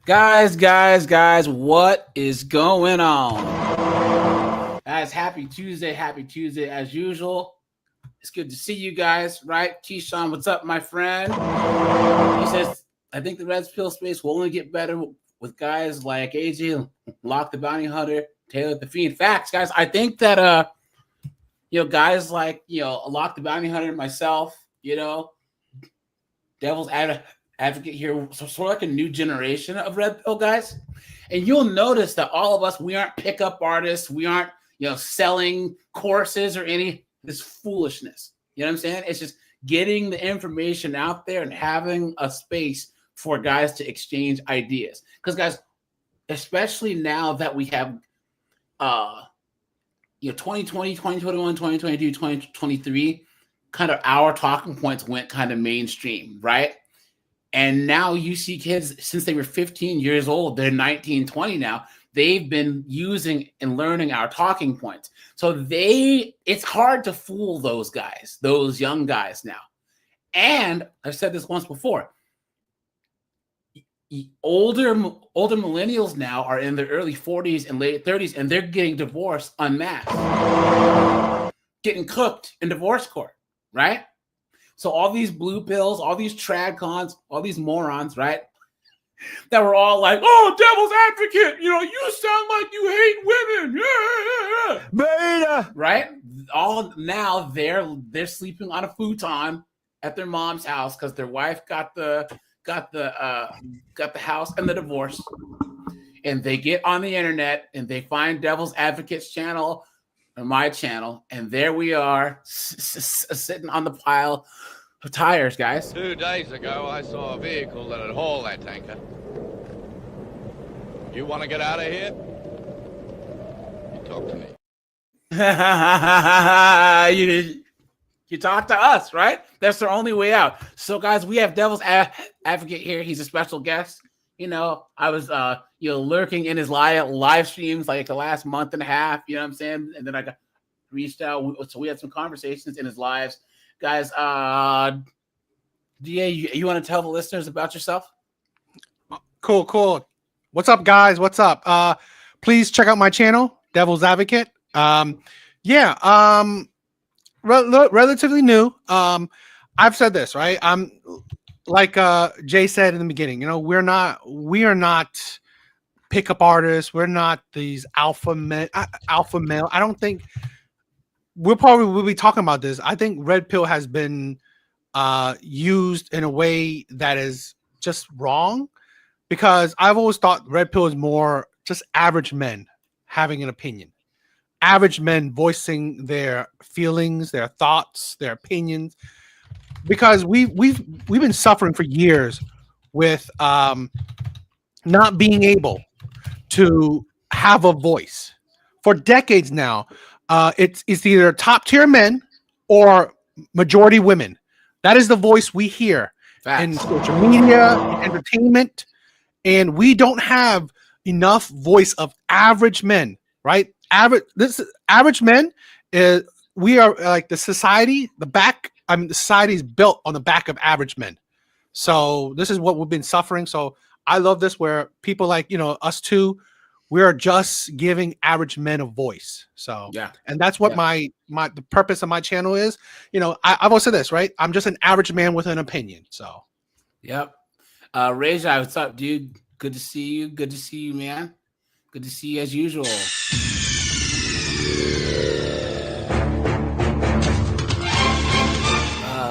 Guys, what is going on? Guys, happy Tuesday as usual. It's good to see you guys, right? Keyshawn, what's up, my friend? He says, I think the Redpill space will only get better with guys like AJ, Lock the Bounty Hunter, Taylor the Fiend. Facts, guys. I think that, guys like, Lock the Bounty Hunter, myself, Devil's Advocate here, so sort of like a new generation of Redpill guys. And you'll notice that all of us, we aren't pickup artists. We aren't, selling courses or any this foolishness. You know what I'm saying? It's just getting the information out there and having a space for guys to exchange ideas. Because guys, especially now that we have 2020, 2021, 2022, 2023, kind of our talking points went kind of mainstream, right? And now you see kids since they were 15 years old, they're 19, 20 now. They've been using and learning our talking points. So it's hard to fool those guys, those young guys now. And I've said this once before. Older millennials now are in their early 40s and late 30s, and they're getting divorced en masse, getting cooked in divorce court, right? So all these blue pills, all these tradcons, all these morons, right? That were all like, oh, devil's advocate, you sound like you hate women. Yeah. Beta. Right? All now they're sleeping on a futon at their mom's house because their wife got the house and the divorce. And they get on the internet and they find Devil's Advocate's channel or my channel, and there we are sitting on the pile of tires, guys. 2 days ago, I saw a vehicle that had hauled that tanker. You want to get out of here? You talk to me. you talk to us, right? That's their only way out. So, guys, we have Devil's Advocate here. He's a special guest. I was lurking in his live streams like the last month and a half, you know what I'm saying? And then I got reached out. So we had some conversations in his lives. Guys, DA, you want to tell the listeners about yourself? Cool. What's up, guys? What's up? Please check out my channel, Devil's Advocate. Relatively new. I've said this, right? I'm like Jay said in the beginning, we are not pickup artists. We're not these alpha male. I don't think we'll be talking about this. I think Red Pill has been used in a way that is just wrong, because I've always thought Red Pill is more just average men having an opinion, average men voicing their feelings, their thoughts, their opinions. Because we've been suffering for years with not being able to have a voice for decades now. It's either top tier men or majority women. That is the voice we hear in social media, in entertainment, and we don't have enough voice of average men. Right? Average men is we are like the society. The society is built on the back of average men. So this is what we've been suffering. So I love this, where people like, us two, we are just giving average men a voice. So, yeah. And that's what the purpose of my channel is. I've always said this, right? I'm just an average man with an opinion. So, yep. Rajai, what's up, dude? Good to see you, man. Good to see you as usual.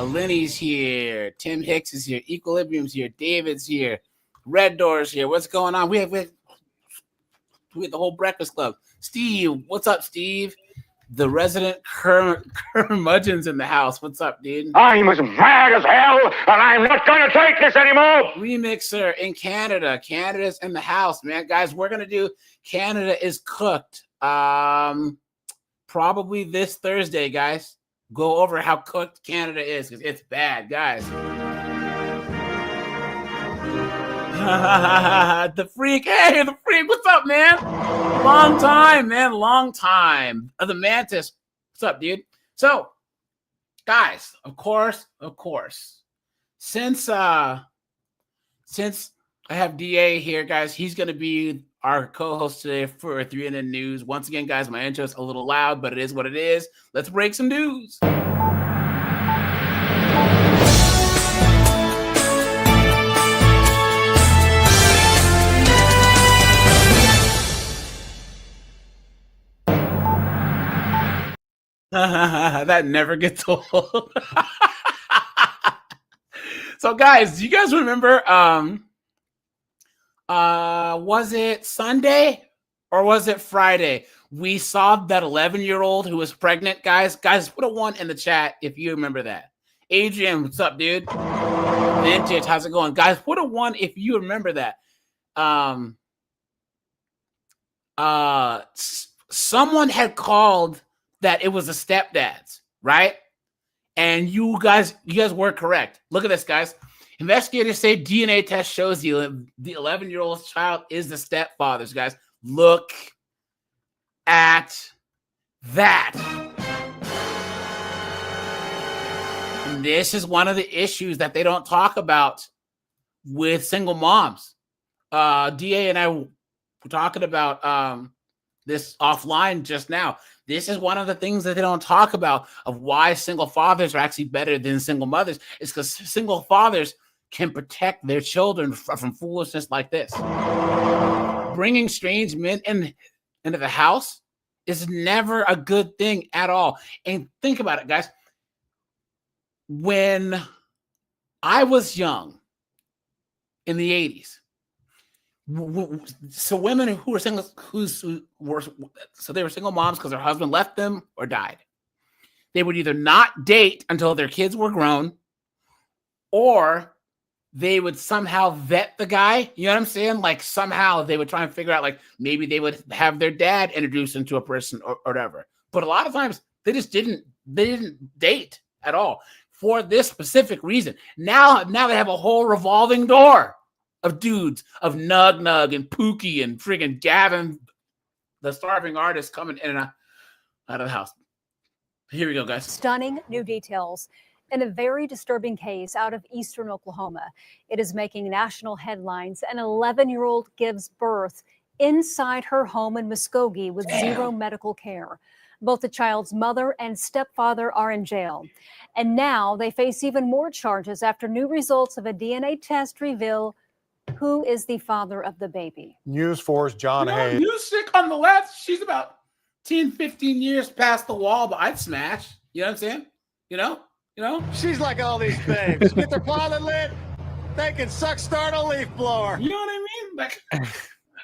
Lenny's here. Tim Hicks is here. Equilibrium's here. David's here. Red Door's here. What's going on? We have the whole Breakfast Club. Steve, what's up, Steve? The resident curmudgeon's in the house. What's up, dude? I'm as mad as hell, and I'm not going to take this anymore. Remixer in Canada. Canada's in the house, man. Guys, we're going to do Canada is Cooked. Probably this Thursday, guys. Go over how cooked Canada is, because it's bad, guys. The Freak. Hey, the Freak. What's up, man? Long time, man. Long time. The Mantis. What's up, dude? So, guys, of course, since I have DA here, guys. He's going to be our co-host today for 3NN News. Once again, guys, my intro's a little loud, but it is what it is. Let's break some news. That never gets old. So, guys, do you guys remember? Was it Sunday or was it Friday? We saw that 11-year-old who was pregnant, guys. Guys, put a 1 in the chat if you remember that. Adrian, what's up, dude? Vintage, how's it going? Guys, put a 1 if you remember that. Someone had called that it was a stepdad's, right? And you guys were correct. Look at this, guys. Investigators say DNA test shows the 11-year-old child is the stepfather's, guys. Look at that. And this is one of the issues that they don't talk about with single moms. DA and I were talking about this offline just now. This is one of the things that they don't talk about of why single fathers are actually better than single mothers. It's because single fathers can protect their children from foolishness like this. Bringing strange men into the house is never a good thing at all. And think about it, guys. When I was young in the 80s, so women who were single, they were single moms because their husband left them or died. They would either not date until their kids were grown, or they would somehow vet the guy. You know what I'm saying? Like somehow they would try and figure out, like maybe they would have their dad introduce them to a person or whatever. But a lot of times they just didn't date at all for this specific reason. Now they have a whole revolving door of dudes, of Nug and Pookie and friggin' Gavin, the starving artist, coming in and out of the house. Here we go, guys. Stunning new details in a very disturbing case out of eastern Oklahoma. It is making national headlines. An 11-year-old gives birth inside her home in Muskogee with zero medical care. Both the child's mother and stepfather are in jail. And now they face even more charges after new results of a DNA test reveal who is the father of the baby. News 4's John Hayes. Music on the left, she's about 10, 15 years past the wall, but I'd smash. You know what I'm saying? You know? She's like all these babes. Get their pilot lit, they can suck start a leaf blower. You know what I mean? Like,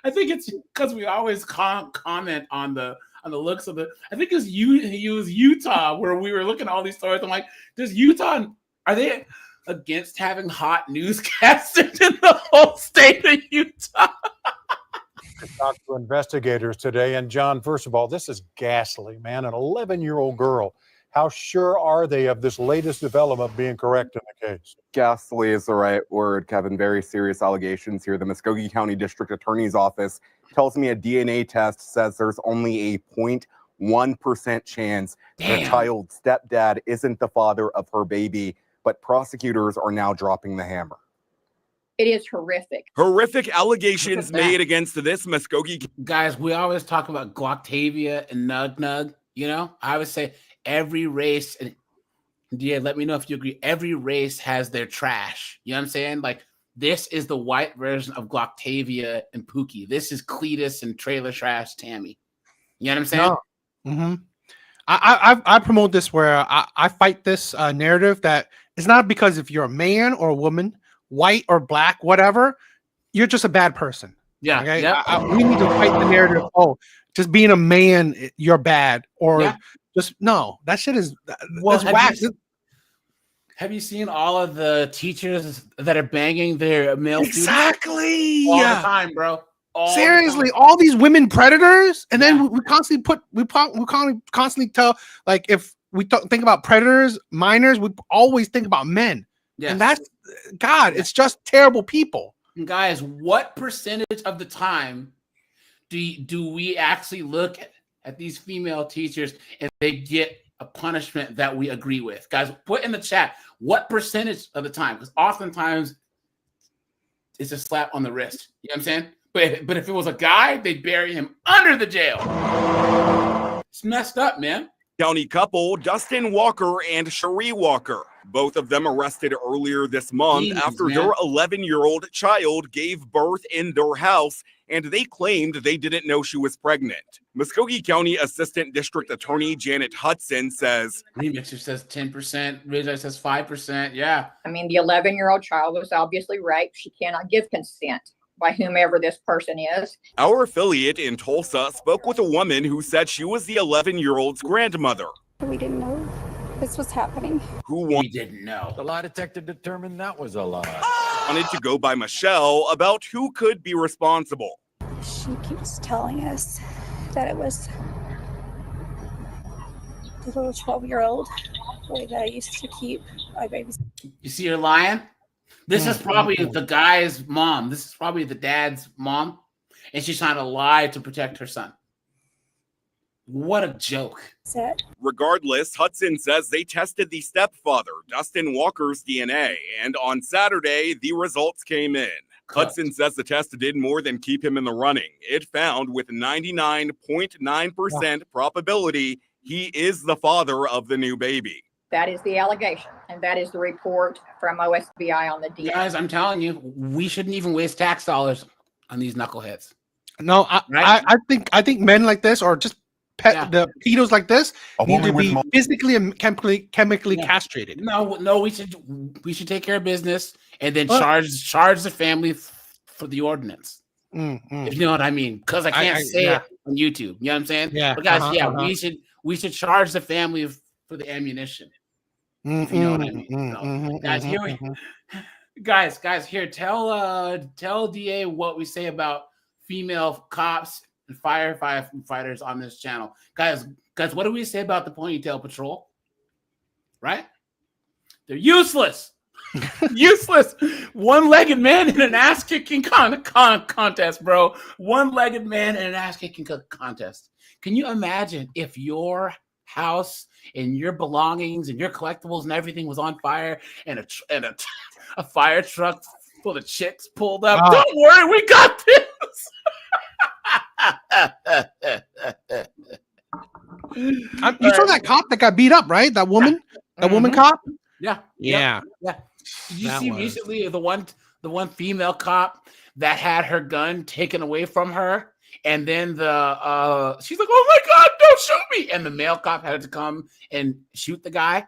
I think it's because we always comment on the looks of the. I think it was Utah where we were looking at all these stories. I'm like, does Utah, are they against having hot newscasters in the whole state of Utah? I talked to investigators today, and John, first of all, this is ghastly, man. An 11-year-old girl. How sure are they of this latest development being correct in the case? Ghastly is the right word, Kevin. Very serious allegations here. The Muskogee County District Attorney's Office tells me a DNA test says there's only a 0.1% chance the child's stepdad isn't the father of her baby, but prosecutors are now dropping the hammer. It is horrific. Horrific allegations made against this Muskogee. Guys, we always talk about Glocktavia and Nug. You know, I would say every race, and yeah, let me know if you agree, every race has their trash. You know what I'm saying? Like, this is the white version of Glocktavia and Pookie. This is Cletus and Trailer Trash Tammy. You know what I'm saying? No. Mm-hmm. I promote this where I fight this narrative that it's not because if you're a man or a woman, white or black, whatever, you're just a bad person. Yeah. Okay? Yep. We need to fight the narrative. Oh, just being a man, you're bad, or just no. That shit is that's whack. Have you seen all of the teachers that are banging their male students? Exactly. All the time, bro. Seriously, all these women predators, and then we constantly constantly tell, like, if we think about predators, minors, we always think about men. Yes. And that's God. It's just terrible people. And guys, what percentage of the time do we actually look at these female teachers and they get a punishment that we agree with? Guys, put in the chat what percentage of the time, because oftentimes it's a slap on the wrist. You know what I'm saying? But if it was a guy, they'd bury him under the jail. It's messed up, man. County couple Dustin Walker and Cherie Walker, both of them arrested earlier this month Demons, after man. their 11-year-old child gave birth in their house, and they claimed they didn't know she was pregnant. Muskogee County Assistant District Attorney Janet Hudson says, Remixer says 10%, Ridge says 5%. Yeah. I mean, the 11-year-old child was obviously raped. She cannot give consent by whomever this person is. our affiliate in Tulsa spoke with a woman who said she was the 11-year-old's grandmother. We didn't know this was happening. Who We didn't know. The lie detector determined that was a lie. wanted to go by Michelle about who could be responsible. She keeps telling us that it was the little 12-year-old boy that I used to keep my babies. You see her lying? This is probably the guy's mom. This is probably the dad's mom. And she's trying to lie to protect her son. What a joke. Said Regardless, Hudson says they tested the stepfather, Dustin Walker's DNA, and on Saturday, the results came in. Hudson says the test did more than keep him in the running. It found with 99.9% probability he is the father of the new baby. That is the allegation, and that is the report from OSBI on the DNA. Guys, I'm telling you, we shouldn't even waste tax dollars on these knuckleheads. No, I think men like this, or just the pedos like this, need to be physically and chemically castrated. No, we should take care of business and then charge the family for the ordinance. If you know what I mean, because I can't say it on YouTube. You know what I'm saying? Yeah. But guys, we should charge the family for the ammunition. If you know what I mean. So, guys, here we guys, here, tell DA what we say about female cops and firefighters on this channel. Guys, what do we say about the ponytail patrol? Right? They're useless. Useless. One-legged man in an ass-kicking contest, bro. One-legged man in an ass-kicking contest. Can you imagine if your house and your belongings and your collectibles and everything was on fire and a fire truck full of chicks pulled up? Oh. Don't worry, we got this. You saw that cop that got beat up, right? That woman, woman cop. Yeah. Yeah. Did you see recently the one female cop that had her gun taken away from her, and then she's like, "Oh my God, don't shoot me!" And the male cop had to come and shoot the guy.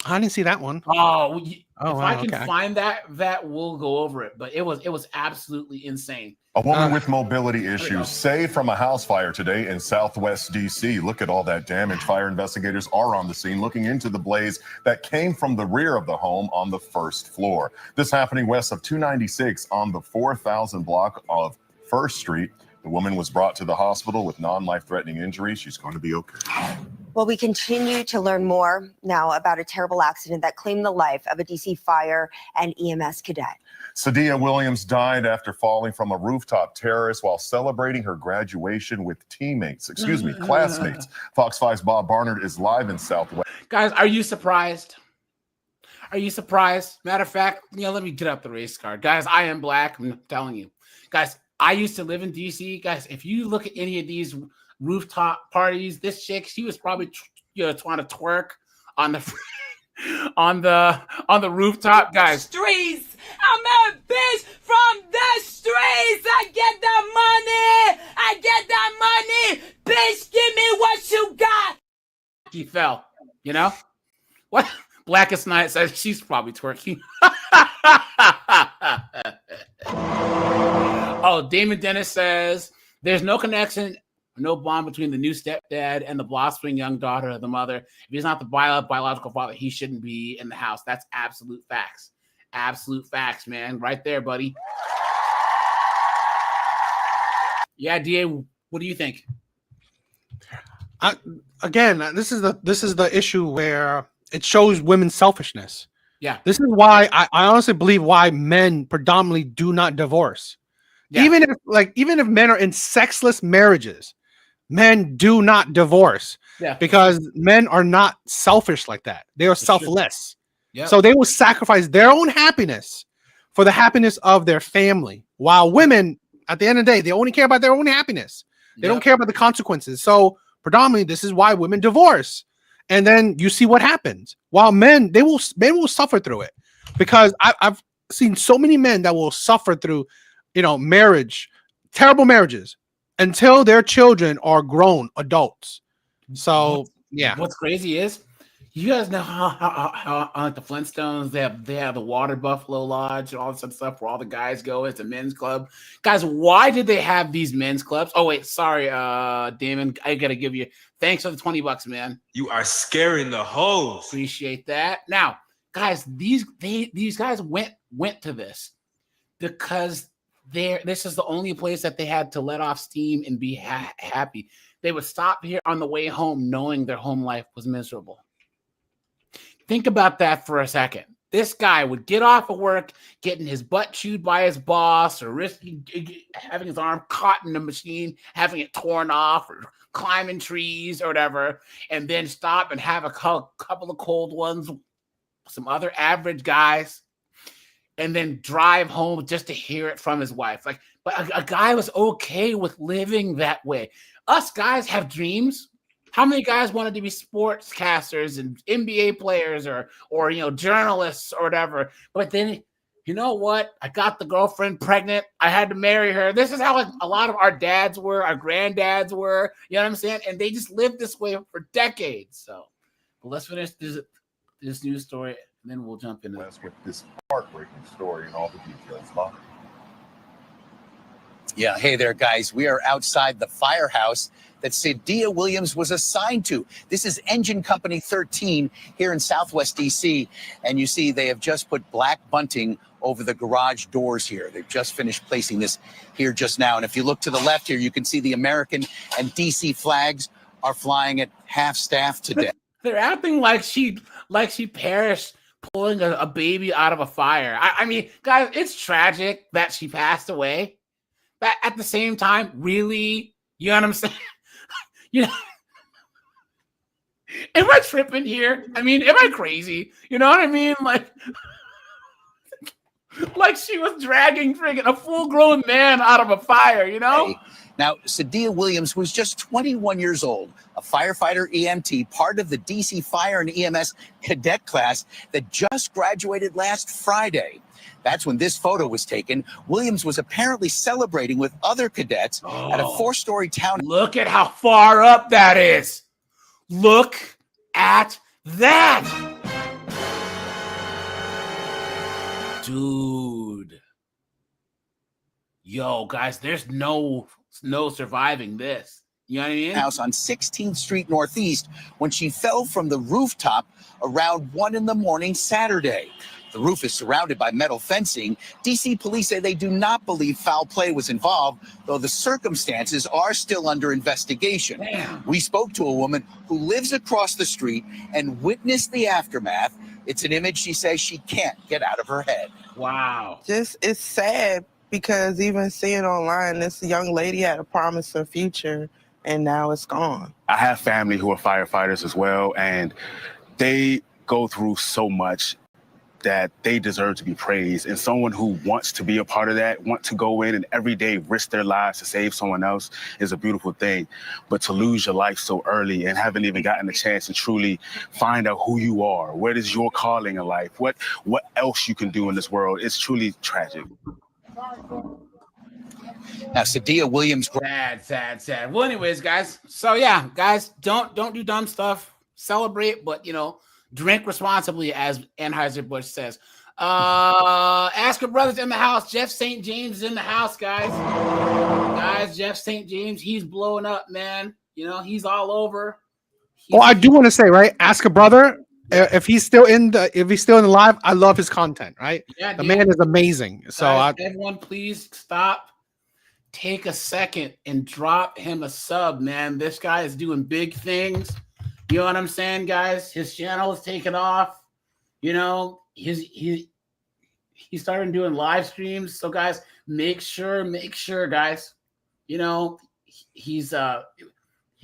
I didn't see that one. If I can find that we'll go over it. But it was absolutely insane. A woman with mobility issues saved from a house fire today in Southwest D.C. Look at all that damage. Fire investigators are on the scene looking into the blaze that came from the rear of the home on the first floor. This happening west of 296 on the 4000 block of First Street. The woman was brought to the hospital with non-life-threatening injuries. She's going to be okay. Well, we continue to learn more now about a terrible accident that claimed the life of a DC fire and EMS cadet. Sadia Williams died after falling from a rooftop terrace while celebrating her graduation with classmates. Fox 5's Bob Barnard is live in Southwest. Guys, are you surprised? Are you surprised? Matter of fact, let me get up the race card. Guys, I am black. I'm telling you. Guys, I used to live in DC. Guys, if you look at any of these rooftop parties, this chick, she was probably trying to twerk on the on the rooftop, guys. Streets. I'm a bitch from the streets. I get that money. Bitch, give me what you got. She fell. What? Blackest Night says she's probably twerking. Oh, Damon Dennis says there's no connection, no bond between the new stepdad and the blossoming young daughter of the mother. If he's not the biological father, he shouldn't be in the house. That's absolute facts. Absolute facts, man. Right there, buddy. Yeah, DA, what do you think? Again, this is the issue where it shows women's selfishness. Yeah. This is why I honestly believe why men predominantly do not divorce. Yeah. Even if men are in sexless marriages, men do not divorce. Yeah. Because men are not selfish like that. They are selfless. Yeah. So they will sacrifice their own happiness for the happiness of their family. While women, at the end of the day, they only care about their own happiness. They don't care about the consequences. So predominantly, this is why women divorce. And then you see what happens. While men will suffer through it, because I've seen so many men that will suffer through, marriage, terrible marriages, until their children are grown adults. So what's crazy is, you guys know how like the Flintstones, they have the Water Buffalo Lodge and all this other stuff where all the guys go. It's a men's club. Guys, why did they have these men's clubs? Oh wait, sorry, Damon, I gotta give you thanks for the $20, man. You are scaring the hoes. Appreciate that. Now, guys, these guys went to this because this is the only place that they had to let off steam and be happy. They would stop here on the way home knowing their home life was miserable. Think about that for a second. This guy would get off of work, getting his butt chewed by his boss, or risking having his arm caught in a machine, having it torn off, or climbing trees or whatever, and then stop and have a couple of cold ones, some other average guys, and then drive home just to hear it from his wife. But a guy was okay with living that way. Us guys have dreams. How many guys wanted to be sportscasters and NBA players or journalists or whatever? But then, you know what? I got the girlfriend pregnant. I had to marry her. This is how a lot of our dads were, our granddads were. You know what I'm saying? And they just lived this way for decades. So, but let's finish this news story, and then we'll jump into with this heartbreaking story and all the details. Bob? Yeah, hey there, guys. We are outside the firehouse that Sadia Williams was assigned to. This is Engine Company 13 here in Southwest DC. And you see they have just put black bunting over the garage doors here. They've just finished placing this here just now. And if you look to the left here, you can see the American and DC flags are flying at half staff today. They're acting like she perished pulling a baby out of a fire. I mean, guys, it's tragic that she passed away. But at the same time, really, you know what I'm saying? Am I tripping here? I mean, am I crazy? You know what I mean? Like she was dragging friggin' a full-grown man out of a fire, Hey. Now, Sadia Williams was just 21 years old, a firefighter EMT, part of the DC Fire and EMS cadet class that just graduated last Friday. That's when this photo was taken. Williams was apparently celebrating with other cadets at a 4-story town. Look at how far up that is. Look at that. Dude. Yo, guys, there's no surviving this. You know what I mean? House on 16th Street Northeast when she fell from the rooftop around 1 a.m. Saturday. The roof is surrounded by metal fencing. DC police say they do not believe foul play was involved, though the circumstances are still under investigation. Damn. We spoke to a woman who lives across the street and witnessed the aftermath. It's an image she says she can't get out of her head. Wow. It's sad because even seeing online, this young lady had a promising future and now it's gone. I have family who are firefighters as well, and they go through so much that they deserve to be praised. And someone who wants to be a part of that, want to go in and every day risk their lives to save someone else is a beautiful thing. But to lose your life so early and haven't even gotten a chance to truly find out who you are, what is your calling in life, what else you can do in this world, it's truly tragic. Now, Sadia Williams. Sad. Well, anyways, guys. So yeah, guys, don't do dumb stuff. Celebrate, but drink responsibly, as Anheuser-Busch says. Ask your brothers in the house. Jeff St. James is in the house, guys. Jeff St. James, he's blowing up, man. He's all over. I do want to say, right? Ask a brother if he's still in the live. I love his content, right? Yeah, the man is amazing. So guys, everyone, please stop. Take a second and drop him a sub, man. This guy is doing big things. You know what I'm saying, guys? His channel is taking off. He started doing live streams. So, guys, make sure, guys. He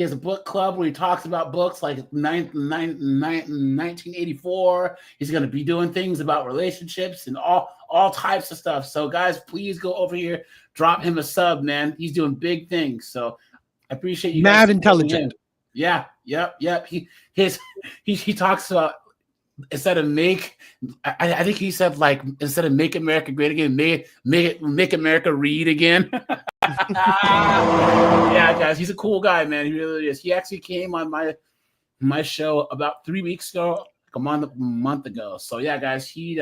has a book club where he talks about books like 1984. He's going to be doing things about relationships and all all types of stuff. So guys, please go over here, drop him a sub, man. He's doing big things. So I appreciate you guys. Mad intelligent. Yeah, yep. He talks about instead of I think he said like instead of make America great again, make America read again. Yeah, guys, he's a cool guy, man. He really is. He actually came on my show about 3 weeks ago, like a month ago. So yeah, guys, he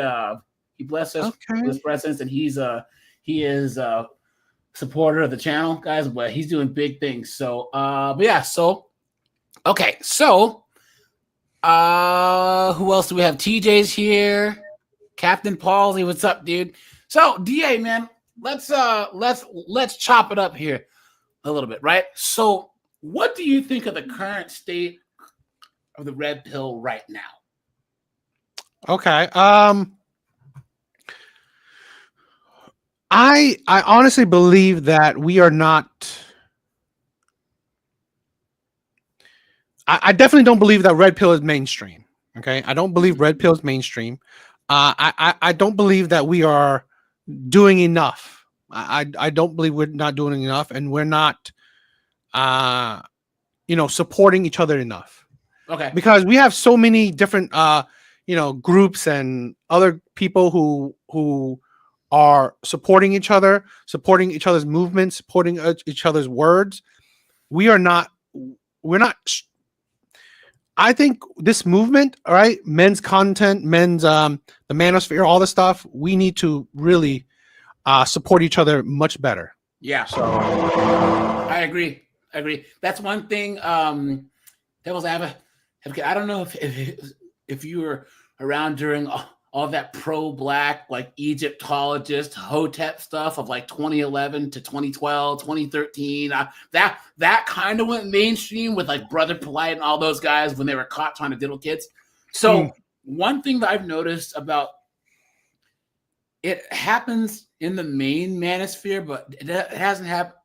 blessed us with his presence, and he is a supporter of the channel, guys. But he's doing big things. So but yeah, so okay, so who else do we have? TJ's here, Captain Palsy. What's up, dude? So DA, man, let's chop it up here a little bit, right? So what do you think of the current state of the red pill right now? Okay. I honestly believe that we are not. I definitely don't believe that red pill is mainstream. Okay, I don't believe red pill is mainstream. I don't believe that we are doing enough. I don't believe we're not doing enough, and we're not, supporting each other enough. Okay. Because we have so many different, groups and other people who are supporting each other's movements, supporting each other's words. We're not. I think this movement, all right, men's content, the manosphere, all this stuff, we need to really support each other much better. Yeah. So I agree. That's one thing. Devil's advocate. I don't know if you were around during all that pro-black, like Egyptologist, Hotep stuff of like 2011 to 2012, 2013. That kind of went mainstream with like Brother Polite and all those guys when they were caught trying to diddle kids. So one thing that I've noticed about it happens in the main manosphere, but it hasn't happened.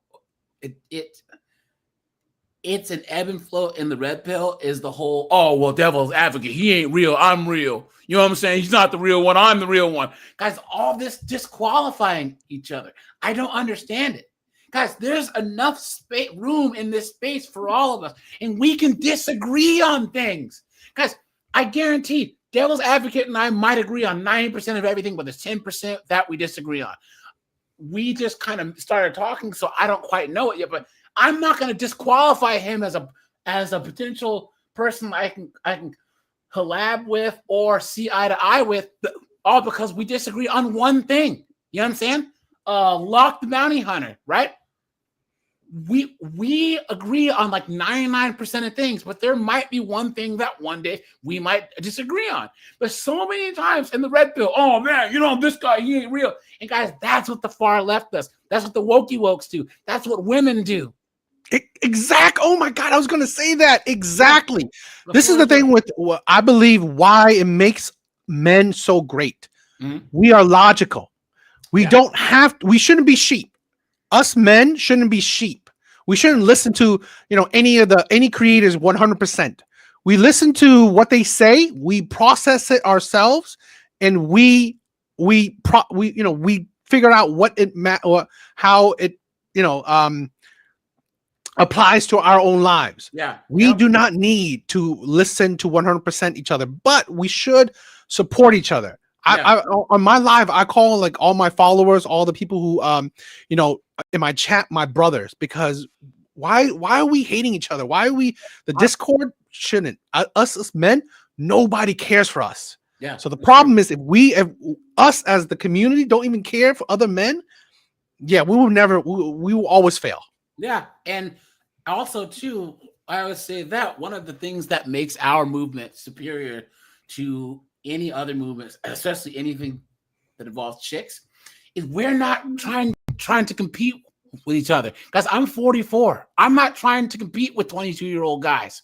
It's an ebb and flow in the red pill is the whole, oh, well, devil's advocate. He ain't real. I'm real. You know what I'm saying? He's not the real one. I'm the real one. Guys, all this disqualifying each other. I don't understand it. Guys, there's enough room in this space for all of us, and we can disagree on things. Guys, I guarantee devil's advocate and I might agree on 90% of everything, but there's 10% that we disagree on. We just kind of started talking, so I don't quite know it yet, but I'm not going to disqualify him as a potential person I can collab with or see eye to eye with, all because we disagree on one thing. You understand? Lock the Bounty Hunter, right? We agree on like 99% of things, but there might be one thing that one day we might disagree on. But so many times in the red pill, oh man, this guy, he ain't real. And guys, that's what the far left does. That's what the wokey wokes do. That's what women do. Exact. Oh my God, I was going to say that exactly. This is the thing with what I believe why it makes men so great. Mm-hmm. We are logical. We don't have. We shouldn't be sheep. Us men shouldn't be sheep. We shouldn't listen to any creators 100%. We listen to what they say. We process it ourselves, and we figure out how it applies to our own lives. Yeah. We do not need to listen to 100% each other, but we should support each other. I on my live, I call like all my followers, all the people who in my chat, my brothers, because why are we hating each other? Why are we the Discord shouldn't us men, nobody cares for us. Yeah. So the problem is if us as the community don't even care for other men, we will always fail. Yeah. And also too, I would say that one of the things that makes our movement superior to any other movements, especially anything that involves chicks, is we're not trying to compete with each other. Guys, I'm 44. I'm not trying to compete with 22-year-old guys.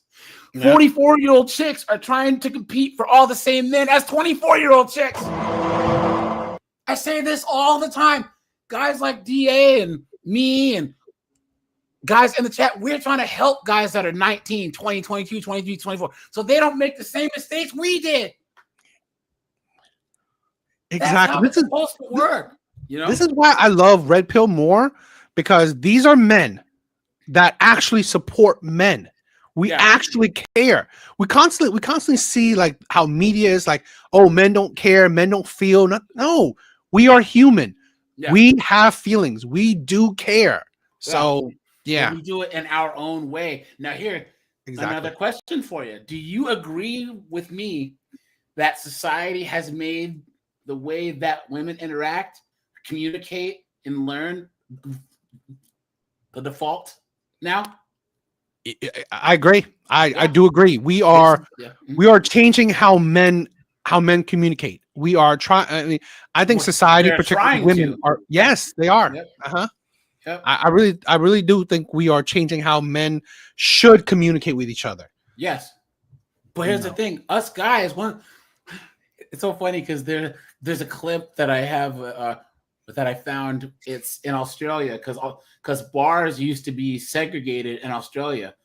44-year-old chicks are trying to compete for all the same men as 24-year-old chicks. I say this all the time. Guys like DA and me and guys in the chat, we're trying to help guys that are 19, 20, 22, 23, 24, so they don't make the same mistakes we did. Exactly. That's how it's supposed to work. You know, This is why I love Red Pill more, because these are men that actually support men. We actually care. We constantly see like how media is like, oh, men don't care, men don't feel. No, we are human. Yeah. We have feelings. We do care. So yeah, we do it in our own way. Now here, another question for you. Do you agree with me that society has made the way that women interact, communicate, and learn the default now? I agree. I do agree. We are changing how men communicate. We are trying. I mean, I think society, particularly women, are. Yes, they are. Yep. Yep. I really do think we are changing how men should communicate with each other. Yes, but here's the thing: us guys, it's so funny because there's a clip that I have that I found. It's in Australia because bars used to be segregated in Australia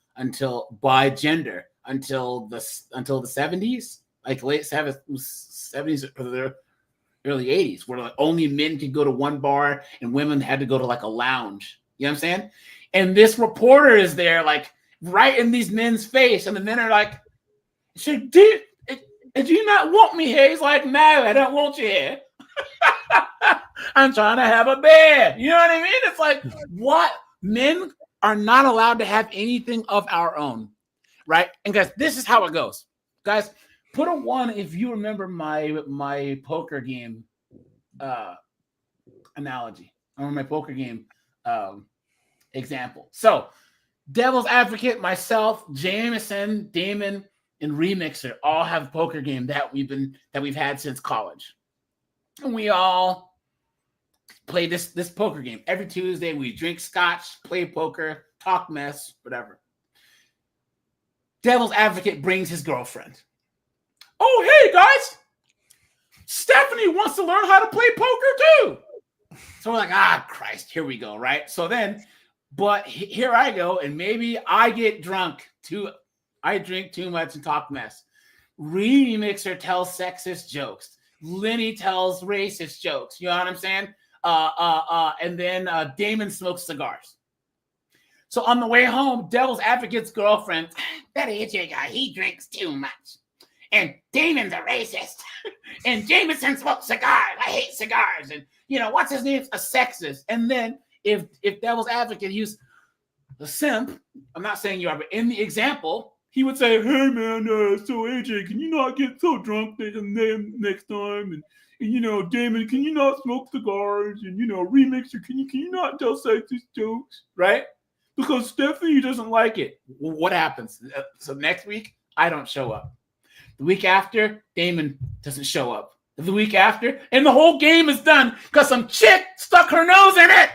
by gender until the 70s, like late 70s or the early 80s, where like only men could go to one bar and women had to go to like a lounge. You know what I'm saying? And this reporter is there, like right in these men's face, and the men are like, "Do you not want me here?" He's like, "No, I don't want you here. I'm trying to have a beer." You know what I mean? It's like, what? Men are not allowed to have anything of our own, right? And guys, this is how it goes. Guys, put a 1 if you remember my poker game analogy, or my poker game example. So, Devil's Advocate, myself, Jameson, Damon, and Remixer all have a poker game that we've had since college, and we all play this poker game every Tuesday. We drink scotch, play poker, talk mess, whatever. Devil's Advocate brings his girlfriend. "Oh, hey guys, Stephanie wants to learn how to play poker too." So we're like, Christ, here we go, right? So then, but here I go, and maybe I get drunk too. I drink too much and talk mess. Remixer tells sexist jokes. Lenny tells racist jokes. You know what I'm saying? And then Damon smokes cigars. So on the way home, Devil's Advocate's girlfriend, "That AJ guy, he drinks too much. And Damon's a racist. And Jameson smokes cigars. I hate cigars. And, what's his name? A sexist." And then if Devil's Advocate used the simp, I'm not saying you are, but in the example, he would say, "Hey, man, so AJ, can you not get so drunk next time? And Damon, can you not smoke cigars? And, Remixer, can you not tell sexist jokes?" Right? Because Stephanie doesn't like it. What happens? So next week, I don't show up. The week after, Damon doesn't show up. The week after, and the whole game is done because some chick stuck her nose in it.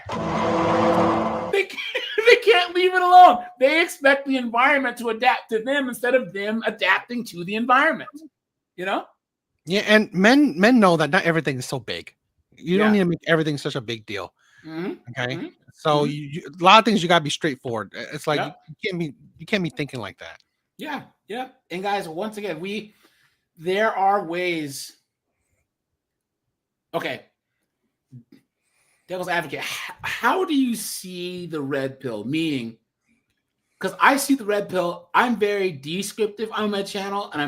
They can't leave it alone. They expect the environment to adapt to them instead of them adapting to the environment. Yeah, and men know that not everything is so big. You don't need to make everything such a big deal. Mm-hmm. Okay, so a lot of things you gotta be straightforward. It's like you can't be thinking like that. Yeah. And guys, once again, there are ways. Okay. Devil's Advocate, how do you see the red pill? Meaning, because I see the red pill, I'm very descriptive on my channel, and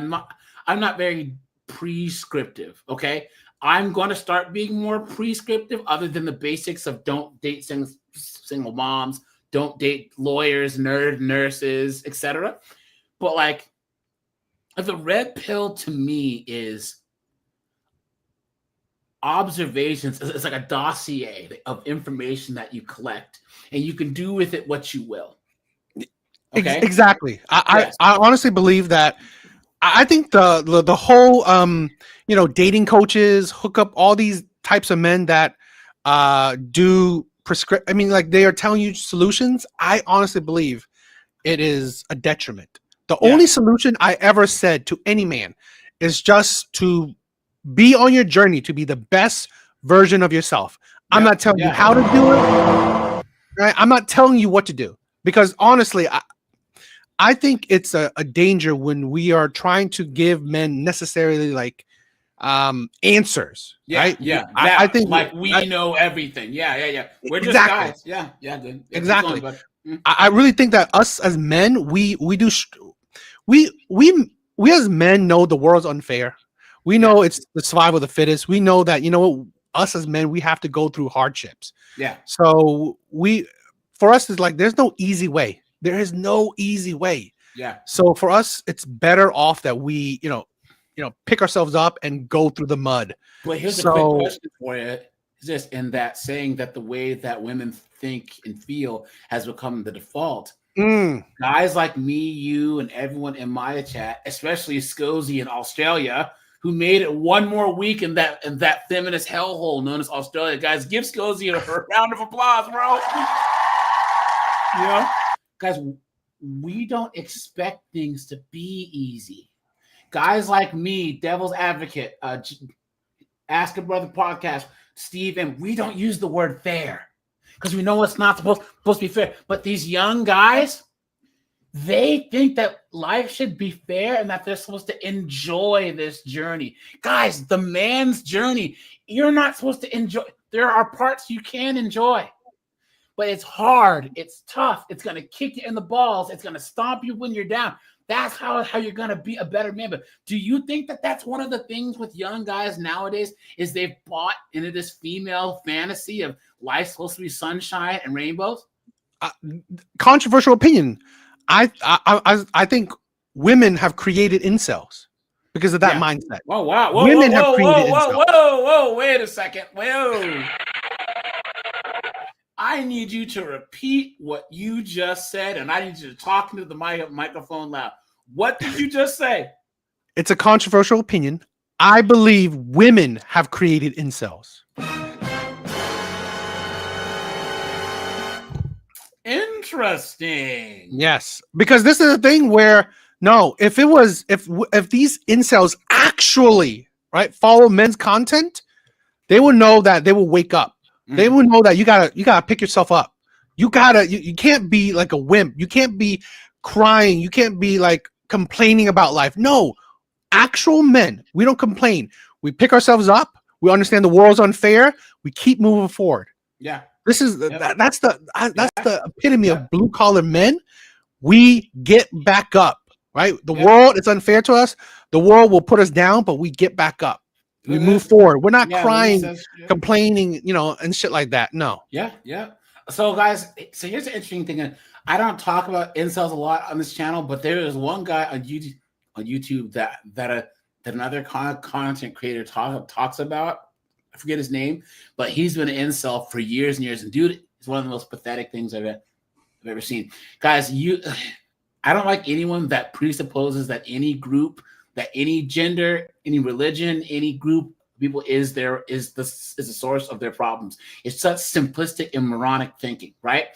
I'm not very prescriptive. Okay, I'm going to start being more prescriptive, other than the basics of don't date single moms, don't date lawyers, nurses, etc. But like, the red pill to me is observations. It's like a dossier of information that you collect, and you can do with it what you will. Okay? Exactly. I honestly believe that. I think the whole dating coaches, hookup, all these types of men that do prescribe. I mean, like, they are telling you solutions. I honestly believe it is a detriment. The only solution I ever said to any man is just to be on your journey to be the best version of yourself. I'm not telling you how to do it. Right? I'm not telling you what to do, because honestly, I think it's a danger when we are trying to give men necessarily like answers. Yeah, right? yeah. I think like we know everything. Yeah. We're just Exactly. guys. Yeah, good. Yeah, keep Exactly. going, bud. I really think that us as men, we as men know the world's unfair. We know it's the survival of the fittest. We know that, us as men, we have to go through hardships. Yeah. So for us, it's like there's no easy way. There is no easy way. Yeah. So for us, it's better off that we, pick ourselves up and go through the mud. But here's a quick question for you. Is this in that saying that the way that women think and feel has become the default? Guys like me, you, and everyone in my chat, especially Scozy in Australia, who made it one more week in that feminist hellhole known as Australia. Guys, give Scozy a round of applause, bro. Guys, we don't expect things to be easy. Guys like me, Devil's Advocate, Ask a Brother podcast, Steve, and we don't use the word fair because we know it's not supposed to be fair. But these young guys, they think that life should be fair and that they're supposed to enjoy this journey. Guys, the man's journey, you're not supposed to enjoy. There are parts you can enjoy, but it's hard. It's tough. It's going to kick you in the balls. It's going to stomp you when you're down. That's how you're going to be a better man. But do you think that that's one of the things with young guys nowadays is they've bought into this female fantasy of life's supposed to be sunshine and rainbows? Controversial opinion. I think women have created incels because of that mindset. Oh, wow. Women have created incels. Whoa. Wait a second. Whoa. I need you to repeat what you just said, and I need you to talk into the microphone loud. What did you just say? It's a controversial opinion. I believe women have created incels. Interesting. Yes, because this is a thing where if these incels actually follow men's content, they will know that they will wake up. They will know that you gotta pick yourself up. You can't be like a wimp. You can't be crying. You can't be like complaining about life. No, actual men, we don't complain. We pick ourselves up. We understand the world's unfair. We keep moving forward. Yeah. This is that's the epitome of blue collar men. We get back up, right? The world is unfair to us. The world will put us down, but we get back up. We move forward. We're not crying, complaining, and shit like that. No. Yeah. So, guys, here's the interesting thing. I don't talk about incels a lot on this channel, but there is one guy on YouTube that another content creator talks about. I forget his name, but he's been an incel for years and years. And dude, it's one of the most pathetic things I've ever seen. Guys, I don't like anyone that presupposes that any group, that any gender, any religion, any group of people is the source of their problems. It's such simplistic and moronic thinking, right?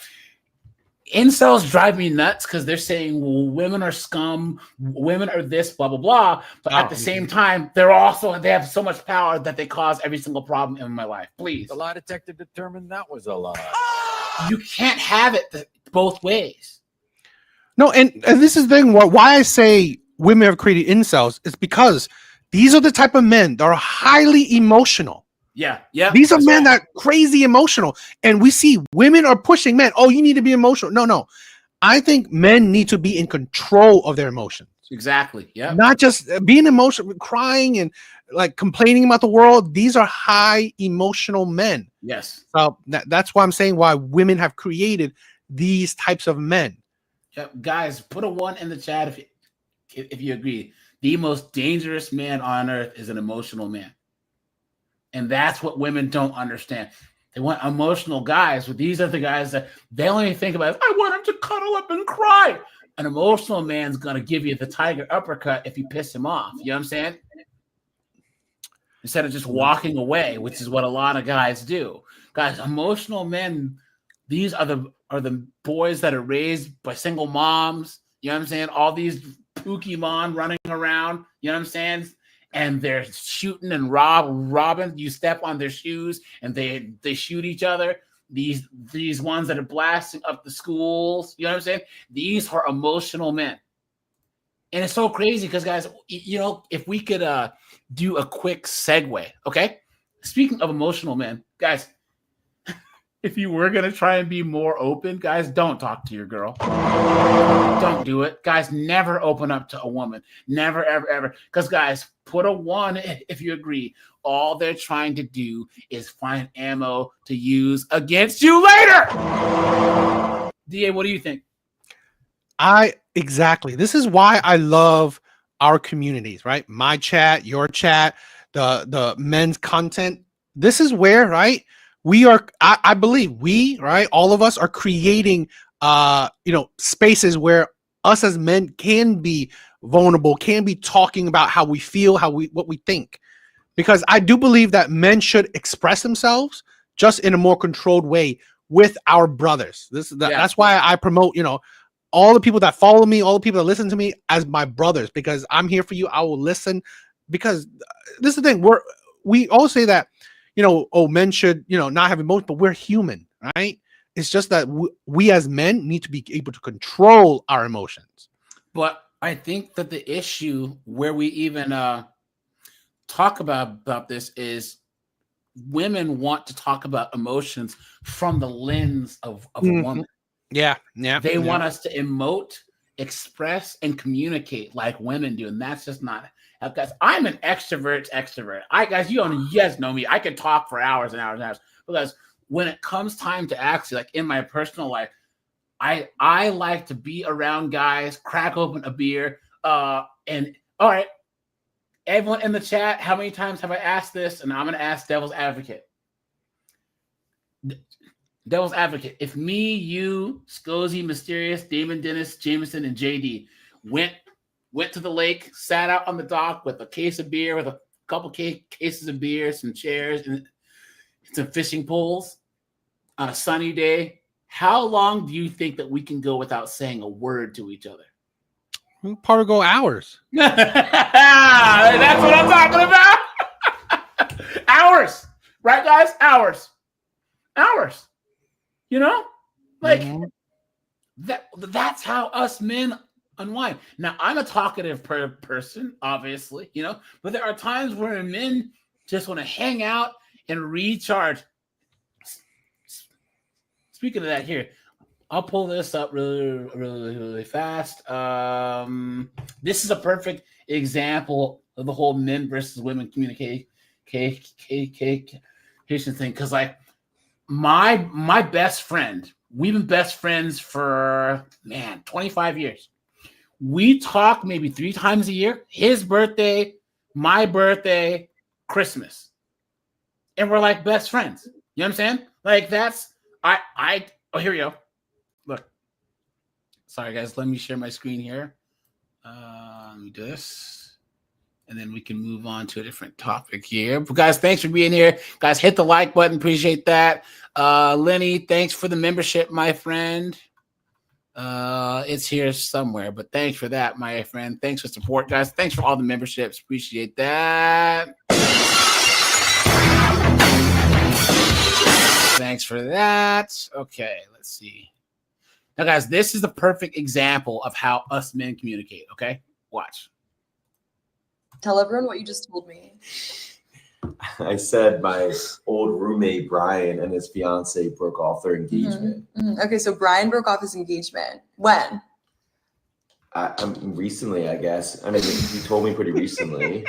Incels drive me nuts because they're saying, well, women are scum, women are this, blah, blah, blah. But at the same time, they have so much power that they cause every single problem in my life. Please. The lie detector determined that was a lie. You can't have it both ways. No, and this is the thing why I say women have created incels is because these are the type of men that are highly emotional. Yeah. These are men that are crazy emotional. And we see women are pushing men. Oh, you need to be emotional. No. I think men need to be in control of their emotions. Exactly. Yeah. Not just being emotional, crying and like complaining about the world. These are high emotional men. Yes. So that's why I'm saying why women have created these types of men. Yeah, guys, put a 1 in the chat if you agree. The most dangerous man on earth is an emotional man. And that's what women don't understand. They want emotional guys, but these are the guys that they only think about, I want him to cuddle up and cry. An emotional man's going to give you the tiger uppercut if you piss him off. You know what I'm saying? Instead of just walking away, which is what a lot of guys do. Guys, emotional men, these are the boys that are raised by single moms. You know what I'm saying? All these Pokemon running around. You know what I'm saying? And they're shooting and robbing. You step on their shoes and they shoot each other. These ones that are blasting up the schools. You know what I'm saying? These are emotional men. And it's so crazy because, guys, you know, if we could do a quick segue, okay? Speaking of emotional men, guys, if you were going to try and be more open, guys, don't talk to your girl. Don't do it. Guys, never open up to a woman. Never, ever, ever. Because, guys, put a 1 if you agree. All they're trying to do is find ammo to use against you later. DA, what do you think? Exactly. This is why I love our communities, right? My chat, your chat, the men's content. This is where, right? We are, I believe we, right? All of us are creating, spaces where us as men can be vulnerable, can be talking about how we feel, what we think. Because I do believe that men should express themselves just in a more controlled way with our brothers. That's why I promote, all the people that follow me, all the people that listen to me as my brothers, because I'm here for you. I will listen, because this is the thing. We all say that, men should, not have emotions, but we're human, right? It's just that we as men need to be able to control our emotions. But I think that the issue where we even talk about this is women want to talk about emotions from the lens of a woman. Yeah. They want us to emote, express, and communicate like women do, and that's just not. Guys, I'm an extrovert. Guys, you guys know me. I can talk for hours and hours and hours. Because when it comes time to actually, like in my personal life, I like to be around guys, crack open a beer, and all right, everyone in the chat, how many times have I asked this? And I'm going to ask Devil's Advocate. Devil's Advocate. If me, you, Scozy, Mysterious, Damon, Dennis, Jameson, and JD went to the lake, sat out on the dock with a case of beer, with a couple cases of beer, some chairs, and some fishing poles on a sunny day, how long do you think that we can go without saying a word to each other? We'll probably go hours. That's what I'm talking about. Hours. Right, guys? Hours. That's how us men unwind. Now, I'm a talkative person, obviously, but there are times where men just want to hang out and recharge. Speaking of that, here, I'll pull this up really fast. This is a perfect example of the whole men versus women communication thing. Because, like, my best friend, we've been best friends for 25 years. We talk maybe 3 times a year. His birthday, my birthday, Christmas, and we're like best friends. You know what I'm saying? Like that's oh, here we go. Look, sorry guys, let me share my screen here. Let me do this, and then we can move on to a different topic here. But guys, thanks for being here. Guys, hit the like button. Appreciate that. Lenny, thanks for the membership, my friend. It's here somewhere, but thanks for that, my friend. Thanks for support, guys. Thanks for all the memberships. Appreciate that. Thanks for that. Okay, let's see. Now, guys, this is the perfect example of how us men communicate, okay? Watch. Tell everyone what you just told me. I said my old roommate, Brian, and his fiance broke off their engagement. Okay, so Brian broke off his engagement. When? Recently, I guess. I mean, he told me pretty recently.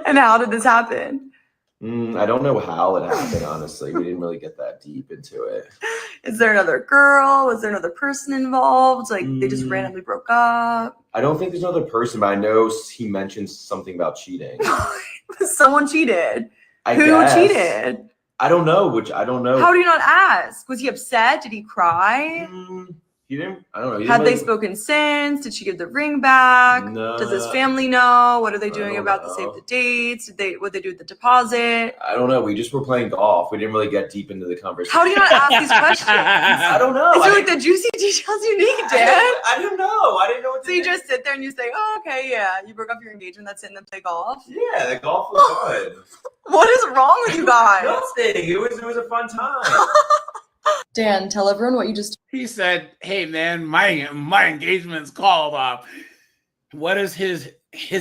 And how did this happen? I don't know how it happened, honestly. We didn't really get that deep into it. Is there another girl? Was there another person involved? Like, they just randomly broke up? I don't think there's another person, but I know he mentioned something about cheating. Someone cheated. Who guess. cheated? I don't know. I don't know. How do you not ask? Was he upset? Did he cry? He didn't. I don't know. Had they spoken since? Did she give the ring back? No. Does his family know? What are they doing about the save the dates? What they do with the deposit? I don't know. We just were playing golf. We didn't really get deep into the conversation. How do you not ask these questions? I don't know. Is there like the juicy details you need, Dan? I don't know. I didn't know what to So you just sit there and you say, "Oh, okay, yeah, you broke up your engagement. That's it, and then play golf." Yeah, the golf was fun. What is wrong with you guys? Nothing. It was a fun time. Dan, tell everyone what you just. He said, "Hey man, my engagement's called off." What does his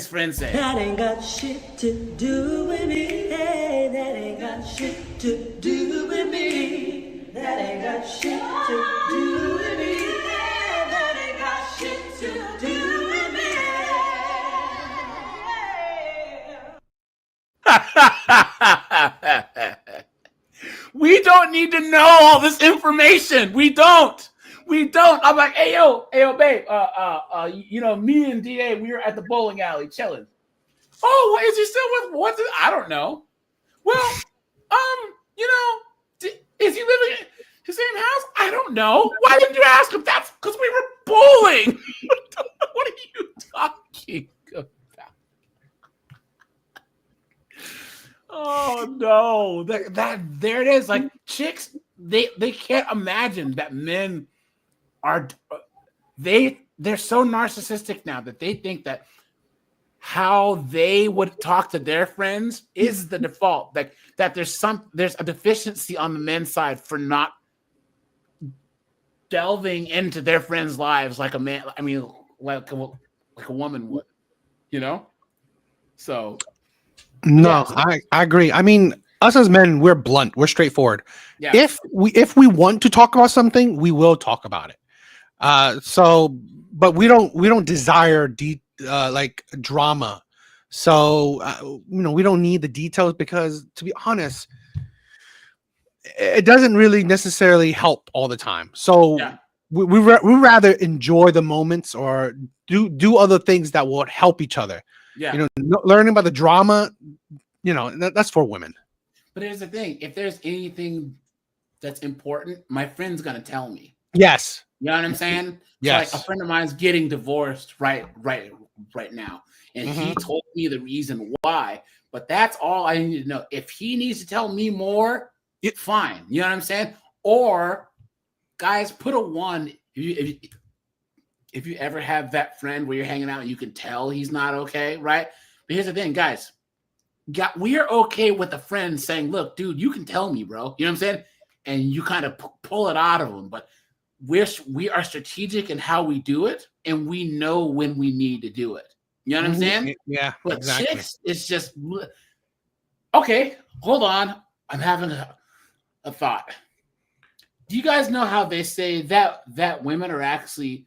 friend say? That ain't got shit to do with me. Hey, that ain't got shit to do with me. That ain't got shit to do with me. Hey, that ain't got shit to do with me. We don't need to know all this information. We don't. I'm like, hey yo, babe. Me and DA, we were at the bowling alley chilling. Oh, what is he still with? I don't know. Well, is he living in his same house? I don't know. Why didn't you ask him? That's because we were bowling. What are you talking about? Oh no, that there it is. Like chicks, they can't imagine that men are they're so narcissistic now that they think that how they would talk to their friends is the default. Like that there's a deficiency on the men's side for not delving into their friends' lives like a man. I mean, like a woman would, So. No, I agree. I mean, us as men, we're blunt, we're straightforward. Yeah. If we want to talk about something, we will talk about it. But we don't desire like drama. So we don't need the details because, to be honest, it doesn't really necessarily help all the time. So we rather enjoy the moments or do other things that will help each other. Yeah. Learning about the drama, that's for women. But here's the thing. If there's anything that's important, my friend's going to tell me. Yes. You know what I'm saying? Yes. So like a friend of mine's getting divorced right now. And he told me the reason why. But that's all I need to know. If he needs to tell me more, it's fine. You know what I'm saying? Or, guys, put a 1. If you ever have that friend where you're hanging out and you can tell he's not okay, right? But here's the thing, guys. We are okay with a friend saying, look, dude, you can tell me, bro. You know what I'm saying? And you kind of pull it out of them. But we are strategic in how we do it, and we know when we need to do it. You know what I'm saying? Yeah, but exactly. Chicks, it's just, okay, hold on. I'm having a thought. Do you guys know how they say that women are actually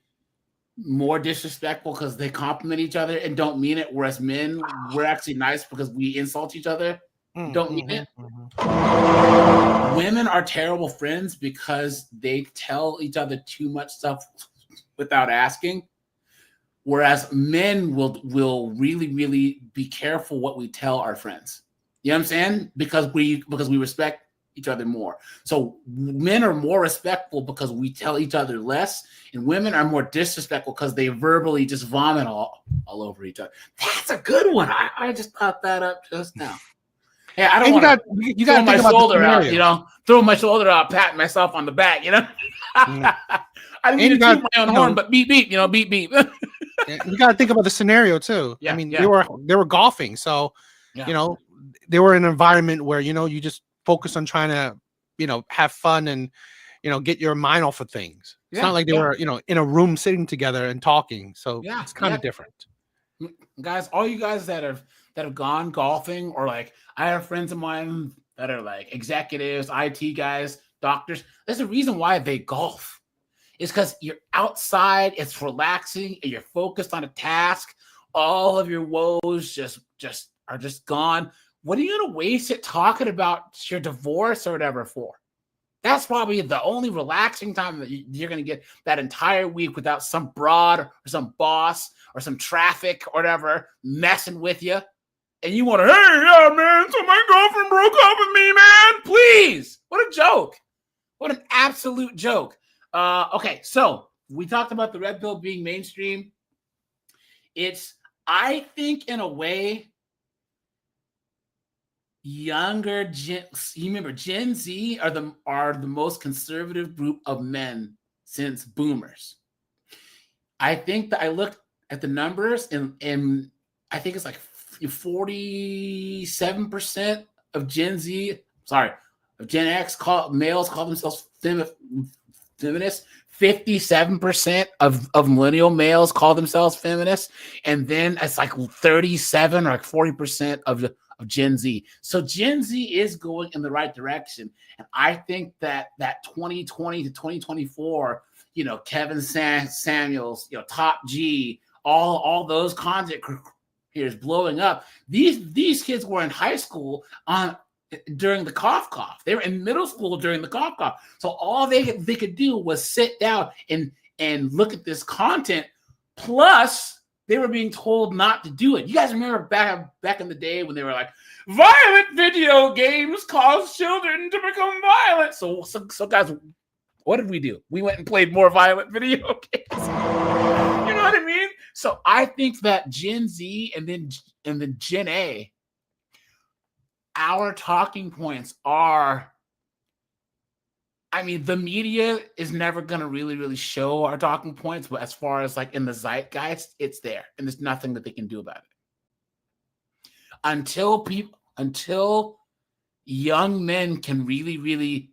more disrespectful because they compliment each other and don't mean it, whereas men, we're actually nice because we insult each other, don't mean it? Women are terrible friends because they tell each other too much stuff without asking, whereas men will really, really be careful what we tell our friends. You know what I'm saying? Because we respect each other more. So men are more respectful because we tell each other less, and women are more disrespectful because they verbally just vomit all over each other. That's a good one. I just thought that up just now. Hey, I don't want to throw my shoulder out, throw my shoulder out, patting myself on the back, I didn't mean to toot my own horn, but beep, beep, beep, beep. You got to think about the scenario too. Yeah, I mean, they were golfing, so they were in an environment where you just focus on trying to have fun and get your mind off of things. It's not like they were in a room sitting together and talking, so it's kind of different. Guys, all you guys that have gone golfing, or like I have friends of mine that are like executives, IT guys, doctors, there's a reason why they golf. It's because you're outside, it's relaxing, and you're focused on a task. All of your woes just are gone. What are you going to waste it talking about your divorce or whatever for? That's probably the only relaxing time that you're going to get that entire week without some broad or some boss or some traffic or whatever messing with you. And you want to, hey, yeah, man, so my girlfriend broke up with me, man. Please. What a joke. What an absolute joke. Okay, so we talked about the red pill being mainstream. It's, I think, in a way, younger Gen Z are the most conservative group of men since boomers. I think that I looked at the numbers and I think it's like 47% of Gen X males call themselves feminists. 57% of millennial males call themselves feminists, and then it's like 37 or like 40% of Gen Z. So Gen Z is going in the right direction, and I think that 2020 to 2024, Kevin Samuels, Top G, all those content creators blowing up. These kids were in high school during the cough. They were in middle school during the cough. So all they could do was sit down and look at this content. Plus, they were being told not to do it. You guys remember back in the day when they were like, violent video games cause children to become violent. So guys, what did we do? We went and played more violent video games. You know what I mean? So I think that Gen Z and then Gen A, our talking points are, the media is never going to really show our talking points, but as far as like in the zeitgeist, it's there, and there's nothing that they can do about it. Until young men can really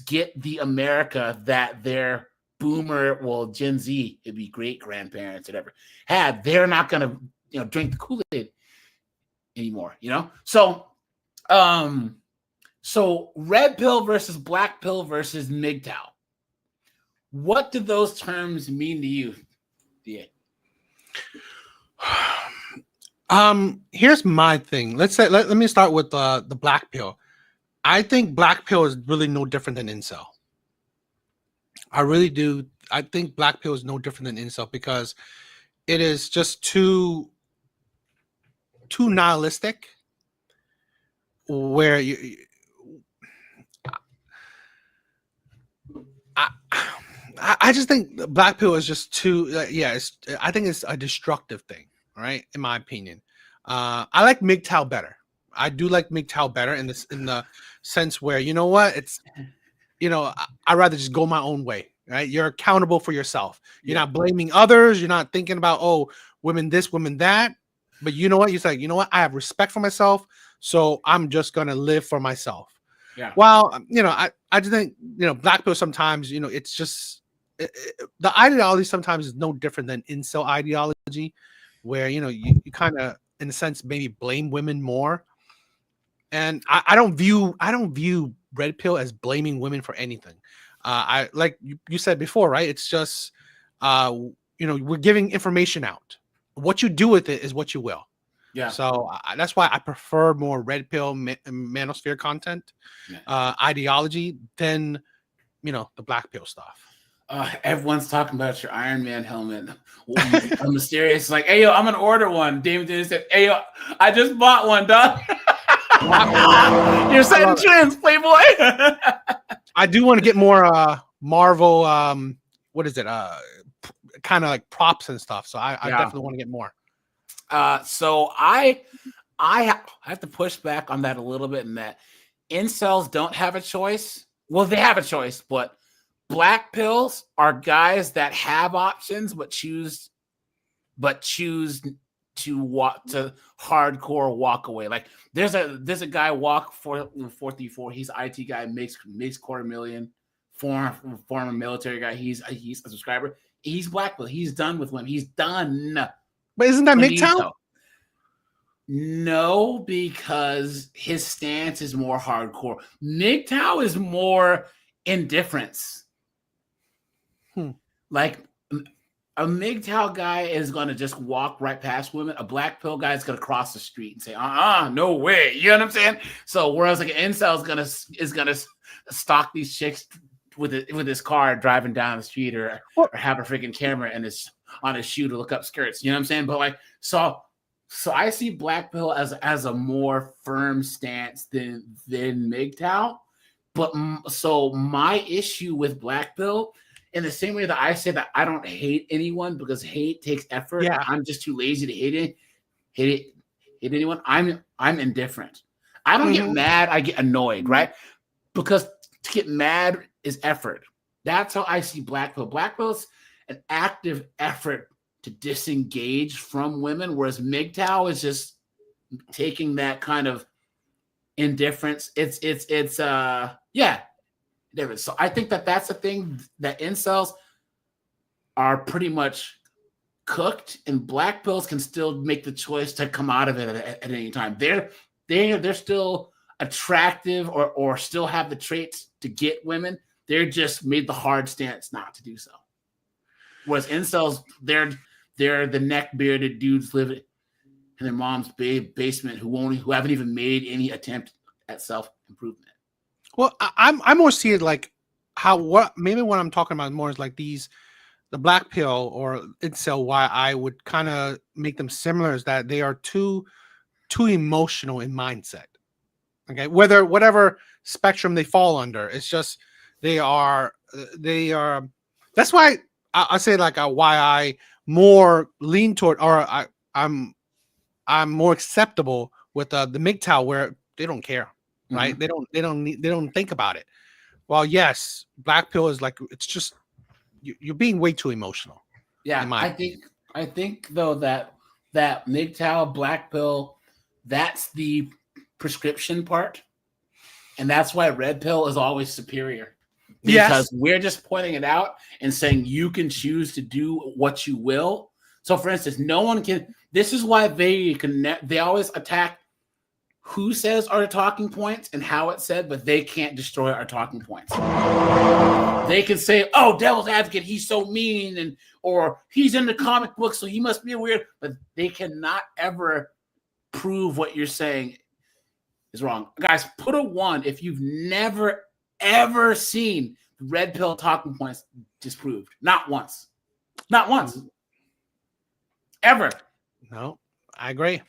get the America that their Gen Z, it'd be great grandparents, whatever, they're not going to, drink the Kool-Aid anymore, So red pill versus black pill versus MGTOW. What do those terms mean to you, DA? Here's my thing. Let me start with the black pill. I think black pill is really no different than incel. I really do. I think black pill is no different than incel because it is just too nihilistic. Where I just think black pill is just too. I think it's a destructive thing. Right, in my opinion, I like MGTOW better. I do like MGTOW better in the sense where it's I'd rather just go my own way. Right, you're accountable for yourself. You're not blaming others. You're not thinking about women this, women that. But you know what? You're like, I have respect for myself, so I'm just gonna live for myself. Yeah. Well, I just think black pill sometimes it's just the ideology sometimes is no different than incel ideology, where you kind of in a sense maybe blame women more. And I don't view red pill as blaming women for anything. I like you said before, right? It's just we're giving information out. What you do with it is what you will. Yeah. So that's why I prefer more red pill manosphere content ideology than the black pill stuff. Everyone's talking about your Iron Man helmet. I'm mysterious. Like, hey yo, I'm gonna order one. David said, hey yo, I just bought one, dog. You're setting trends, Playboy. I do want to get more Marvel. What is it? Kind of like props and stuff. So I definitely want to get more. So I have to push back on that a little bit in that incels don't have a choice. Well, they have a choice, but black pills are guys that have options but choose to hardcore walk away. Like there's a guy walk for 434. He's an IT guy, makes $250,000, former military guy. He's a subscriber. He's black pill. He's done with women. He's done. But isn't that MGTOW? No, because his stance is more hardcore. MGTOW is more indifference. Like a MGTOW guy is going to just walk right past women. A black pill guy is going to cross the street and say, no way. You know what I'm saying? So whereas like an incel is gonna stalk these chicks with his car driving down the street or have a freaking camera and it's on his shoe to look up skirts. You know what I'm saying? But like, so I see black pill as a more firm stance than MGTOW. But so my issue with black pill, in the same way that I say that I don't hate anyone because hate takes effort. Yeah. I'm just too lazy to hate anyone. I'm indifferent. I don't get mad. I get annoyed, right? Because to get mad is effort. That's how I see black pill. Black pill's an active effort to disengage from women, whereas MGTOW is just taking that kind of indifference. It's So I think that's the thing, that incels are pretty much cooked, and black pills can still make the choice to come out of it at any time. They're still attractive or still have the traits to get women. They're just made the hard stance not to do so. Whereas incels, they're the neck bearded dudes living in their mom's basement who haven't even made any attempt at self improvement. Well, I more see it like maybe what I'm talking about more is like the black pill or incel. Why I would kind of make them similar is that they are too emotional in mindset. Okay, whatever spectrum they fall under, it's just they are. That's why I say like why I more lean toward, or I'm more acceptable with the MGTOW, where they don't care, right? They don't think about it. Well, yes, black pill is like, it's just you're being way too emotional. Yeah, I think though that MGTOW, black pill, that's the prescription part, and that's why red pill is always superior, because we're just pointing it out and saying you can choose to do what you will. So, for instance, no one can. This is why they always attack who says our talking points and how it's said, but they can't destroy our talking points. They can say, "Oh, devil's advocate, he's so mean," or he's in the comic book, so he must be weird. But they cannot ever prove what you're saying is wrong. Guys, put a 1 if you've never ever seen red pill talking points disproved. Not once. Not once. Ever. No, I agree.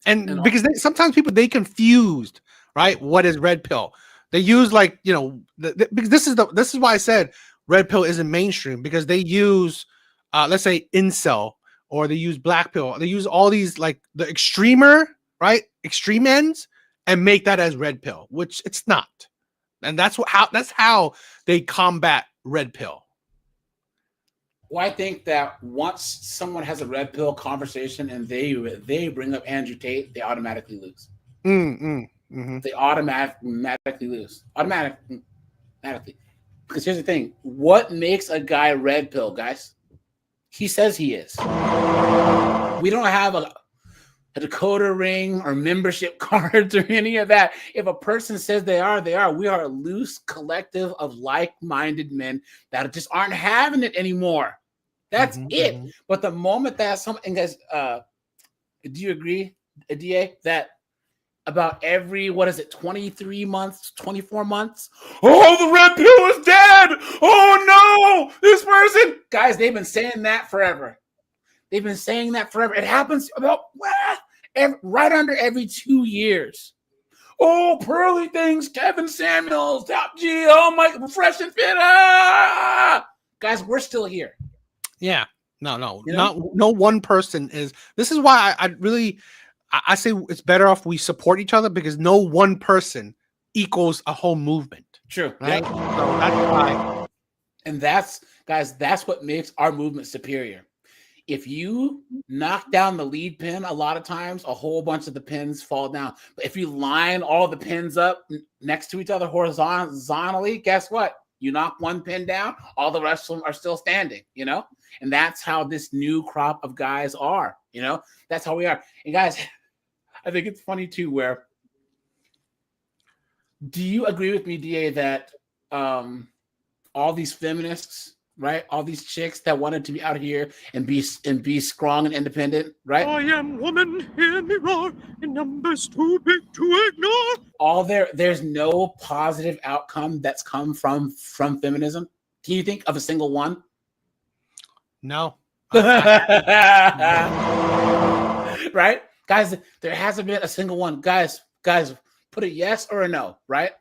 And because sometimes people, they confused, right? What is red pill? They use like, because this is why I said red pill isn't mainstream, because they use let's say incel, or they use black pill. They use all these like the extreme ends and make that as red pill, which it's not. And that's how they combat red pill. Well, I think that once someone has a red pill conversation and they bring up Andrew Tate, they automatically lose. They automatically lose. Automatically. Because here's the thing. What makes a guy red pill, guys? He says he is. We don't have a decoder ring or membership cards or any of that. If a person says they are, they are. We are a loose collective of like-minded men that just aren't having it anymore. That's it. But the moment that something, guys, do you agree, DA, that about every 23 months, 24 months, oh, the red pill is dead. Oh no, this person, guys, they've been saying that forever. They've been saying that forever. It happens about right under every 2 years. Oh, pearly things, Kevin Samuels, Top G, oh my, fresh and fit. Guys, we're still here. Yeah, no one person is. This is why I say it's better off we support each other, because no one person equals a whole movement. True. Right? Yep. So that's why. And that's what makes our movement superior. If you knock down the lead pin, a lot of times a whole bunch of the pins fall down. But if you line all the pins up next to each other horizontally, guess what? You knock one pin down, all the rest of them are still standing, And that's how this new crop of guys are, That's how we are. And guys, I think it's funny too, where do you agree with me, DA, that all these feminists, right? All these chicks that wanted to be out here and be strong and independent, right? I am woman, hear me roar, in numbers too big to ignore. There's no positive outcome that's come from feminism. Can you think of a single one? No. Right? Guys, there hasn't been a single one. Guys, put a yes or a no, right?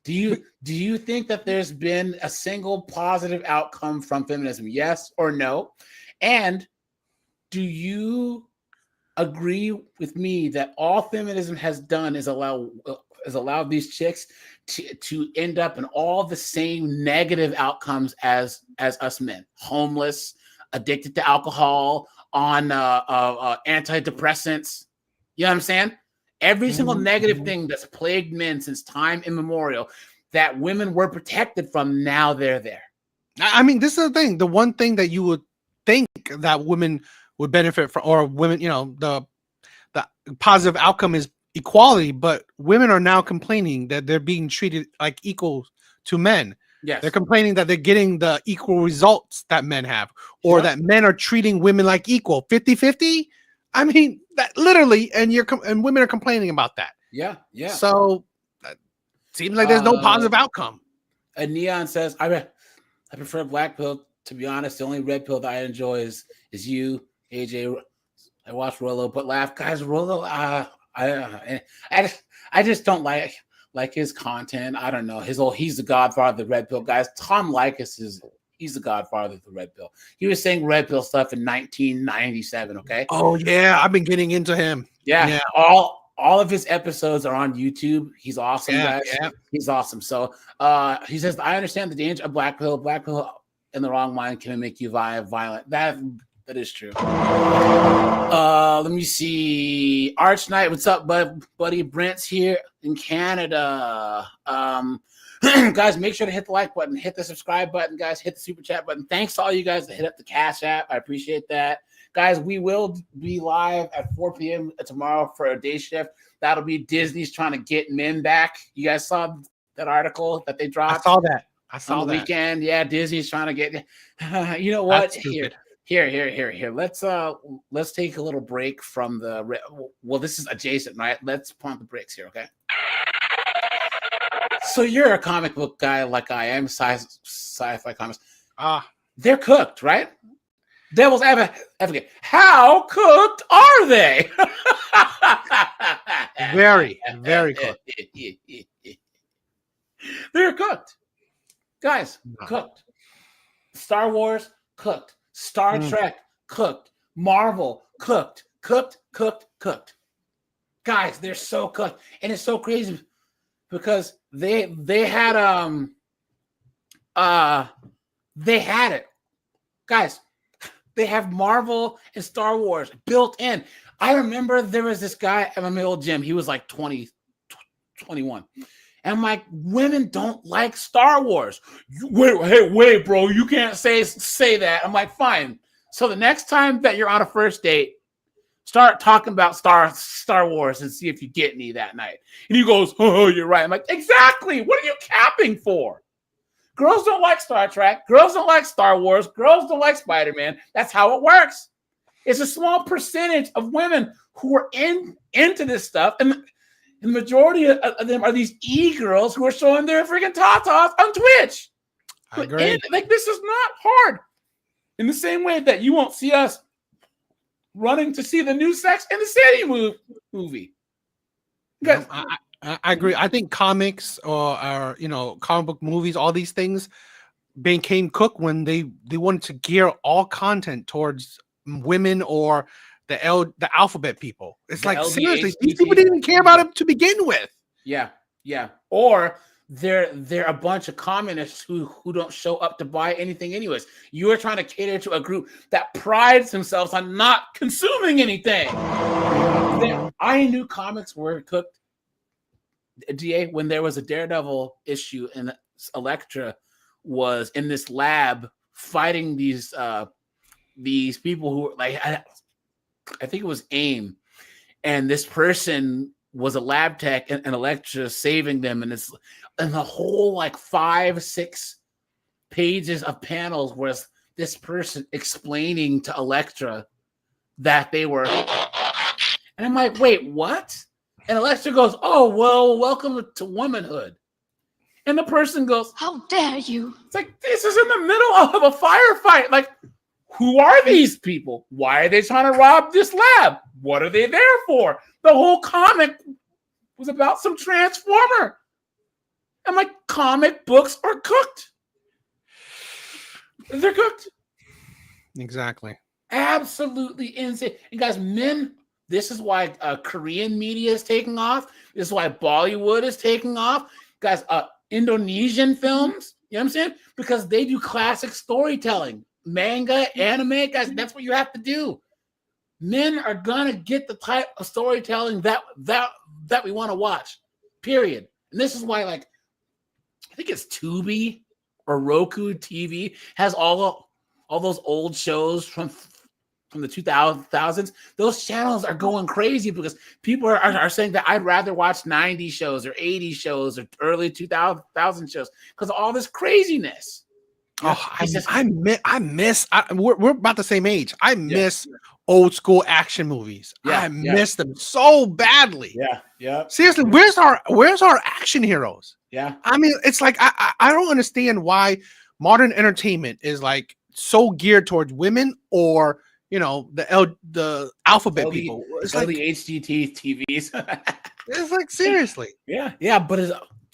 Do you think that there's been a single positive outcome from feminism? Yes or no? And do you agree with me that all feminism has done is allow these chicks to end up in all the same negative outcomes as us men? Homeless, addicted to alcohol, on antidepressants. You know what I'm saying? Every single negative thing that's plagued men since time immemorial, that women were protected from, now they're there. I mean, this is the thing. The one thing that you would think that women would benefit from, or women, the positive outcome is equality, but women are now complaining that they're being treated like equal to men. Yes. They're complaining that they're getting the equal results that men have, or that men are treating women like equal, 50-50. I mean, that literally, and women are complaining about that. Yeah, yeah. So that seems like there's no positive outcome. A Neon says, I prefer Black Pill. To be honest, the only Red Pill that I enjoy is you, AJ. I watch Rollo, but laugh, guys. Rollo, I just don't like his content. I don't know. He's the godfather of the Red Pill, guys. Tom Likas he's the godfather of the Red Pill. He was saying Red Pill stuff in 1997. Okay. Oh yeah, I've been getting into him. Yeah. All of his episodes are on YouTube. He's awesome, guys. Yeah. He's awesome. So he says, I understand the danger of Black Pill. Black Pill in the wrong mind can make you violent. That is true. Let me see. Arch Knight, what's up, buddy? Brent's here in Canada. Guys, make sure to hit the like button, hit the subscribe button, guys, hit the super chat button. Thanks to all you guys that hit up the Cash App. I appreciate that. Guys, we will be live at 4 p.m. tomorrow for a day shift. That'll be Disney's trying to get men back. You guys saw that article that they dropped? I saw that. On the weekend. Yeah, Disney's trying to get. You know what? Here. Let's take a little break from the. Well, this is adjacent, right? Let's pump the brakes here, okay? So you're a comic book guy like I am, sci-fi comics. They're cooked, right? Devil's advocate. How cooked are they? Very, very cooked. They're cooked. Guys, cooked. Star Wars, cooked. Star Trek, cooked. Marvel, cooked. Cooked. Guys, they're so cooked. And it's so crazy because they had it. Guys, they have Marvel and Star Wars built in. I remember there was this guy at my old gym. He was like 20, 21. And I'm like, women don't like Star Wars. Wait, bro, you can't say that. I'm like, fine. So the next time that you're on a first date, start talking about Star Wars and see if you get any that night. And he goes, oh, you're right. I'm like, exactly. What are you capping for? Girls don't like Star Trek. Girls don't like Star Wars. Girls don't like Spider-Man. That's how it works. It's a small percentage of women who are into this stuff. And the majority of them are these e-girls who are showing their freaking tatas on Twitch. I agree. Like, this is not hard. In the same way that you won't see us running to see the new Sex and the City movie. Guys, I agree. I think comics or comic book movies, all these things became cooked when they wanted to gear all content towards women or the alphabet people. It's like, seriously, these people didn't even care about it to begin with. Yeah. Or they're a bunch of communists who don't show up to buy anything anyways. You are trying to cater to a group that prides themselves on not consuming anything. I knew comics were cooked, DA, when there was a Daredevil issue and Elektra was in this lab fighting these people who were like, I think it was AIM, and this person was a lab tech and Elektra saving them, and the whole like 5-6 pages of panels was this person explaining to Elektra that they were, and I'm like, wait, what? And Elektra goes, oh, well, welcome to womanhood. And the person goes, how dare you? It's like, this is in the middle of a firefight. Like, who are these people? Why are they trying to rob this lab? What are they there for? The whole comic was about some transformer. I'm like, comic books are cooked. They're cooked. Exactly. Absolutely insane. And guys, men, this is why Korean media is taking off. This is why Bollywood is taking off. Guys, Indonesian films, you know what I'm saying? Because they do classic storytelling. Manga, anime, guys, that's what you have to do. Men are gonna get the type of storytelling that we want to watch. Period. And this is why, like, I think it's Tubi or Roku TV, has all those old shows from the 2000s. Those channels are going crazy because people are saying that I'd rather watch 90s shows or 80s shows or early 2000 shows because of all this craziness. Oh, I miss. We're about the same age. I miss old school action movies. I miss them so badly. Yeah. Seriously, where's our action heroes? Yeah. I mean, it's like I don't understand why modern entertainment is like so geared towards women or the alphabet people. It's like the HGT TVs. It's like seriously. Yeah, but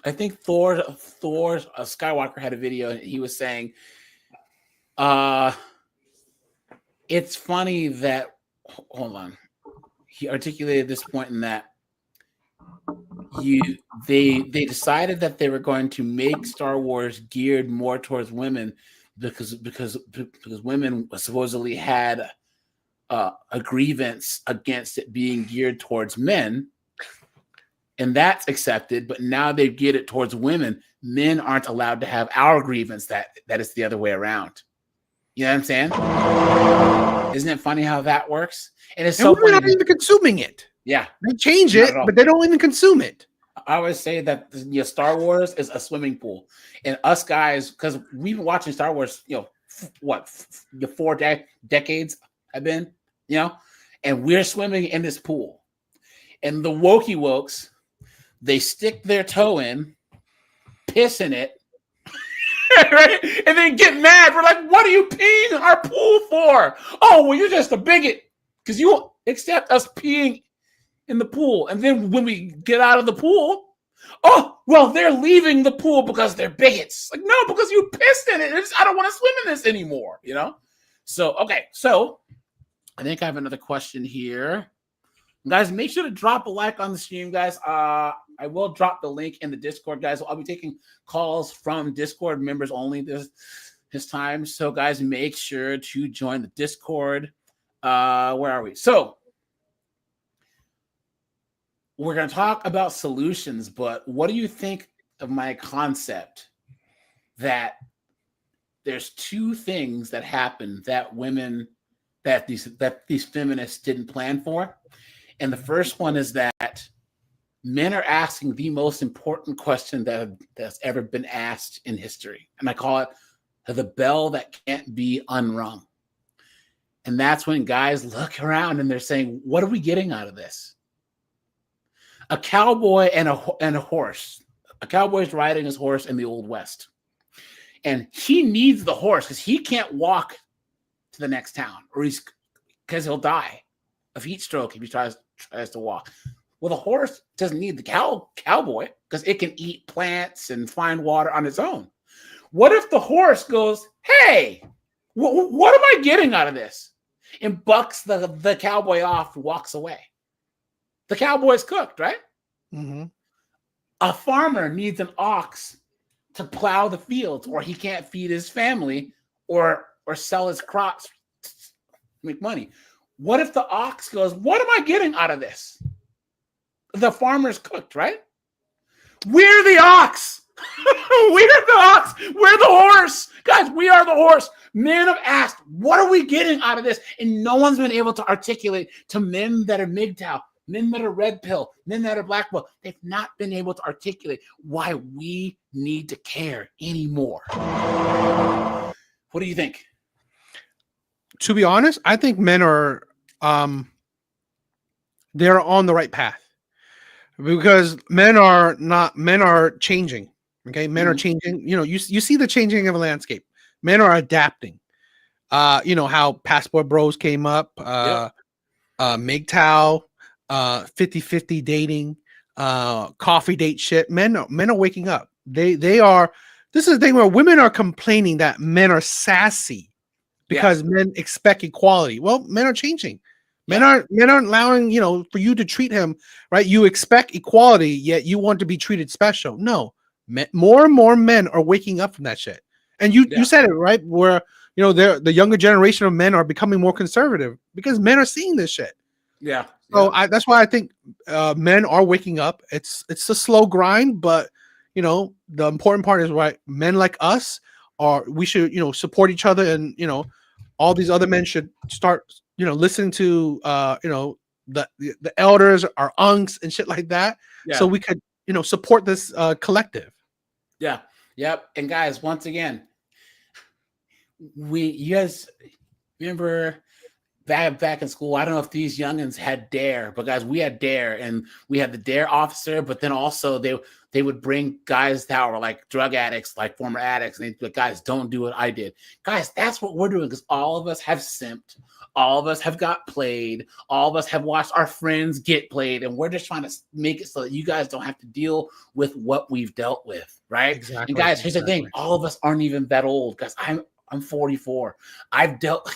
I think Thor Skywalker had a video and he was saying it's funny that he articulated this point in that they decided that they were going to make Star Wars geared more towards women because women supposedly had a grievance against it being geared towards men. And that's accepted, but now they've geared it towards women. Men aren't allowed to have our grievance that it's the other way around. You know what I'm saying? Isn't it funny how that works? And it's so we're not even consuming it. Yeah. They change it, but they don't even consume it. I always say that Star Wars is a swimming pool. And us guys, because we've been watching Star Wars, 4 decades I've been, and we're swimming in this pool. And the wokey wokes, they stick their toe in, piss in it, right? And then get mad. We're like, what are you peeing our pool for? Oh, well, you're just a bigot because you won't accept us peeing in the pool. And then when we get out of the pool, oh, well, they're leaving the pool because they're bigots. Like, no, because you pissed in it. I don't want to swim in this anymore, So, okay. So I think I have another question here. Guys, make sure to drop a like on the stream, guys. I will drop the link in the Discord, guys. I'll be taking calls from Discord members only this time. So, guys, make sure to join the Discord. Where are we? So, we're going to talk about solutions, but what do you think of my concept that there's two things that happen that these feminists didn't plan for? And the first one is that men are asking the most important question that's ever been asked in history. And I call it the bell that can't be unrung. And that's when guys look around and they're saying, what are we getting out of this? A cowboy and a horse. A cowboy's riding his horse in the Old West. And he needs the horse because he can't walk to the next town because he'll die of heat stroke if he tries to walk. Well, the horse doesn't need the cowboy because it can eat plants and find water on its own. What if the horse goes, hey, what am I getting out of this? And bucks the cowboy off and walks away. The cowboy's cooked, right? Mm-hmm. A farmer needs an ox to plow the fields, or he can't feed his family or sell his crops to make money. What if the ox goes, what am I getting out of this? The farmer's cooked, right? We're the ox. We're the ox. We're the horse. Guys, we are the horse. Men have asked, what are we getting out of this? And no one's been able to articulate to men that are MGTOW, men that are red pill, men that are black pill. They've not been able to articulate why we need to care anymore. What do you think? To be honest, I think men are they're on the right path because men are changing. Okay, men are changing. You see the changing of a landscape. Men are adapting. How passport bros came up, MGTOW, 50-50 dating, coffee date shit. Men are waking up. They are. This is the thing where women are complaining that men are sassy because men expect equality. Well, men are changing. Men aren't allowing, for you to treat him right. You expect equality, yet you want to be treated special. No, more and more men are waking up from that shit. And you said it right, where the younger generation of men are becoming more conservative because men are seeing this shit. Yeah. So that's why I think men are waking up. It's a slow grind, but the important part is right. Men like us we should, support each other, and all these other men should start, listening to the elders, our unks and shit like that, Yeah. so we could, support this collective. Yeah. Yep. And guys, once again, you guys remember back in school, I don't know if these youngins had DARE, but guys, we had DARE, and we had the DARE officer, but then also they would bring guys that were like drug addicts, like former addicts, and they'd be like, guys, don't do what I did. Guys, that's what we're doing, because all of us have simped. All of us have got played. All of us have watched our friends get played, and we're just trying to make it so that you guys don't have to deal with what we've dealt with, right? Exactly. And guys, here's the thing. All of us aren't even that old, guys. I'm 44. I've dealt...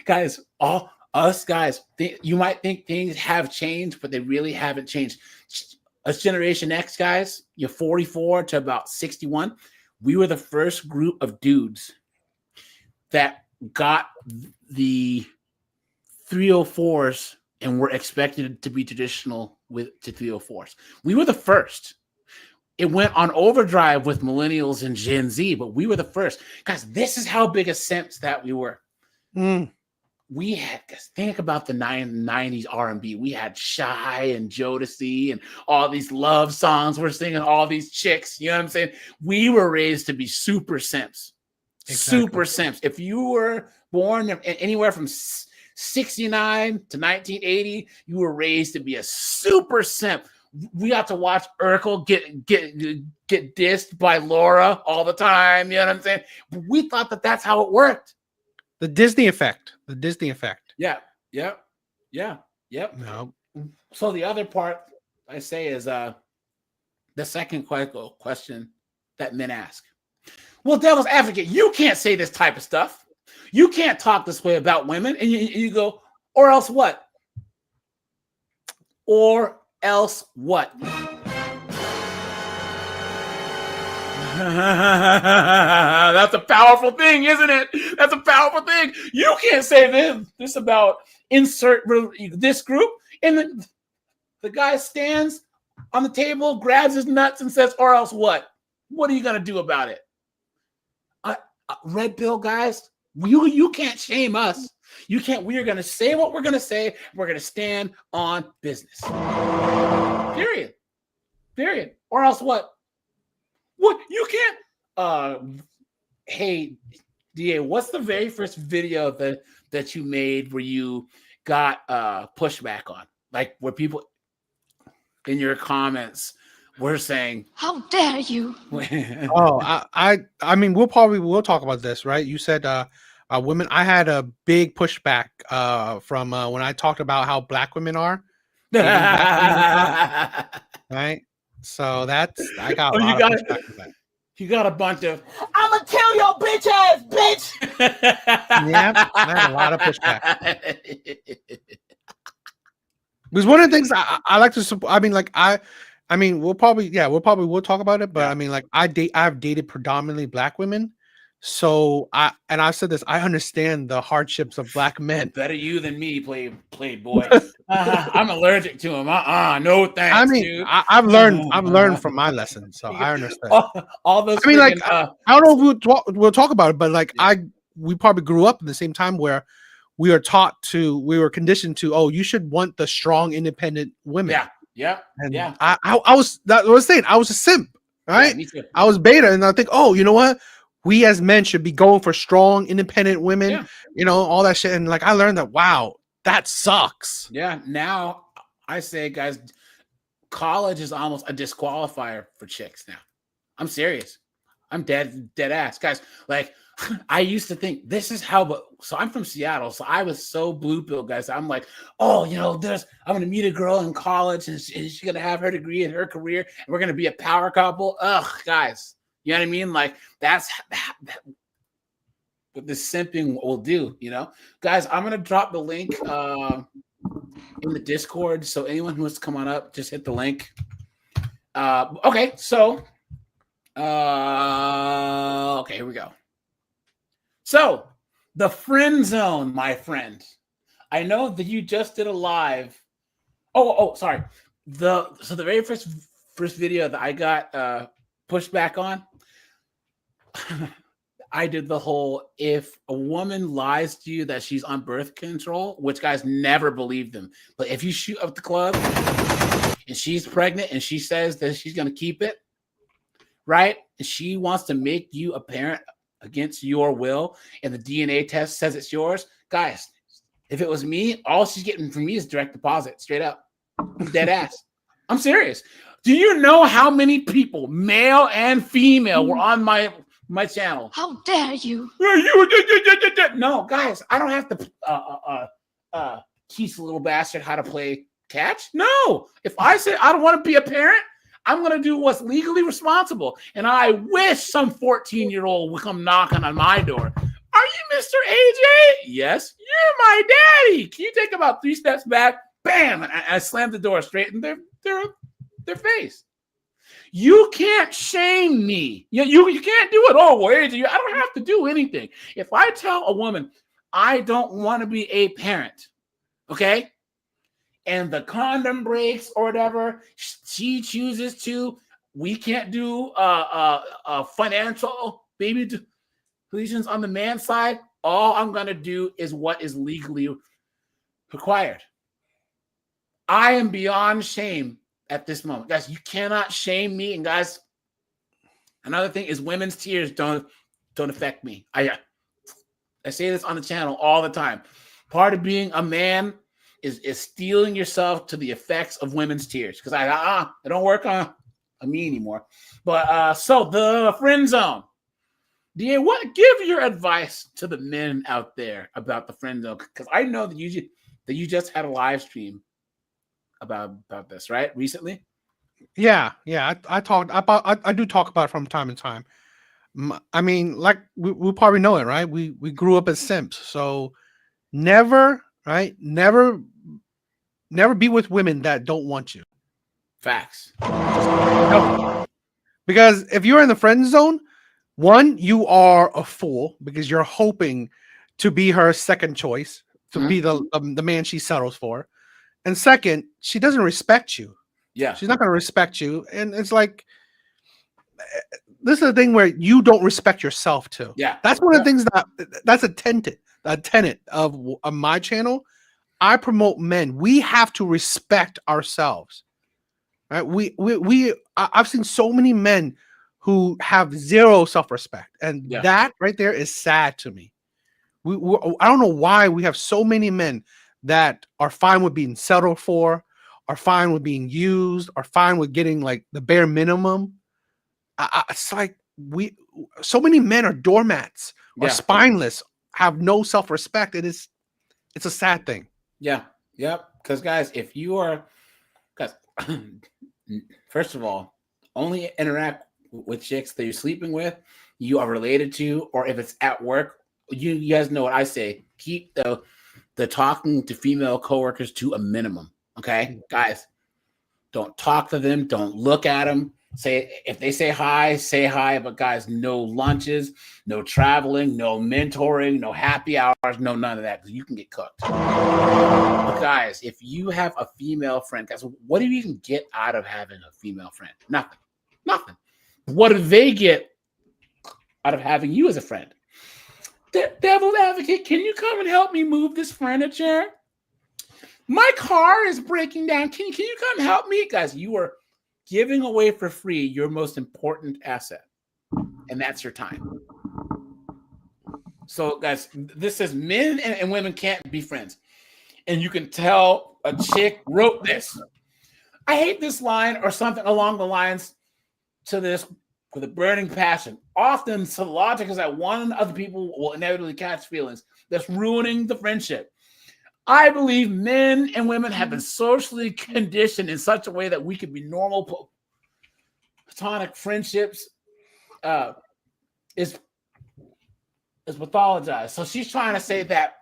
Guys, all us guys, you might think things have changed, but they really haven't changed. Us Generation X guys, you're 44 to about 61. We were the first group of dudes that got the 304s and were expected to be traditional to 304s. We were the first. It went on overdrive with millennials and Gen Z, but we were the first. Guys, this is how big a sense that we were. We had, think about the 90s R&B. We had Shy and Jodeci and all these love songs. We're singing all these chicks. You know what I'm saying? We were raised to be super simps. Exactly. Super simps. If you were born anywhere from 69 to 1980, you were raised to be a super simp. We got to watch Urkel get dissed by Laura all the time. You know what I'm saying? We thought that that's how it worked. The Disney effect. Yeah. Yep. No. So the other part I say is the second question that men ask. Well, devil's advocate, you can't say this type of stuff. You can't talk this way about women. And you go, or else what? Or else what? That's a powerful thing, isn't it? That's a powerful thing. You can't say this about insert this group, and the guy stands on the table, grabs his nuts, and says, "Or else what? What are you gonna do about it?" Red pill guys, you can't shame us. You can't. We are gonna say what we're gonna say. We're gonna stand on business. Period. Or else what? What? You can't. Hey, DA, what's the very first video that you made where you got pushback on? Like where people in your comments were saying, "How dare you?" I mean, we'll talk about this, right? You said women. I had a big pushback from when I talked about how black women are. Right? So I got a lot of pushback for that. You got a bunch of, "I'm gonna kill your bitch ass, bitch." Yeah, I had a lot of pushback. Because one of the things I like to support. I mean, we'll probably talk about it. But I mean, like I've dated predominantly black women. So I've said this. I understand the hardships of black men. Better you than me, playboy. I'm allergic to him. No thanks. I mean, dude. I've learned from my lessons, so I understand. All those. I mean, like I don't know if we'll talk about it, but like we probably grew up at the same time where we were conditioned to, oh, you should want the strong, independent women. Yeah. I was saying I was a simp, right? Yeah, me too. I was beta, and I think, oh, you know what? We as men should be going for strong, independent women, all that shit. And like I learned that, wow, that sucks. Yeah. Now I say, guys, college is almost a disqualifier for chicks now. I'm serious. I'm dead ass. Guys, like I used to think this is how, so I'm from Seattle. So I was so blue pill, guys. I'm like, oh, I'm going to meet a girl in college and she's going to have her degree in her career and we're going to be a power couple. Ugh, guys. You know what I mean? Like that's what the simping will do, Guys, I'm going to drop the link in the Discord. So anyone who wants to come on up, just hit the link. Okay. So, okay, here we go. So the friend zone, my friend. I know that you just did a live. Oh, sorry. So the very first first video that I got pushed back on, I did the whole, if a woman lies to you that she's on birth control, which guys never believe them, but if you shoot up the club and she's pregnant and she says that she's going to keep it, right? And she wants to make you a parent against your will, and the DNA test says it's yours, guys, if it was me, all she's getting from me is direct deposit, straight up. Dead ass. I'm serious. Do you know how many people, male and female, were on my channel? How dare you? No, guys, I don't have to teach a little bastard how to play catch. No. If I say I don't want to be a parent, I'm going to do what's legally responsible. And I wish some 14-year-old would come knocking on my door. Are you Mr. AJ? Yes. You're my daddy. Can you take about 3 steps back? Bam! And I slammed the door straight in their face. You can't shame me. You can't do it. Oh, well, AJ, I don't have to do anything. If I tell a woman I don't want to be a parent, okay, and the condom breaks or whatever, she chooses to, we can't do financial baby deletions on the man side. All I'm going to do is what is legally required. I am beyond shame at this moment. Guys, you cannot shame me. And guys, another thing is women's tears don't affect me. I say this on the channel all the time. Part of being a man is steeling yourself to the effects of women's tears. Because it don't work on me anymore. But so the friend zone. DA, give your advice to the men out there about the friend zone? Because I know that you just had a live stream about this, right? Recently? Yeah. I do talk about it from time to time. I mean, like we probably know it, right? We grew up as simps, so never be with women that don't want you. Facts. No. Because if you're in the friend zone, one, you are a fool because you're hoping to be her second choice, to be the man she settles for. And second, she doesn't respect you. Yeah. She's not going to respect you. And it's like, this is a thing where you don't respect yourself too. Yeah. That's one of the things that's a tenet of my channel. I promote men. We have to respect ourselves. Right? I've seen so many men who have zero self-respect. And that right there is sad to me. I don't know why we have so many men that are fine with being settled for, are fine with being used, are fine with getting like the bare minimum. It's like so many men are doormats, are spineless, have no self-respect. It's a sad thing. Yeah. Yep. Because guys, if you are, first of all, only interact with chicks that you're sleeping with, you are related to, or if it's at work, you guys know what I say. Keep the talking to female coworkers to a minimum. Okay, guys, don't talk to them. Don't look at them. If they say hi. But guys, no lunches, no traveling, no mentoring, no happy hours, no none of that, because you can get cooked. But guys, if you have a female friend, guys, what do you even get out of having a female friend? Nothing. What do they get out of having you as a friend? Devil's advocate, can you come and help me move this furniture? My car is breaking down. Can you come help me? Guys, you are giving away for free your most important asset, and that's your time. So, guys, this says men and women can't be friends. And you can tell a chick wrote this. I hate this line or something along the lines to this with a burning passion. Often, the logic is that one of the people will inevitably catch feelings. That's ruining the friendship. I believe men and women have been socially conditioned in such a way that we could be normal platonic friendships is pathologized. So she's trying to say that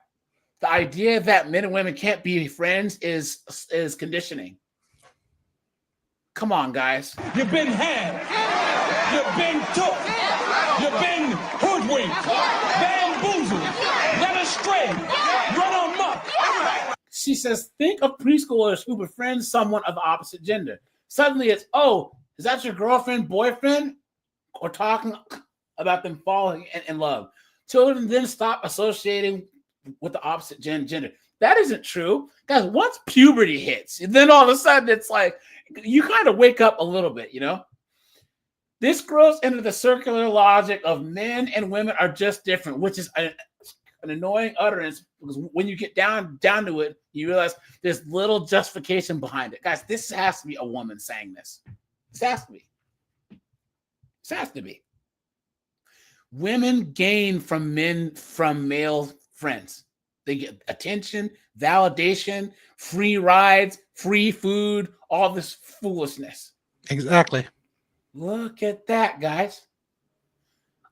the idea that men and women can't be friends is conditioning. Come on, guys. You've been had. You've been took. You've been hoodwinked, bamboozled, led astray, run amok. She says, think of preschoolers who befriend someone of the opposite gender. Suddenly it's, oh, Is that your girlfriend, boyfriend? Or talking about them falling in love. Children then stop associating with the opposite gender. That isn't true. Guys, once puberty hits, then all of a sudden it's like you kind of wake up a little bit, you know? This grows into the circular logic of men and women are just different, which is an annoying utterance because when you get down to it, you realize there's little justification behind it. Guys, this has to be a woman saying this. This has to be. This has to be. Women gain from male friends. They get attention, validation, free rides, free food, all this foolishness. Exactly. Look at that, guys.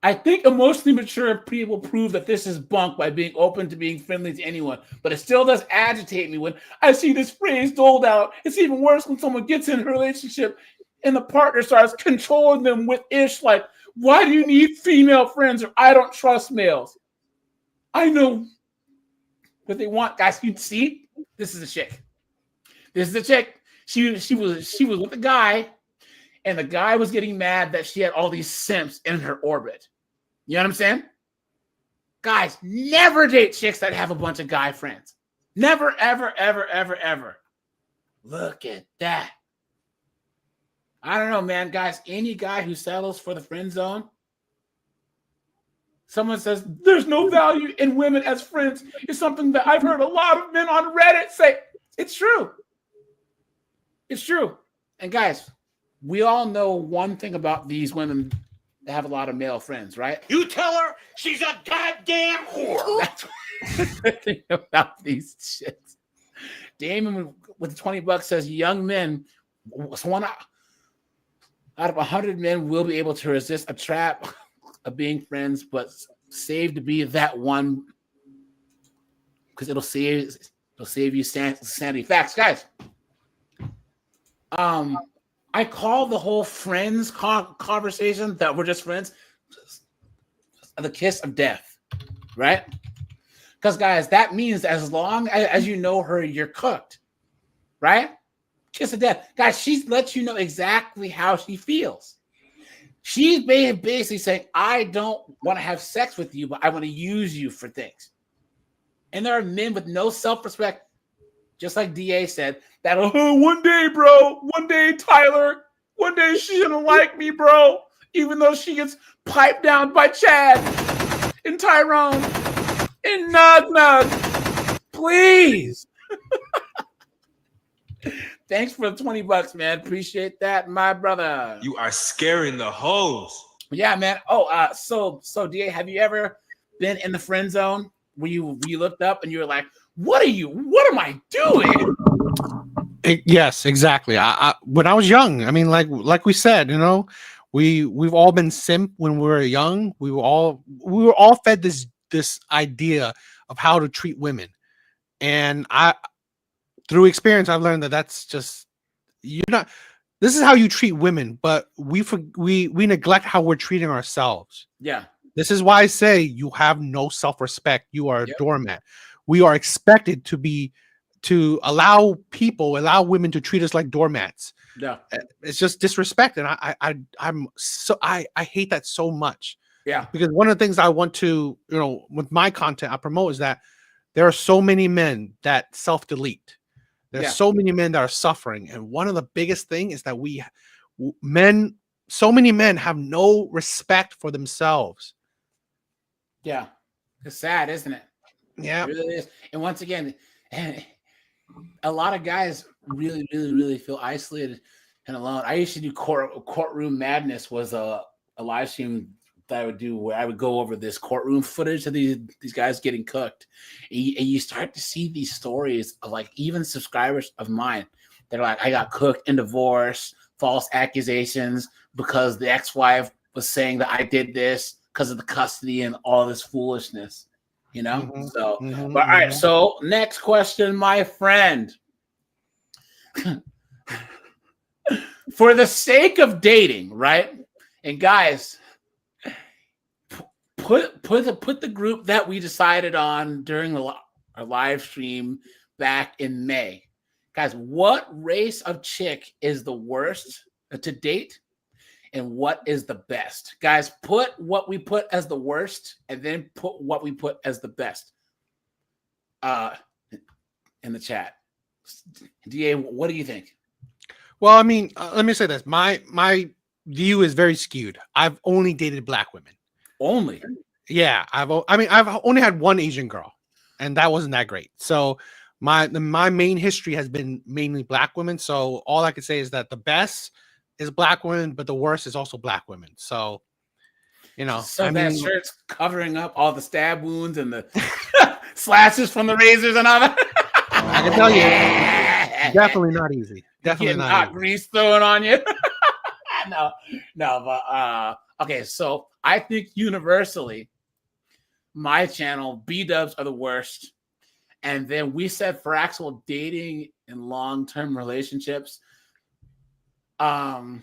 I think emotionally mature people prove that this is bunk by being open to being friendly to anyone, but it still does agitate me when I see this phrase doled out. It's even worse when someone gets in a relationship and the partner starts controlling them with ish like, why do you need female friends? Or I don't trust males. I know what they want, guys. You see, this is a chick. This is a chick. She was with a guy, and the guy was getting mad that she had all these simps in her orbit. You know what I'm saying? Guys, never date chicks that have a bunch of guy friends. Never, ever, ever, ever, ever. Look at that. I don't know, man. Guys, any guy who settles for the friend zone, someone says there's no value in women as friends is something that I've heard a lot of men on Reddit say. It's true. It's true. And guys, we all know one thing about these women that have a lot of male friends, right? You tell her she's a goddamn whore. That's the thing about these shits. Damon with $20 says young men, so one out of 100 men will be able to resist a trap of being friends, but save to be that one because it'll save you sanity. Facts, guys. I call the whole friends conversation that we're just friends the kiss of death, right? Because guys, that means as long as you know her, you're cooked, right? Kiss of death. Guys, she lets you know exactly how she feels. She's basically saying, I don't want to have sex with you, but I want to use you for things. And there are men with no self-respect, just like DA said, that, one day, bro, one day, Tyler, one day she's going to like me, bro, even though she gets piped down by Chad and Tyrone and Nug. Please. Thanks for the $20, man. Appreciate that, my brother. You are scaring the hoes. Yeah, man. Oh, so DA, have you ever been in the friend zone where you looked up and you were like, what am I doing? Yes, exactly. I when I was young, I mean, like we said, you know, we've all been simp when we were young. We were all fed this idea of how to treat women, and through experience, I've learned that that's just you're not. This is how you treat women, but we neglect how we're treating ourselves. Yeah. This is why I say you have no self-respect. You are a doormat. We are expected to allow women to treat us like doormats. Yeah. It's just disrespect, and I hate that so much. Yeah. Because one of the things I want to, you know, with my content I promote is that there are so many men that self-delete. There's so many men that are suffering, and one of the biggest thing is that so many men have no respect for themselves. Yeah, it's sad, isn't it? Yeah, it really is. And once again, a lot of guys really, really, really feel isolated and alone. I used to do courtroom madness. Was a live stream that I would do where I would go over this courtroom footage of these guys getting cooked, and you start to see these stories of like even subscribers of mine that are like, I got cooked in divorce, false accusations because the ex-wife was saying that I did this because of the custody and all this foolishness, you know? But all right, so next question, my friend. For the sake of dating, right? And guys, put the group that we decided on during our live stream back in May. Guys, what race of chick is the worst to date and what is the best. Guys, put what we put as the worst and then put what we put as the best in the chat. DA, what do you think? Well, I mean, let me say this. My view is very skewed. I've only dated black women. Only? Yeah, I've only had one Asian girl, and that wasn't that great. So my main history has been mainly black women. So all I could say is that the best is black women, but the worst is also black women. So, you know, So that shirt's covering up all the stab wounds and the slashes from the razors and all that. I can tell you, definitely not easy. Definitely Getting not hot easy. grease thrown on you. no, but okay. So I think universally, my channel B-dubs are the worst, and then we said for actual dating and long-term relationships, that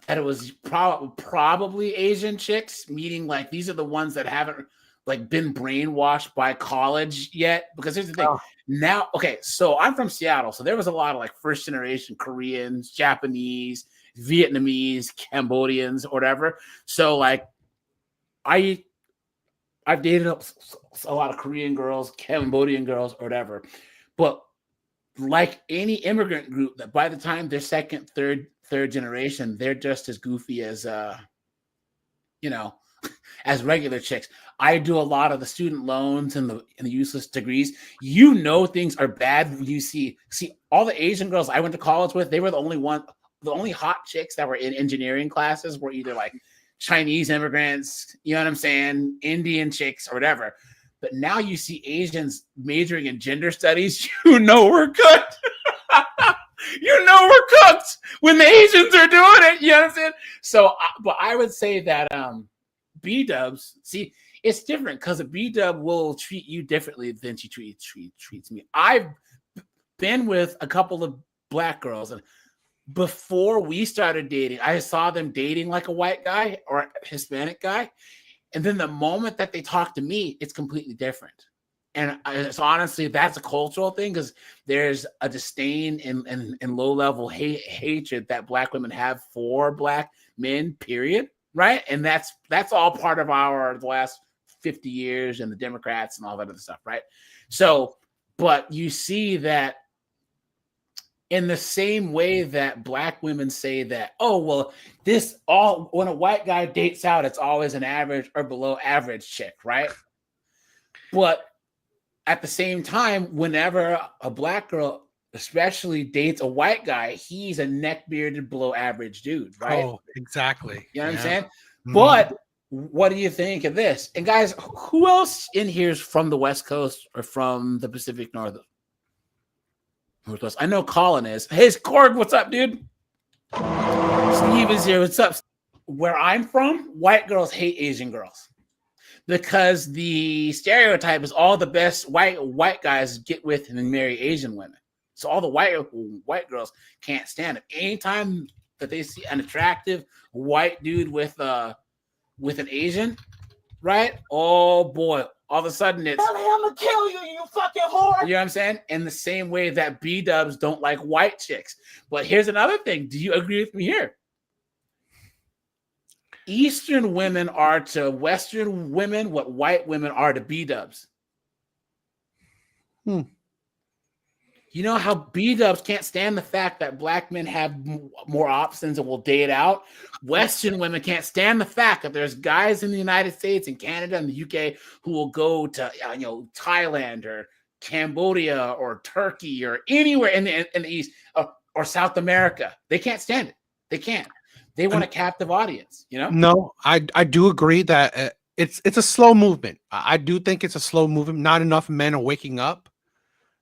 it was probably Asian chicks, meaning like these are the ones that haven't like been brainwashed by college yet. Because here's the thing. Now, okay, so I'm from Seattle, so there was a lot of like first generation Koreans, Japanese, Vietnamese, Cambodians, or whatever. So like I've dated a lot of Korean girls, Cambodian girls, or whatever. But like any immigrant group, that by the time they're second, third generation, they're just as goofy as as regular chicks. I do a lot of the student loans and the useless degrees. You know things are bad when you see all the Asian girls I went to college with. They were the only hot chicks that were in engineering classes were either like Chinese immigrants, you know what I'm saying, Indian chicks or whatever. But now you see Asians majoring in gender studies. You know we're good. You know we're cooked when the Asians are doing it. You know what I'm saying? So, but I would say that B-dubs, see, it's different because a B-dub will treat you differently than she treats me. I've been with a couple of black girls, and before we started dating, I saw them dating like a white guy or a Hispanic guy. And then the moment that they talk to me, it's completely different. And it's honestly, that's a cultural thing because there's a disdain and low-level hatred that black women have for black men, period. Right? And that's all part of the last 50 years and the Democrats and all that other stuff, right? So, but you see that in the same way that black women say that, oh, well, when a white guy dates out, it's always an average or below average chick, right? But at the same time, whenever a black girl especially dates a white guy, he's a neck-bearded below average dude, right? Oh, exactly. You know what I'm saying? Mm-hmm. But what do you think of this? And guys, who else in here is from the West Coast or from the Pacific Northwest? I know Colin is. Hey, Korg, what's up, dude? Steve is here. What's up? Where I'm from, white girls hate Asian girls because the stereotype is all the best white guys get with and marry Asian women. So all the white girls can't stand it. Anytime that they see an attractive white dude with an Asian, right? Oh boy, all of a sudden it's Ellie, I'm gonna kill you, you fucking whore. You know what I'm saying? In the same way that B-dubs don't like white chicks. But here's another thing. Do you agree with me here? Eastern women are to Western women what white women are to B-dubs. You know how B-dubs can't stand the fact that black men have more options and will date out? Western women can't stand the fact that there's guys in the United States and Canada and the UK who will go to Thailand or Cambodia or Turkey or anywhere in the East or South America. They can't stand it. They can't. They want a captive audience, you know? No, I do agree that it's a slow movement. I do think it's a slow movement. Not enough men are waking up.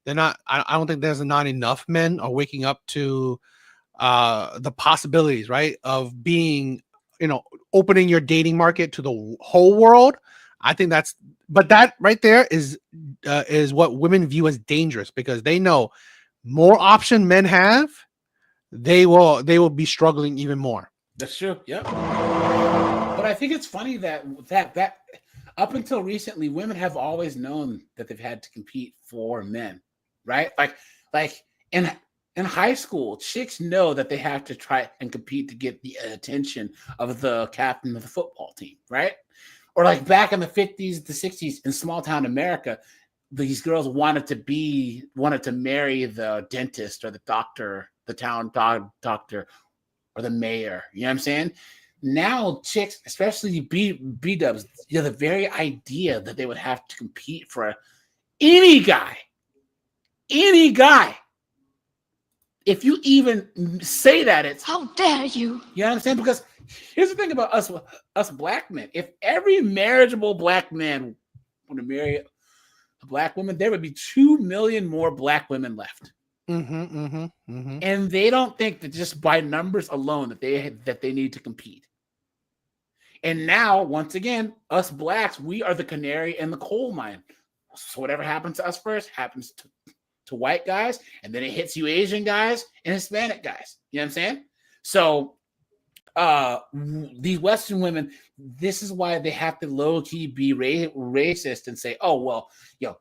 They're not. I don't think there's not enough men are waking up to the possibilities, right, of being, opening your dating market to the whole world. I think but that right there is what women view as dangerous because they know more option men have, they will be struggling even more. That's true. Yep. But I think it's funny that up until recently, women have always known that they've had to compete for men, right? Like, and in high school, chicks know that they have to try and compete to get the attention of the captain of the football team, right? Or like back in the 50s, the 60s in small town America, these girls wanted to marry the dentist or the doctor, the town doctor, or the mayor. You know what I'm saying? Now chicks, especially B-dubs, the very idea that they would have to compete for any guy. If you even say that, it's how dare you? You know what I'm saying? Because here's the thing about us black men. If every marriageable black man were to marry a black woman, there would be 2 million more black women left. And they don't think that just by numbers alone that they need to compete. And now, once again, us blacks, we are the canary in the coal mine. So whatever happens to us first happens to white guys, and then it hits you Asian guys and Hispanic guys. You know what I'm saying? So these Western women, this is why they have to low-key be racist and say, oh, well,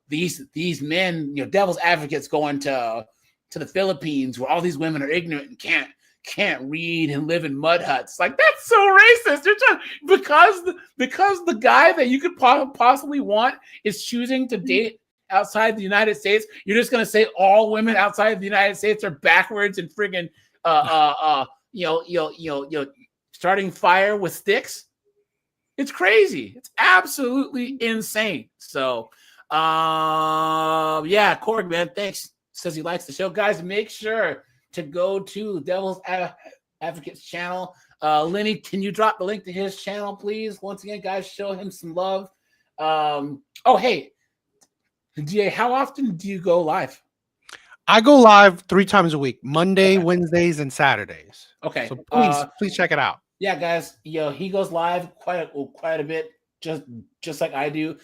these men, devil's advocates going to the Philippines where all these women are ignorant and can't read and live in mud huts. Like, that's so racist. You're just, because the guy that you could possibly want is choosing to date outside the United States, you're just gonna say all women outside the United States are backwards and friggin' starting fire with sticks. It's crazy. It's absolutely insane. So yeah, Korg, man, thanks. Says he likes the show. Guys, make sure to go to Devil's Advocate's channel. Lenny, can you drop the link to his channel, please? Once again, guys, show him some love. Oh, hey, DA, how often do you go live? I go live 3 times a week: Monday, Wednesdays, and Saturdays. Okay, so please check it out. Yeah, guys, he goes live quite a bit, just like I do.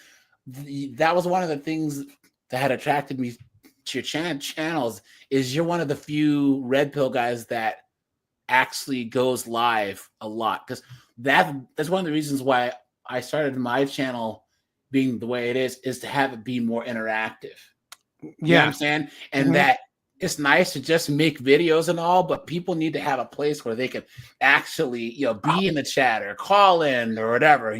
That was one of the things that had attracted me to your channels. Is you're one of the few Red Pill guys that actually goes live a lot, because that's one of the reasons why I started my channel being the way it is to have it be more interactive. You know what I'm saying? And that it's nice to just make videos and all, but people need to have a place where they can actually, be in the chat or call in or whatever.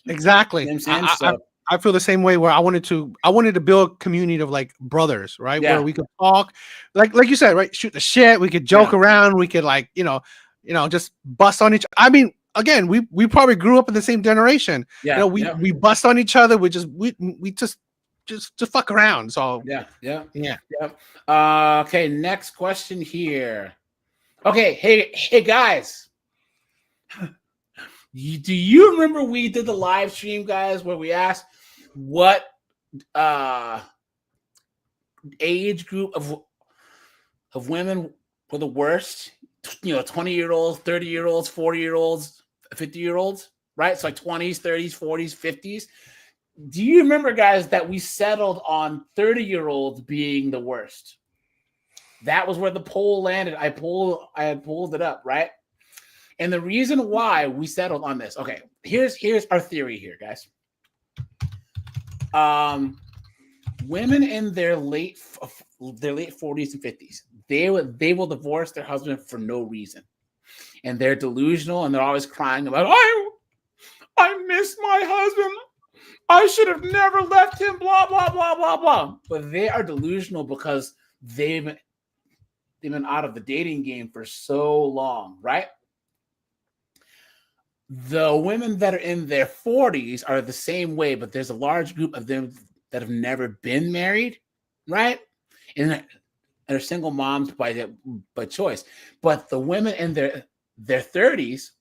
Exactly. You know what I'm saying? I feel the same way, where I wanted to build a community of like brothers, right? Yeah. Where we could talk, like you said, right? Shoot the shit. We could joke around. We could just bust on each. I mean, again, we probably grew up in the same generation. Yeah. We bust on each other. We just fuck around. So yeah. Okay, next question here. Okay, hey guys. Do you remember we did the live stream, guys, where we asked what age group of women were the worst? 20-year-olds, 30-year-olds, 40-year-olds, 50-year-olds, right? So like 20s, 30s, 40s, 50s. Do you remember, guys, that we settled on 30-year-olds being the worst? That was where the poll landed. I had pulled it up, right? And the reason why we settled on this, okay, here's our theory here, guys. Women in their late 40s and 50s, they will divorce their husband for no reason, and they're delusional, and they're always crying about, I miss my husband. I should have never left him. Blah blah blah blah blah. But they are delusional because they've been out of the dating game for so long, right? The women that are in their 40s are the same way, but there's a large group of them that have never been married, right? And they're single moms by choice. But the women in their 30s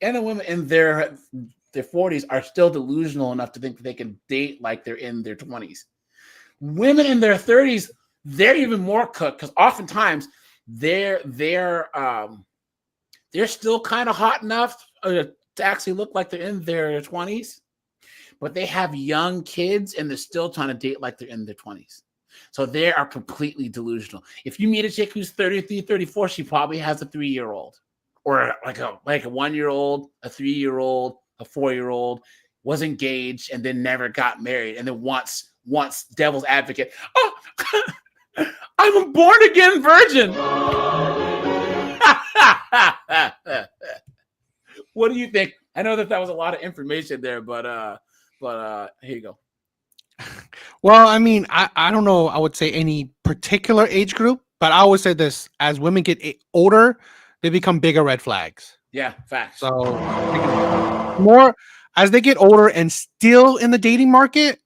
and the women in their 40s are still delusional enough to think that they can date like they're in their 20s. Women in their 30s, they're even more cooked, because oftentimes they're still kind of hot enough to actually look like they're in their 20s, but they have young kids and they're still trying to date like they're in their 20s. So they are completely delusional. If you meet a chick who's 33, 34, she probably has a 3-year-old, or like a 1-year-old, a 3-year-old, a 4-year-old, was engaged and then never got married, and then once devil's advocate, I'm a born again virgin. What do you think? I know that was a lot of information there, but here you go. Well, I mean, I don't know. I would say any particular age group, but I always say this: as women get older, they become bigger red flags. Yeah, facts. So more as they get older and still in the dating market,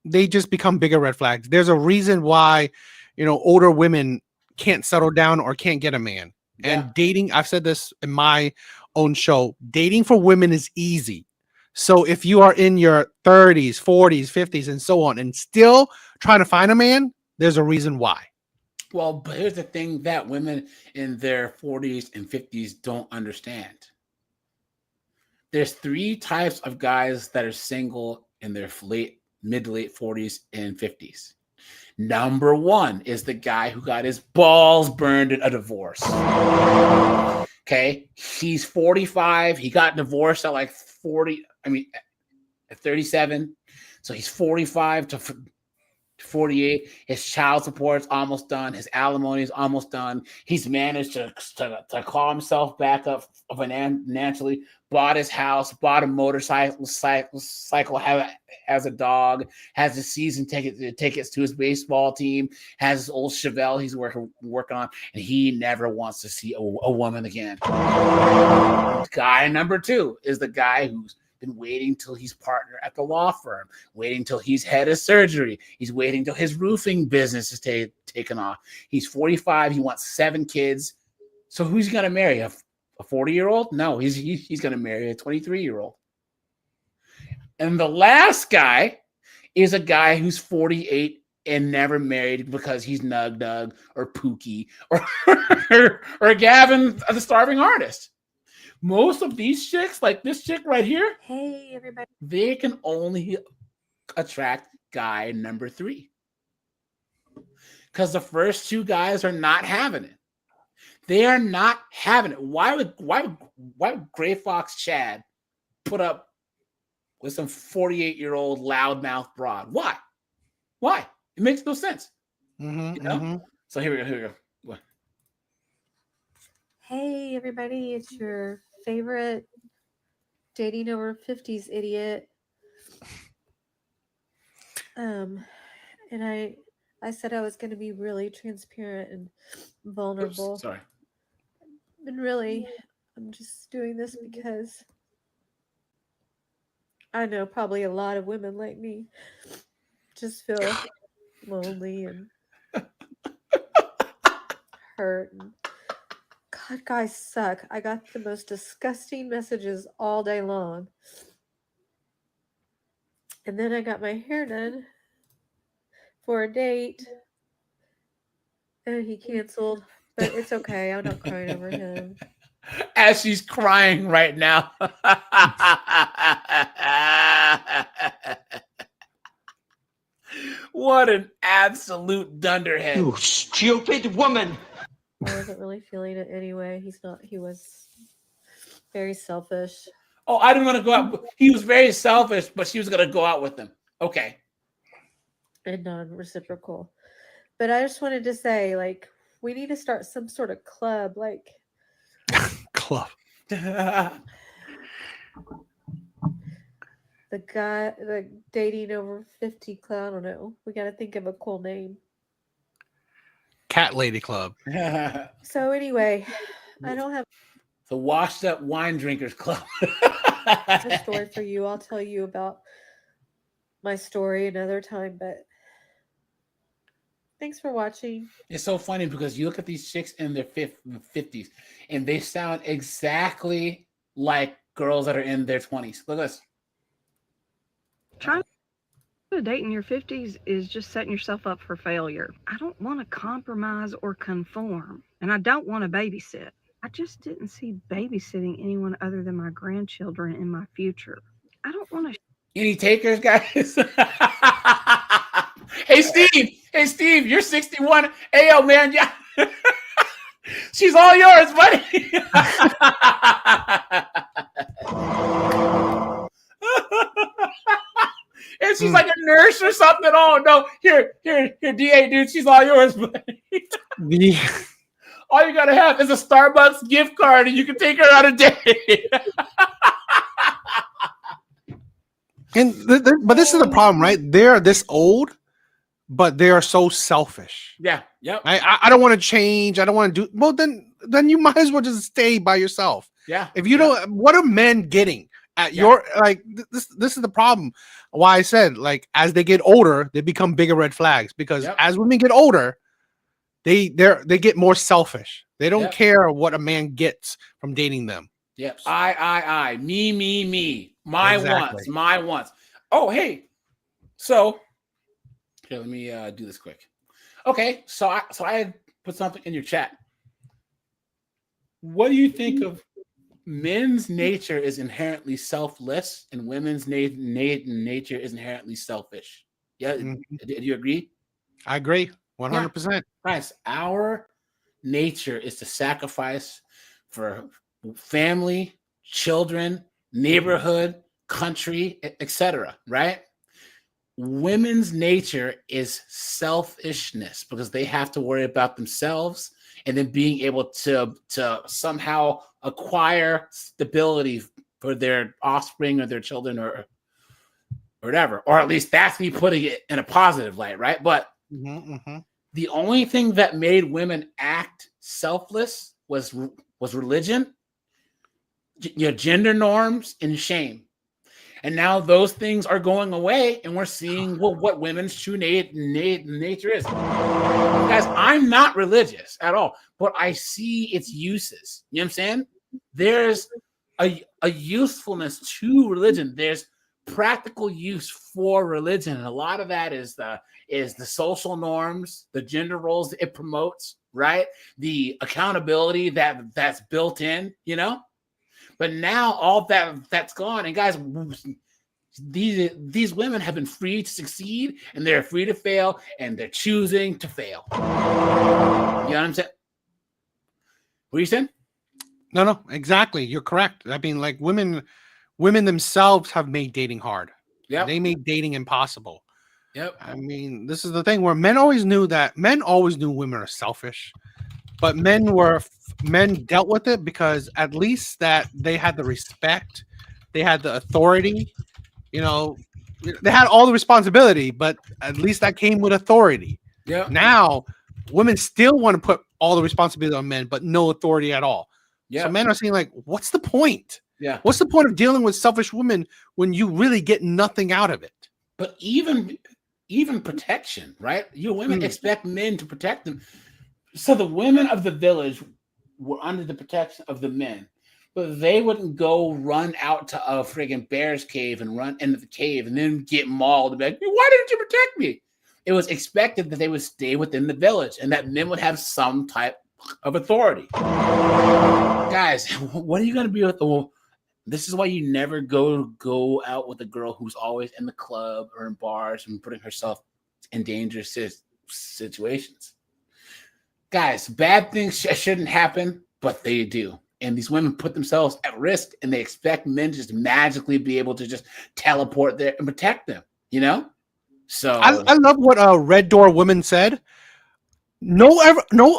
they just become bigger red flags. There's a reason why, older women can't settle down or can't get a man. Yeah. And dating, I've said this in my own show, dating for women is easy. So if you are in your 30s, 40s, 50s, and so on, and still trying to find a man, there's a reason why. Well, but here's the thing that women in their 40s and 50s don't understand. There's 3 types of guys that are single in their mid to late 40s and 50s. Number 1 is the guy who got his balls burned in a divorce. Okay, he's 45. He got divorced at like 37. So he's 45 to 48. His child support's almost done. His alimony is almost done. He's managed to call himself back up financially. Bought his house. Bought a motorcycle. Has a dog. Has his season tickets to his baseball team. Has his old Chevelle he's working on, and he never wants to see a woman again. Guy number 2 is the guy who's been waiting till he's partner at the law firm, waiting till he's head of surgery. He's waiting till his roofing business is taken off. He's 45. He wants 7 kids. So who's he going to marry? A 40-year-old? No, he's going to marry a 23-year-old. And the last guy is a guy who's 48 and never married because he's Nug or Pookie or Gavin, the starving artist. Most of these chicks, like this chick right here, Hey, everybody. they can only attract guy number 3. Because the first 2 guys are not having it. They are not having it. Why would Gray Fox Chad put up with some 48-year-old loudmouth broad? Why? It makes no sense. So here we go. What? Hey, everybody. It's your favorite dating over 50s idiot. And I said I was going to be really transparent and vulnerable. Oops, sorry. And really, I'm just doing this because I know probably a lot of women like me just feel lonely and hurt. And God, guys suck. I got the most disgusting messages all day long. And then I got my hair done for a date. And he canceled. But it's okay. I'm not crying over him. As she's crying right now. What an absolute dunderhead. You stupid woman. I wasn't really feeling it anyway. He was very selfish. Oh, I didn't want to go out. He was very selfish, but she was going to go out with him. Okay. And non-reciprocal. But I just wanted to say, like, we need to start some sort of club, like club. The dating over 50 club. I don't know. We got to think of a cool name. Cat Lady Club. So anyway, I don't have The Washed Up Wine Drinkers Club. a story for you. I'll tell you about my story another time, but thanks for watching. It's so funny because you look at these chicks in their 50s and they sound exactly like girls that are in their 20s. Look at this. Trying to date in your 50s is just setting yourself up for failure. I don't want to compromise or conform, and I don't want to babysit. I just didn't see babysitting anyone other than my grandchildren in my future. I don't want to. Any takers, guys? Hey, Steve, you're 61. Hey, yo, man, yeah. She's all yours, buddy. And she's like a nurse or something. Oh no, here, DA dude, she's all yours. All you gotta have is a Starbucks gift card, and you can take her out a date. But this is the problem, right? They're this old, but they are so selfish. Yeah. Yep. I don't want to change. I don't want to do. Well, then you might as well just stay by yourself. Yeah. If you don't, what are men getting at your like? This is the problem. Why I said like as they get older, they become bigger red flags because as women get older, they get more selfish. They don't care what a man gets from dating them. Yep. I. Me. My Exactly. wants. Oh, hey. So here, let me do this quick. Okay, so I had put something in your chat. What do you think of men's nature is inherently selfless and women's nature is inherently selfish? Yeah, do you agree? I agree 100%. Guys, our nature is to sacrifice for family, children, neighborhood, country, etc. Right? Women's nature is selfishness because they have to worry about themselves and then being able to somehow acquire stability for their offspring or their children or whatever. Or at least that's me putting it in a positive light, right? But the only thing that made women act selfless was religion, gender norms, and shame. And now those things are going away, and we're seeing what women's true nature is. Guys, I'm not religious at all, but I see its uses. You know what I'm saying? There's a usefulness to religion. There's practical use for religion, and a lot of that is the social norms, the gender roles that it promotes, right? The accountability that's built in, you know. But now all that's gone, and guys, these women have been free to succeed, and they're free to fail, and they're choosing to fail. You know what I'm saying? What are you saying? No, exactly. You're correct. I mean, like women themselves have made dating hard. Yeah, they made dating impossible. Yep. I mean, this is the thing where men always knew women are selfish, but men dealt with it because at least that they had the respect, they had the authority, you know, they had all the responsibility, but at least that came with authority. Yeah. Now women still want to put all the responsibility on men, but no authority at all. Yeah. So men are saying like, what's the point? Yeah. What's the point of dealing with selfish women when you really get nothing out of it? But even protection, right? You women expect men to protect them. So the women of the village were under the protection of the men, but they wouldn't go run out to a friggin' bear's cave and run into the cave and then get mauled and be like, why didn't you protect me? It was expected that they would stay within the village and that men would have some type of authority. Guys, what are you going to be with? Well, this is why you never go out with a girl who's always in the club or in bars and putting herself in dangerous situations. Guys, bad things shouldn't happen, but they do. And these women put themselves at risk, and they expect men to just magically be able to just teleport there and protect them, you know? So I love what Red Door woman said. No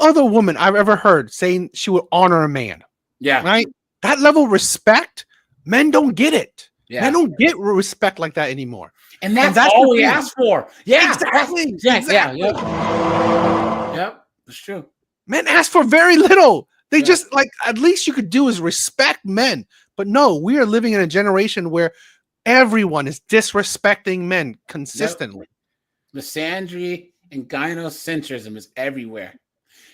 other woman I've ever heard saying she would honor a man. Yeah. Right? That level of respect, men don't get it. Yeah. Men don't get respect like that anymore. And that's all we ask for. Yeah. Exactly. Yeah. Yep. It's true. Men ask for very little. They just like, at least you could do is respect men. But no, we are living in a generation where everyone is disrespecting men consistently. Misandry and gynocentrism is everywhere.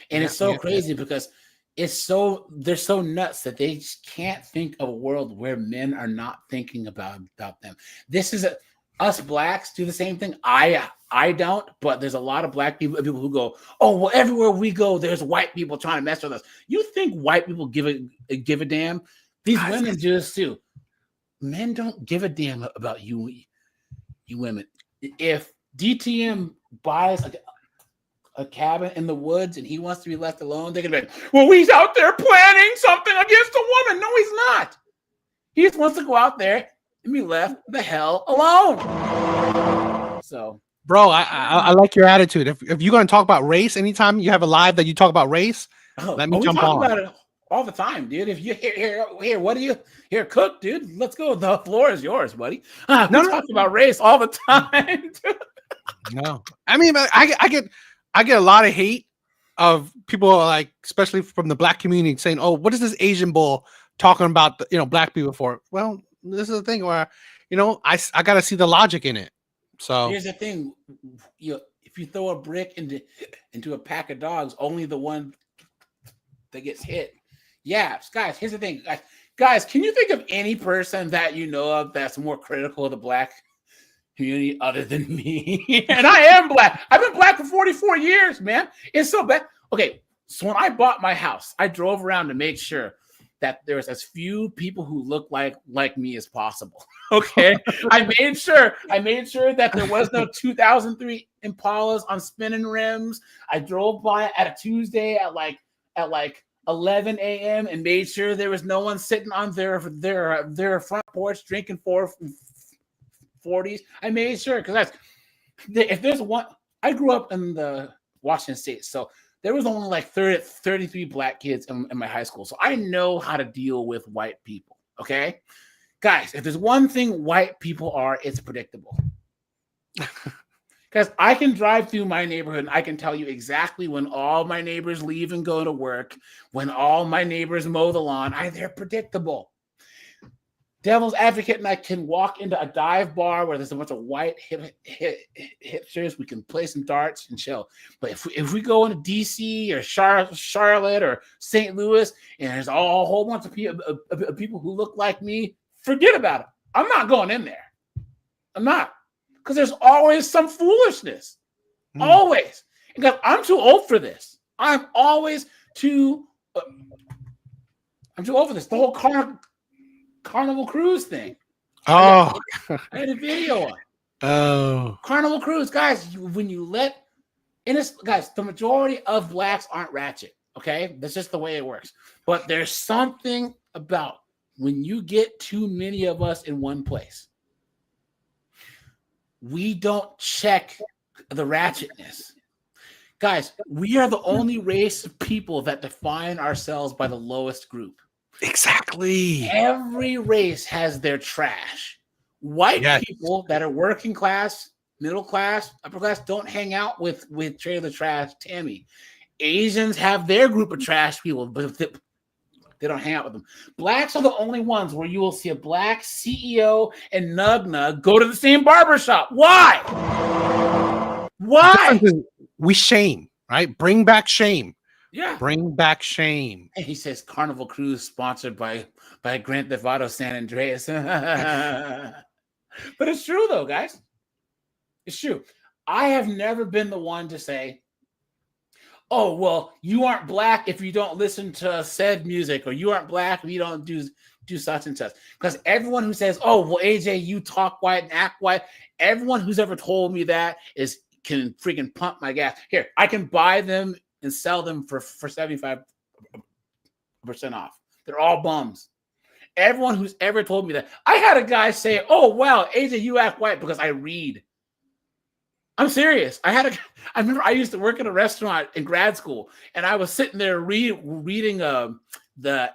And it's so crazy because they're so nuts that they just can't think of a world where men are not thinking about them. This is us blacks do the same thing. I don't, but there's a lot of black people who go, oh, well, everywhere we go, there's white people trying to mess with us. You think white people give a damn? These women do this too. Men don't give a damn about you women. If DTM buys a cabin in the woods and he wants to be left alone, they're gonna be like, well, he's out there planning something against a woman. No, he's not. He just wants to go out there and be left the hell alone. So, bro, I like your attitude. If you're gonna talk about race, anytime you have a live that you talk about race, let me we jump talk on. about it all the time, dude. If you here, what do you here? Cook, dude. Let's go. The floor is yours, buddy. We talk about race all the time. No, I mean, I get a lot of hate of people, like, especially from the black community, saying, "Oh, what is this Asian bull talking about? Black people for?" Well, this is the thing where, I got to see the logic in it. So here's the thing: if you throw a brick into a pack of dogs, only the one that gets hit. Yeah, guys. Here's the thing, guys. Can you think of any person that you know of that's more critical of the black community other than me? And I am black. I've been black for 44 years, man. It's so bad. Okay, so when I bought my house, I drove around to make sure that there was as few people who look like me as possible. Okay, I made sure that there was no 2003 Impalas on spinning rims. I drove by at a Tuesday at like 11 a.m. and made sure there was no one sitting on their front porch drinking 440s. I made sure, because if there's one, I grew up in the Washington State, so there was only like 33 black kids in my high school. So I know how to deal with white people. Okay, guys, if there's one thing white people are, it's predictable. Because I can drive through my neighborhood and I can tell you exactly when all my neighbors leave and go to work, when all my neighbors mow the lawn. They're predictable. Devil's advocate and I can walk into a dive bar where there's a bunch of white hipsters. We can play some darts and chill. But if we go into DC or Charlotte or St. Louis and there's a whole bunch of people who look like me, forget about it. I'm not going in there. I'm not. Because there's always some foolishness. Always. Because I'm too old for this. I'm too old for this. The whole Carnival Cruise thing. Oh. I had a video on. Oh. Carnival Cruise. Guys, guys, the majority of blacks aren't ratchet. Okay? That's just the way it works. But there's something about when you get too many of us in one place. We don't check the ratchetness. Guys, we are the only race of people that define ourselves by the lowest group. Exactly. Every race has their trash. White people that are working class, middle class, upper class don't hang out with Trailer Trash Tammy. Asians have their group of trash people, but they don't hang out with them. Blacks are the only ones where you will see a black CEO and Nug go to the same barbershop. Why? Why? We shame, right? Bring back shame. Yeah. Bring back shame. And he says Carnival Cruise sponsored by Grand Theft Auto San Andreas. But it's true though, guys. It's true. I have never been the one to say, oh, well, you aren't black if you don't listen to said music, or you aren't black if you don't do such and such. Because everyone who says, oh, well, AJ, you talk white and act white, everyone who's ever told me that can freaking pump my gas. Here, I can buy them and sell them for 75% off. They're all bums. Everyone who's ever told me that. I had a guy say, oh, wow, AJ, you act white because I read. I'm serious. I remember I used to work in a restaurant in grad school, and I was sitting there reading the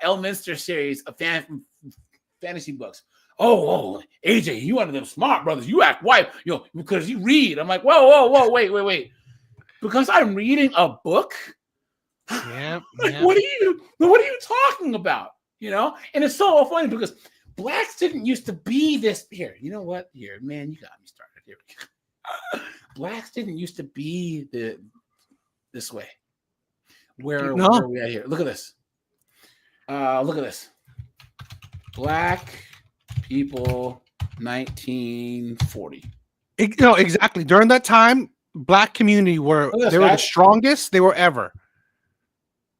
Elminster series of fantasy books. Oh, AJ, you one of them smart brothers. You act white, because you read. I'm like, whoa, wait. Because I'm reading a book. Yeah. What are you talking about? And it's so funny because blacks didn't used to be this. Here, you know what? Here, man, you got me started. Here we go. Blacks didn't used to be this way. Where are we at here? Look at this. Look at this. Black people, 1940. Exactly. During that time, black community were the strongest they were ever.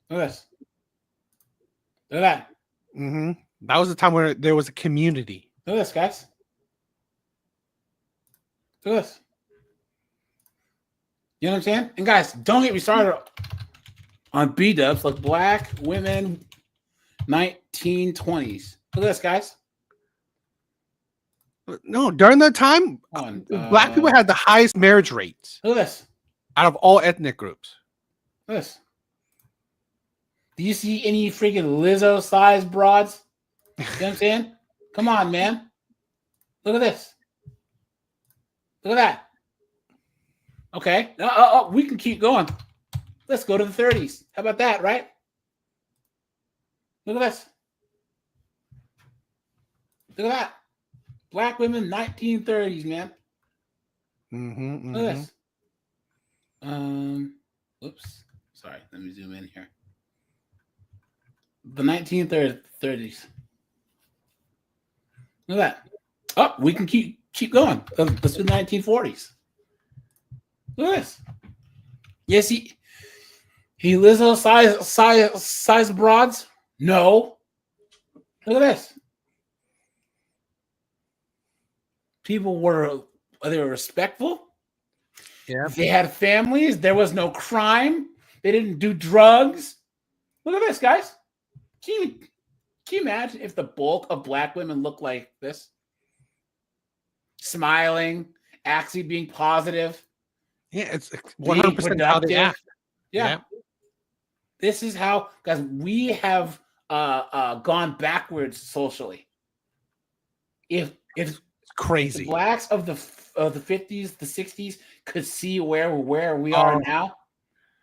Look at this. Look at that. Mm-hmm. That was the time where there was a community. Look at this, guys. Look at this. You know what I'm saying? And guys, don't get me started on B-dubs, like black women 1920s. Look at this, guys. No, during that time, black people had the highest marriage rates. Look at this. Out of all ethnic groups. Look at this. Do you see any freaking Lizzo-sized broads? You know what I'm saying? Come on, man. Look at this. Look at that. Okay. We can keep going. Let's go to the 30s. How about that, right? Look at this. Look at that. Black women, 1930s, man. Look at this. Oops. Sorry. Let me zoom in here. The 1930s. Look at that. Oh, we can keep going. Let's do the 1940s. Look at this. Yes, he Lizzo size broads? No. Look at this. People were respectful. Yeah. They had families. There was no crime. They didn't do drugs. Look at this, guys. Can you imagine if the bulk of black women look like this? Smiling, actually being positive. Yeah, it's 100% how they act. Yeah. This is how, guys, we have gone backwards socially. If crazy. The blacks of the 50s, the 60s could see where we are now,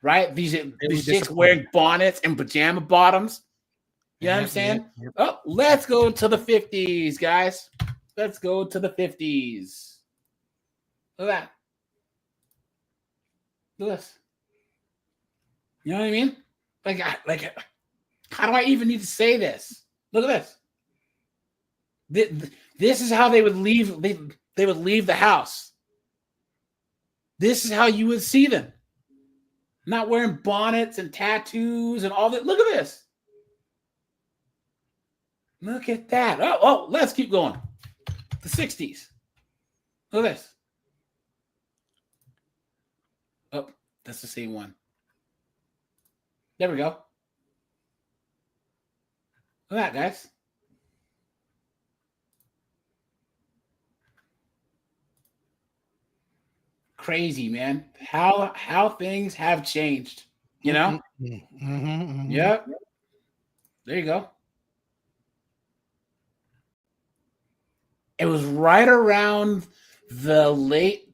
right? These chicks wearing bonnets and pajama bottoms. You know what I'm saying? Yep. Oh, let's go to the 50s, guys. Let's go to the 50s. Look at that. Look at this. You know what I mean? Like, how do I even need to say this? Look at this. This is how they would leave. They would leave the house. This is how you would see them. Not wearing bonnets and tattoos and all that. Look at this. Look at that. Oh, let's keep going. The 60s. Look at this. Oh, that's the same one. There we go. Look at that, guys. Crazy, man. How things have changed. You know? Yep. There you go. It was right around the late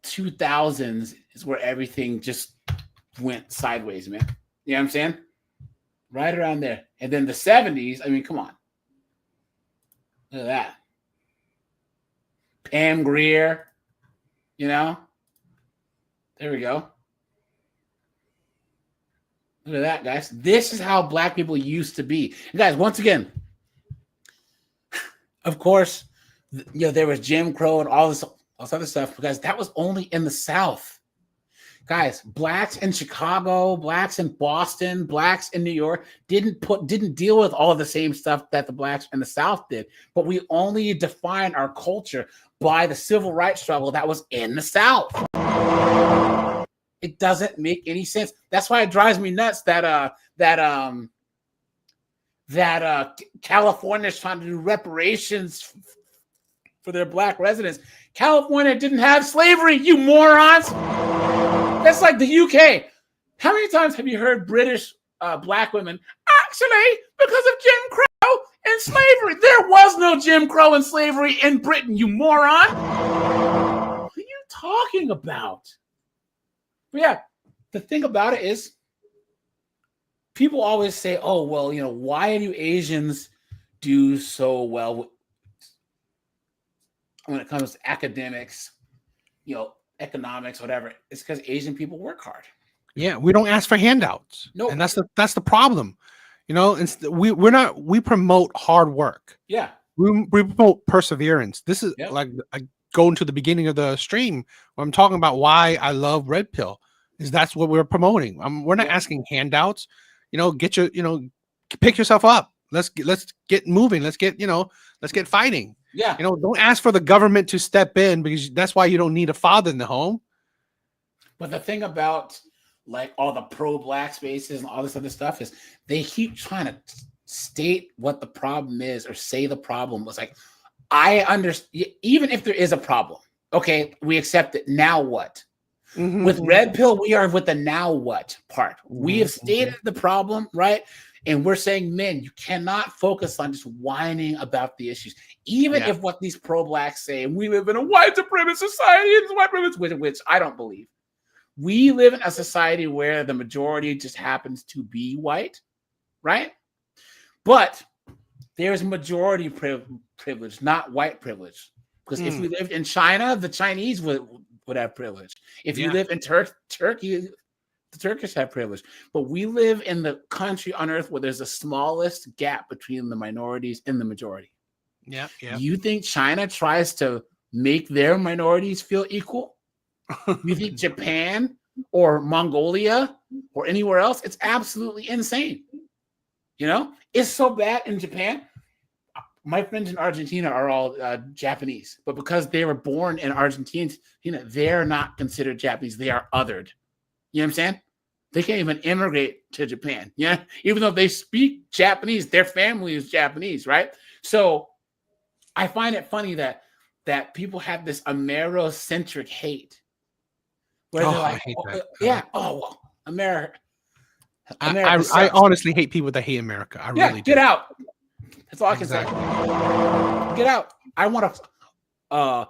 2000s is where everything just went sideways, man. You know what I'm saying? Right around there. And then the 70s, I mean, come on. Look at that. Pam Grier, you know? There we go. Look at that, guys. This is how black people used to be. And guys, once again, of course, there was Jim Crow and all this other stuff, because that was only in the South. Guys, blacks in Chicago, blacks in Boston, blacks in New York didn't deal with all of the same stuff that the blacks in the South did. But we only define our culture by the civil rights struggle that was in the South. It doesn't make any sense. That's why it drives me nuts that California is trying to do reparations for their black residents. California didn't have slavery, you morons. That's like the UK. How many times have you heard British black women, actually, because of Jim Crow and slavery? There was no Jim Crow and slavery in Britain, you moron. What are you talking about? But yeah, the thing about it is, people always say, oh, well, why do Asians do so well when it comes to academics, economics, whatever? It's because Asian people work hard. Yeah, we don't ask for handouts. No, and that's the problem. We promote hard work. Yeah, we promote perseverance. This is like I go into the beginning of the stream where I'm talking about why I love Red Pill. Is that's what we're promoting. We're not asking handouts. Get your pick yourself up. Let's get moving. Let's get fighting. Yeah. Don't ask for the government to step in, because that's why you don't need a father in the home. But the thing about like all the pro-black spaces and all this other stuff is they keep trying to state what the problem is or say the problem was like, I understand, even if there is a problem, okay, we accept it. Now what? With Red Pill, we are with the now what part. We have stated the problem, right? And we're saying, men, you cannot focus on just whining about the issues. Even if what these pro-blacks say, and we live in a white supremacist society, it's white privilege, which I don't believe. We live in a society where the majority just happens to be white, right? But there's majority privilege, not white privilege. Because if we lived in China, the Chinese would have privilege. If you live in Turkey, the Turkish have privilege. But we live in the country on earth where there's the smallest gap between the minorities and the majority. Yeah. You think China tries to make their minorities feel equal? You think Japan or Mongolia or anywhere else? It's absolutely insane. You know, it's so bad in Japan. My friends in Argentina are all Japanese, but because they were born in Argentina, they're not considered Japanese. They are othered. You know what I'm saying? They can't even immigrate to Japan. Yeah, even though they speak Japanese, their family is Japanese, right? So I find it funny that people have this Amerocentric hate, where they're like, well, America. I honestly hate people that hate America. I really do. Get out. That's all I can say. Get out. I want a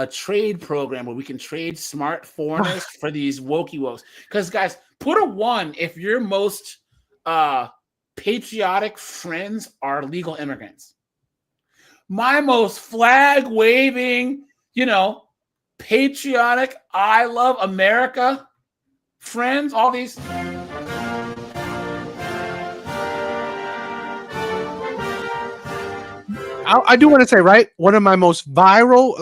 trade program where we can trade smart foreigners for these wokey wokes. Because guys, put a 1 if your most patriotic friends are legal immigrants. My most flag waving, patriotic, I love America friends, all these. I do want to say, right, one of my most viral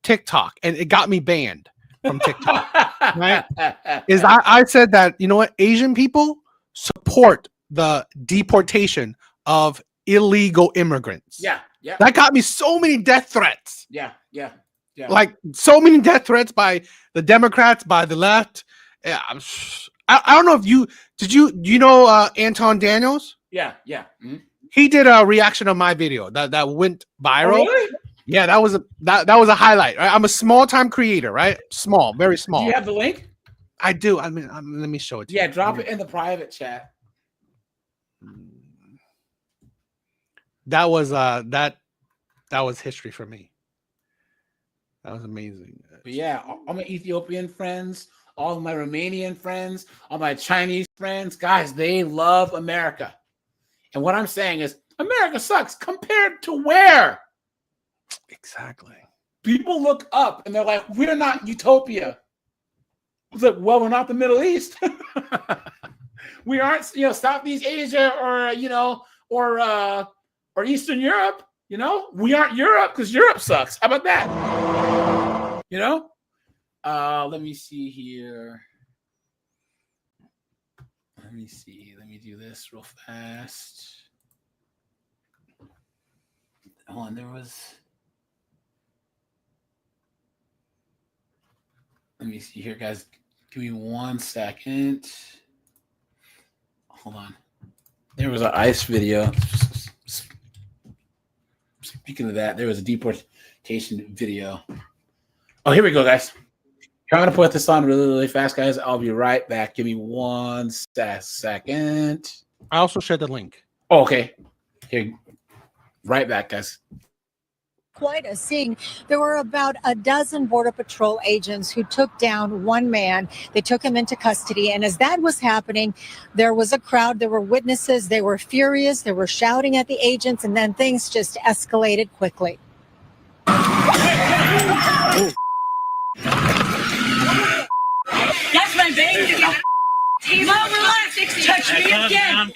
TikTok, and it got me banned from TikTok, right, is I said that, you know what, Asian people support the deportation of illegal immigrants. Yeah. That got me so many death threats. Yeah. Like so many death threats by the Democrats, by the left. Yeah, I don't know if you know Anton Daniels? Yeah. Mm-hmm. He did a reaction on my video that went viral. Oh, really? Yeah, that was a highlight. Right? I'm a small time creator, right? Small, very small. Do you have the link? I do. I mean, let me show it to you. Yeah, drop it in the private chat. That was history for me. That was amazing. But yeah, all my Ethiopian friends, all my Romanian friends, all my Chinese friends, guys, they love America. And what I'm saying is, America sucks compared to where? Exactly. People look up and they're like, we're not utopia. It's like, well, we're not the Middle East. We aren't, Southeast Asia or Eastern Europe. We aren't Europe because Europe sucks. How about that? Let me see here. Let me see. Let me do this real fast. Hold on, let me see here, guys. Give me 1 second. Hold on. There was an ICE video. Speaking of that, there was a deportation video. Oh, here we go, guys. I'm going to put this on really, really fast, guys. I'll be right back. Give me 1 second. I also shared the link. Oh, okay. Here. Right back, guys. Quite a scene. There were about a dozen Border Patrol agents who took down one man. They took him into custody. And as that was happening, there was a crowd. There were witnesses. They were furious. They were shouting at the agents. And then things just escalated quickly. That's my baby. Mom, relax. Touch me again.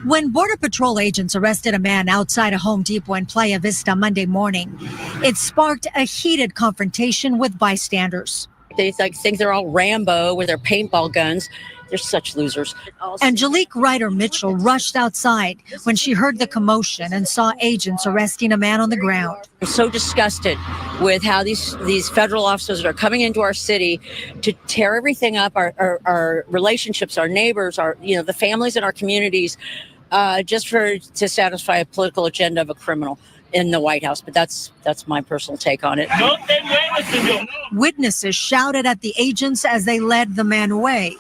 When Border Patrol agents arrested a man outside a Home Depot in Playa Vista Monday morning, it sparked a heated confrontation with bystanders. They think they're all Rambo with their paintball guns. They're such losers. Angelique Ryder-Mitchell rushed outside when she heard the commotion and saw agents arresting a man on the ground. I'm so disgusted with how these federal officers are coming into our city to tear everything up, our relationships, our neighbors, the families in our communities. just to satisfy a political agenda of a criminal in the White House. But that's my personal take on it. Witnesses shouted at the agents as they led the man away.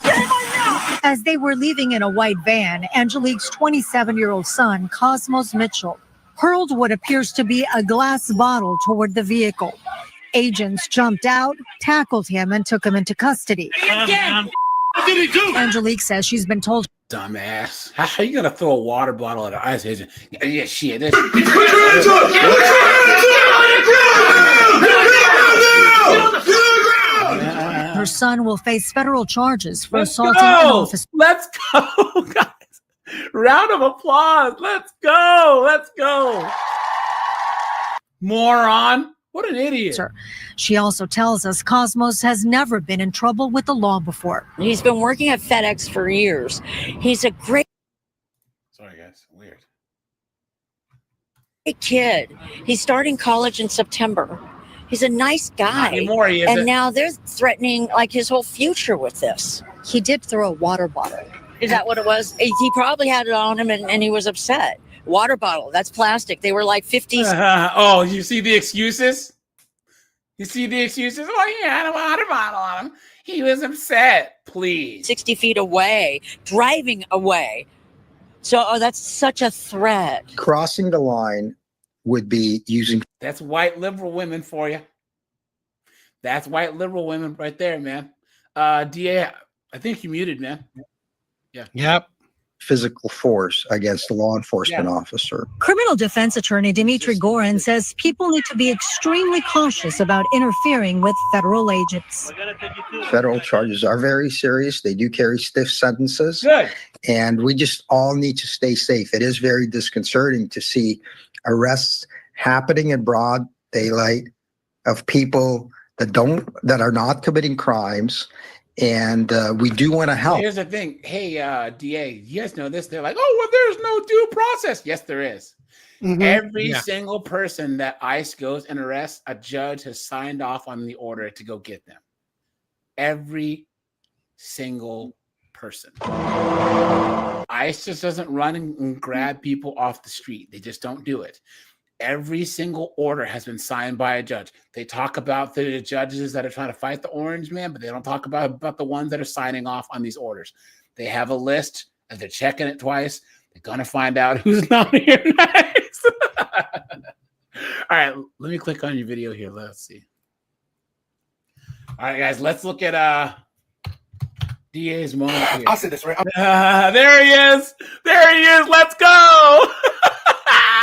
As they were leaving in a white van, Angelique's 27-year-old son, Cosmos Mitchell, hurled what appears to be a glass bottle toward the vehicle. Agents jumped out, tackled him, and took him into custody. What did he do? Angelique says she's been told. Dumbass. How are you gonna throw a water bottle at an ICE agent? Yeah, shit. Her son will face federal charges for Let's assaulting an go. officer. Let's go, guys. Round of applause. Let's go. Let's go. Moron. What an idiot. She also tells us Cosmos has never been in trouble with the law before. He's been working at FedEx for years. He's a great Sorry, guys. Weird. kid. He's starting college in September. He's a nice guy. Not anymore, he isn't. And now they're threatening like his whole future with this. He did throw a water bottle. Is that what it was? He probably had it on him and he was upset. Water bottle. That's plastic. They were like 50s. Oh, you see the excuses? You see the excuses? Oh, he had a water bottle on him. He was upset. Please. 60 feet away, driving away. So that's such a threat. Crossing the line would be using. That's white liberal women for you. That's white liberal women right there, man. DA, I think you muted, man. Yeah. Yep. Physical force against a law enforcement officer. Criminal defense attorney Dimitri Gorin says people need to be extremely cautious about interfering with federal agents. Federal charges are very serious. They do carry stiff sentences. Good. And we just all need to stay safe. It is very disconcerting to see arrests happening in broad daylight of people that are not committing crimes. And we do want to help. Here's the thing. Hey, DA, you guys know this? They're like, oh, well, there's no due process. Yes, there is. Mhm. Every Yeah. single person that ICE goes and arrests, a judge has signed off on the order to go get them. Every single person. ICE just doesn't run and grab people off the street. They just don't do it. Every single order has been signed by a judge. They talk about the judges that are trying to fight the orange man, but they don't talk about the ones that are signing off on these orders. They have a list, and they're checking it twice. They're going to find out who's not here next. All right, let me click on your video here. Let's see. All right, guys, let's look at DA's moment here. I'll say this, right? There he is. There he is. Let's go.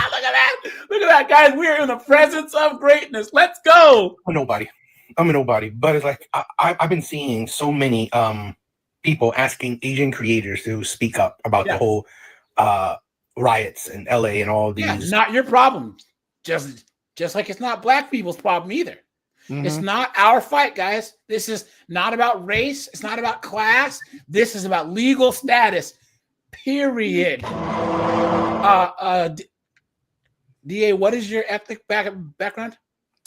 Look at that. Look at that, guys. We're in the presence of greatness. Let's go. I'm a nobody. But it's like I've been seeing so many people asking Asian creators to speak up about the whole riots in LA and all these. Yeah, not your problem. Just like it's not black people's problem either. It's not our fight, guys. This is not about race. It's not about class. This is about legal status. Period. DA, what is your ethnic background?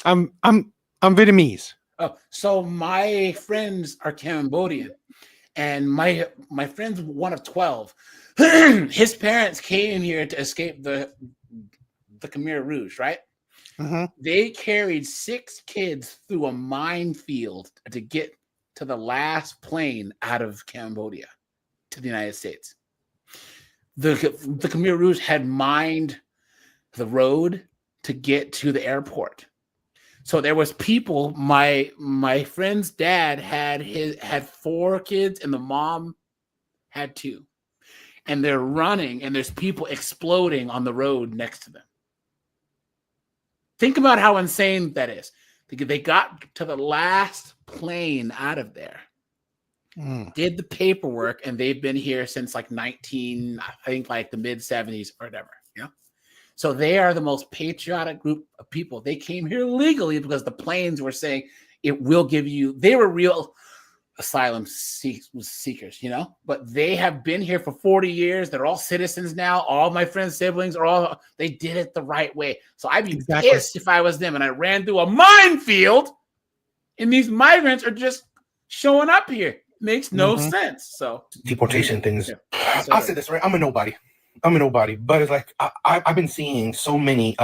I'm Vietnamese. Oh, so my friends are Cambodian, and my friend's one of 12. His parents came here to escape the Khmer Rouge, right? They carried 6 kids through a minefield to get to the last plane out of Cambodia to the United States. The Khmer Rouge had mined the road to get to the airport. So there was people. My friend's dad had 4 kids, and the mom had 2. And they're running, and there's people exploding on the road next to them. Think about how insane that is. They got to the last plane out of there, did the paperwork, and they've been here since like the mid 70s or whatever. You know, so they are the most patriotic group of people. They came here legally because the planes were saying it will give you. They were real asylum seekers, you know, but they have been here for 40 years. They're all citizens now. All my friends' siblings they did it the right way. So I'd be pissed if I was them and I ran through a minefield and these migrants are just showing up here. Makes no sense. So deportation things. I'll say this, right? I'm a nobody. I'm nobody, but it's like I've been seeing so many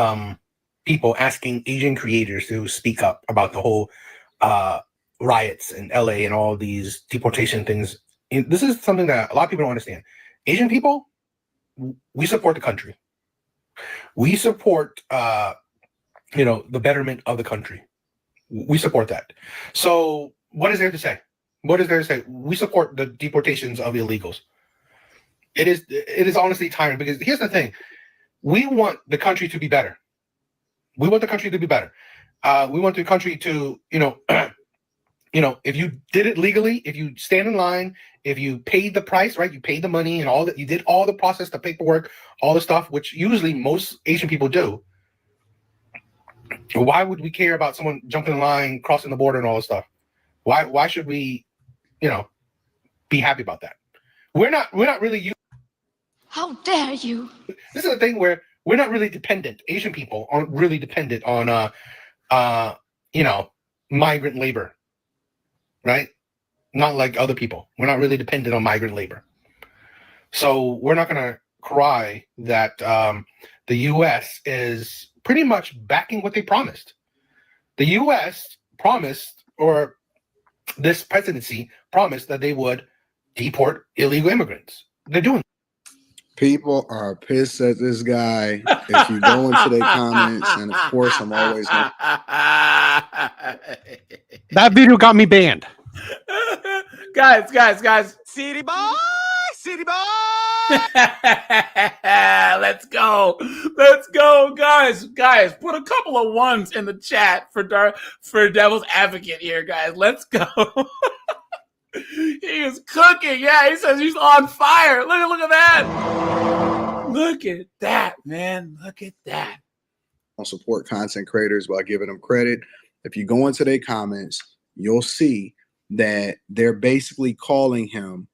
people asking Asian creators to speak up about the whole riots in LA and all these deportation things. And this is something that a lot of people don't understand. Asian people, we support the country. We support the betterment of the country. We support that. So what is there to say? What is there to say? We support the deportations of illegals. It is honestly tiring, because here's the thing. We want the country to be better. We want the country to be better. We want the country to, if you did it legally, if you stand in line, if you paid the price, right? You paid the money and all that, you did all the process, the paperwork, all the stuff, which usually most Asian people do. Why would we care about someone jumping in line, crossing the border and all this stuff? Why should we, be happy about that? We're not really. How dare you? This is a thing where we're not really dependent. Asian people aren't really dependent on, migrant labor, right? Not like other people. We're not really dependent on migrant labor. So we're not going to cry that the U.S. is pretty much backing what they promised. The U.S. promised, or this presidency promised, that they would deport illegal immigrants. They're doing. People are pissed at this guy. If you go into their comments, and of course, I'm always going. That video got me banned. Guys. City boy, city boy. Let's go, guys. Put a couple of ones in the chat for Devil's Advocate here, guys. Let's go. He is cooking. Yeah, he says he's on fire. Look at that. Look at that, man. Look at that. I'll support content creators by giving them credit. If you go into their comments, you'll see that they're basically calling him,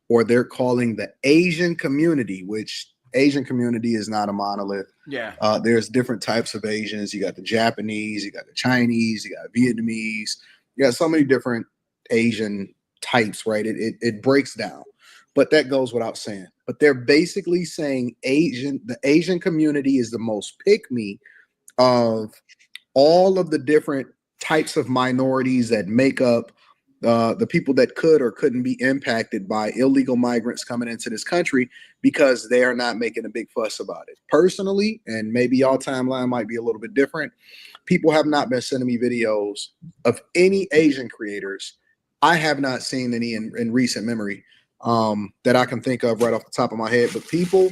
or they're calling the Asian community, which Asian community is not a monolith. Yeah. There's different types of Asians. You got the Japanese, you got the Chinese, you got Vietnamese. You got so many different Asian types, right? It breaks down, but that goes without saying. But they're basically saying the Asian community is the most pick-me of all of the different types of minorities that make up the people that could or couldn't be impacted by illegal migrants coming into this country, because they are not making a big fuss about it. Personally, and maybe y'all timeline might be a little bit different, people have not been sending me videos of any Asian creators. I have not seen any in recent memory that I can think of right off the top of my head, but people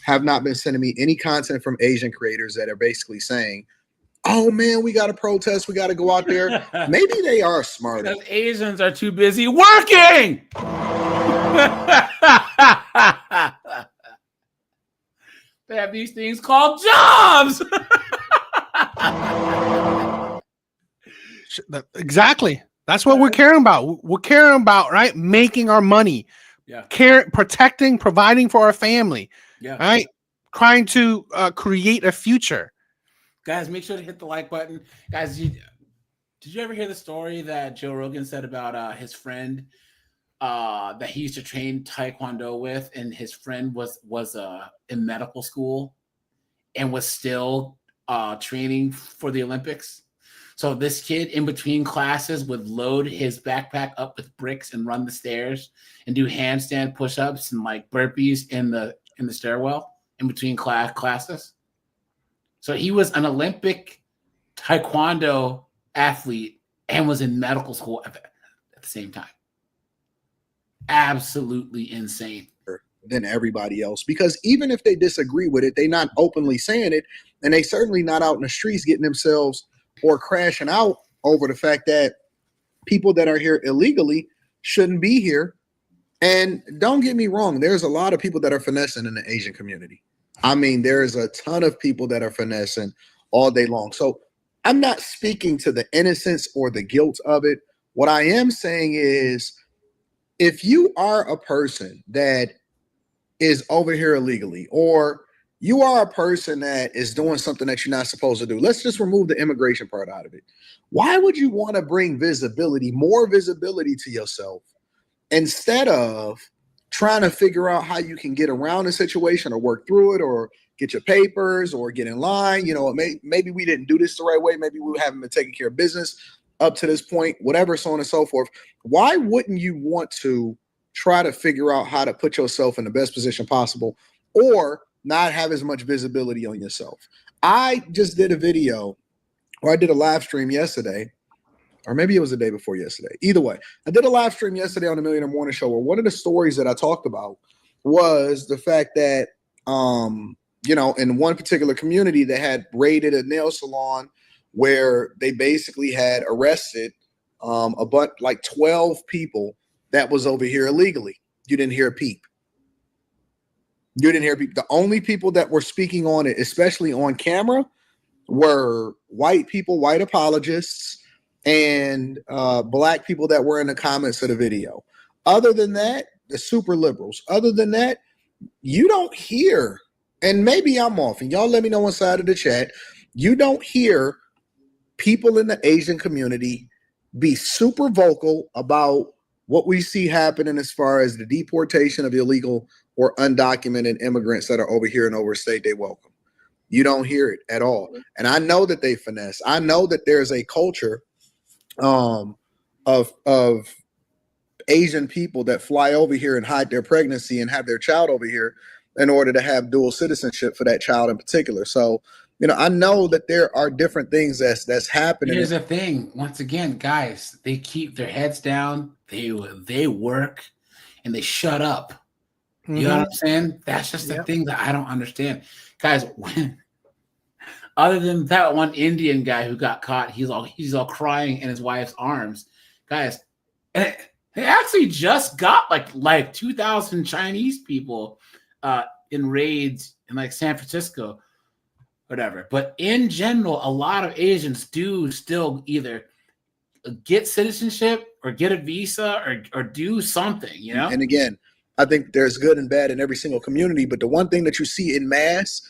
have not been sending me any content from Asian creators that are basically saying, oh man, we got to protest, we got to go out there. Maybe they are smarter. Because Asians are too busy working. They have these things called jobs. Exactly. That's what we're caring about. We're caring about, right? Making our money. Yeah. Protecting, providing for our family. Yeah. Right? Trying to create a future. Guys, make sure to hit the like button. Guys, did you ever hear the story that Joe Rogan said about his friend that he used to train Taekwondo with, and his friend was in medical school and was still training for the Olympics? So this kid in between classes would load his backpack up with bricks and run the stairs and do handstand push-ups and like burpees in the stairwell in between classes. So he was an Olympic Taekwondo athlete and was in medical school at the same time. Absolutely insane. Than everybody else, because even if they disagree with it, they're not openly saying it, and they certainly not out in the streets getting themselves or crashing out over the fact that people that are here illegally shouldn't be here. And don't get me wrong, there's a lot of people that are finessing in the Asian community. I mean, there's a ton of people that are finessing all day long. So I'm not speaking to the innocence or the guilt of it. What I am saying is, if you are a person that is over here illegally, or you are a person that is doing something that you're not supposed to do, let's just remove the immigration part out of it. Why would you want to bring visibility, more visibility to yourself, instead of trying to figure out how you can get around a situation or work through it or get your papers or get in line. You know, maybe we didn't do this the right way. Maybe we haven't been taking care of business up to this point, whatever, so on and so forth. Why wouldn't you want to try to figure out how to put yourself in the best position possible or not have as much visibility on yourself? I just did a video, or I did a live stream yesterday, or maybe it was the day before yesterday. Either way, I did a live stream yesterday on the Millionaire Morning Show where one of the stories that I talked about was the fact that, you know, in one particular community, they had raided a nail salon where they basically had arrested like 12 people that was over here illegally. You didn't hear a peep. You didn't hear a peep. The only people that were speaking on it, especially on camera, were white people, white apologists, and black people that were in the comments of the video. Other than that, the super liberals. Other than that, you don't hear, and maybe I'm off, and y'all let me know inside of the chat, you don't hear people in the Asian community be super vocal about what we see happening as far as the deportation of illegal or undocumented immigrants that are over here and overstayed their welcome. You don't hear it at all. And I know that they finesse. I know that there's a culture of Asian people that fly over here and hide their pregnancy and have their child over here in order to have dual citizenship for that child in particular. So, you know, I know that there are different things that's happening. Here's the thing. Once again, guys, they keep their heads down. They work and they shut up. You know what I'm saying? That's just the thing that I don't understand. Guys, other than that one Indian guy who got caught, he's all crying in his wife's arms. Guys, and they actually just got like 2,000 Chinese people in raids in like San Francisco, whatever. But in general, a lot of Asians do still either get citizenship or get a visa or do something, you know? And again, I think there's good and bad in every single community, but the one thing that you see in mass,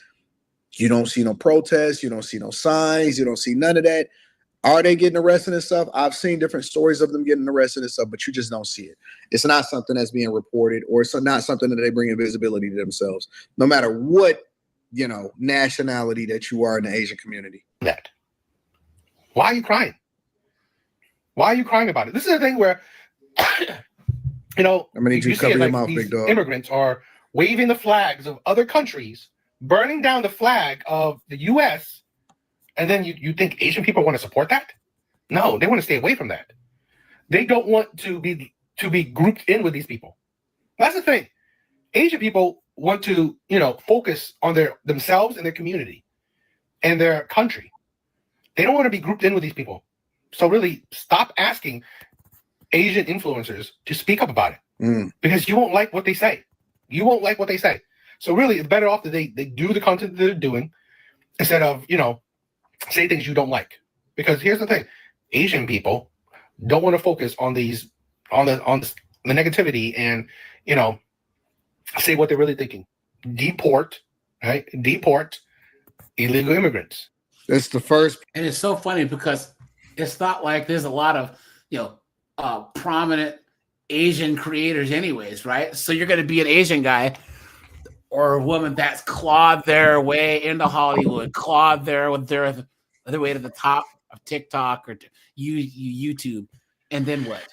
you don't see no protests, you don't see no signs, you don't see none of that. Are they getting arrested and stuff? I've seen different stories of them getting arrested and stuff, but you just don't see it. It's not something that's being reported, or it's not something that they bring in visibility to themselves, no matter what, you know, nationality that you are in the Asian community. That. Why are you crying? Why are you crying about it? This is the thing where, you know, I'm gonna need you to cover your mouth, big dog. Immigrants are waving the flags of other countries, burning down the flag of the U.S., and then you think Asian people want to support that? No, they want to stay away from that. They don't want to be grouped in with these people. That's the thing. Asian people want to, you know, focus on themselves and their community and their country. They don't want to be grouped in with these people. So really, stop asking Asian influencers to speak up about it because you won't like what they say. You won't like what they say. So really, it's better off that they do the content that they're doing instead of, you know, say things you don't like. Because here's the thing: Asian people don't want to focus on these, on the negativity, and, you know, say what they're really thinking. Deport, right? Deport illegal immigrants. It's the first, and it's so funny because it's not like there's a lot of, you know, prominent Asian creators anyways, right? So you're going to be an Asian guy or a woman that's clawed their way into Hollywood, clawed their way to the top of TikTok or YouTube, and then what?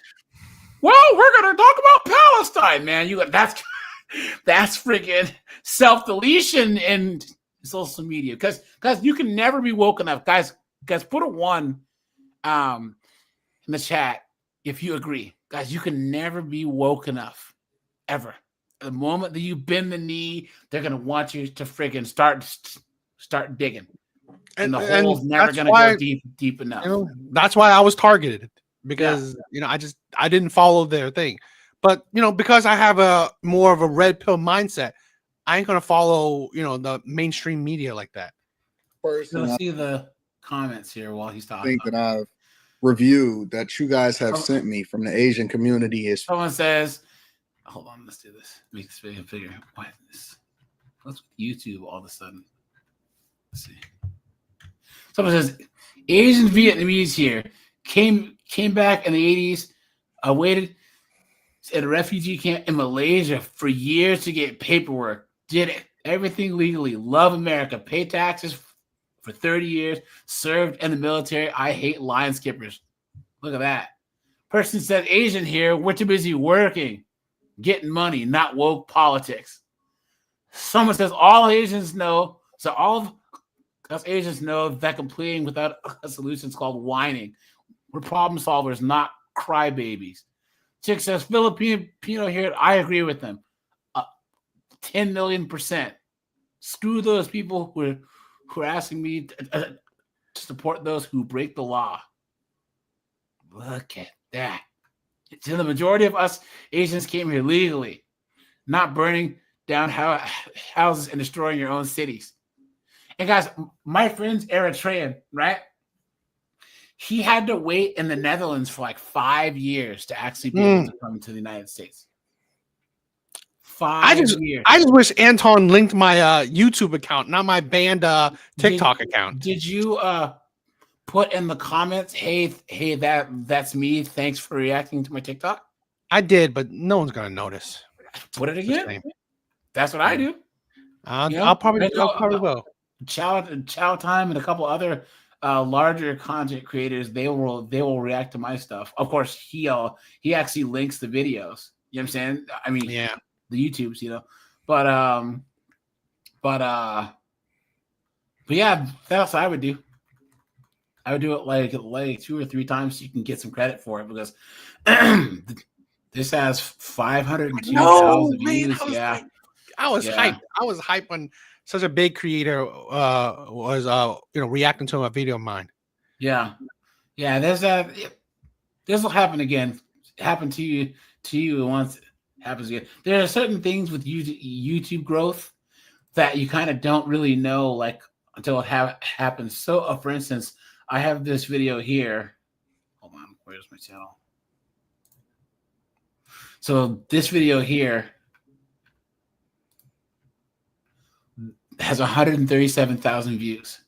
Well, we're going to talk about Palestine, man. That's freaking self-deletion in social media, because you can never be woke enough. Guys, put a 1 in the chat if you agree. Guys, you can never be woke enough, ever. The moment that you bend the knee, they're gonna want you to friggin' start digging, and the hole's never gonna go deep enough. You know, that's why I was targeted, because you know, I didn't follow their thing. But you know, because I have a more of a red pill mindset, I ain't gonna follow, you know, the mainstream media like that. You'll see the comments here while he's talking. Think that I've reviewed that you guys have sent me from the Asian community is someone says, hold on, let's do this. Make this bigger. Why is this? What's with YouTube all of a sudden? Let's see. Someone says Asian Vietnamese here came back in the 80s, waited at a refugee camp in Malaysia for years to get paperwork. Did it. Everything legally. Love America. Pay taxes for 30 years. Served in the military. I hate line skippers. Look at that. Person said Asian here. We're too busy working. Getting money, not woke politics. Someone says all Asians know. So all of us Asians know that complaining without a solution is called whining. We're problem solvers, not crybabies. Chick says Filipino here. I agree with them. 10 million %. Screw those people who are asking me to support those who break the law. Look at that. So the majority of us Asians came here legally, not burning down houses and destroying your own cities. And guys, my friend's Eritrean, right? He had to wait in the Netherlands for like 5 years to actually be able to come to the United States. 5 years. I just wish Anton linked my YouTube account, not my banned TikTok account. Did you put in the comments, hey, that's me. Thanks for reacting to my TikTok? I did, but no one's gonna notice. Put it again. That's what I do. I'll probably will. Chow Time and a couple other larger content creators, they will react to my stuff. Of course, he actually links the videos. You know what I'm saying? I mean, yeah, the YouTubes, but yeah, that's what I would do. I would do it like 2 or 3 times so you can get some credit for it, because this has 502,000 views. I was hyped. I was hyped when such a big creator was reacting to a video of mine. Yeah. This will happen again. Happen to you once. It happens again. There are certain things with YouTube growth that you kind of don't really know, like, until it happens. So, for instance, I have this video here. Hold on, where's my channel? So this video here has 137,000 views.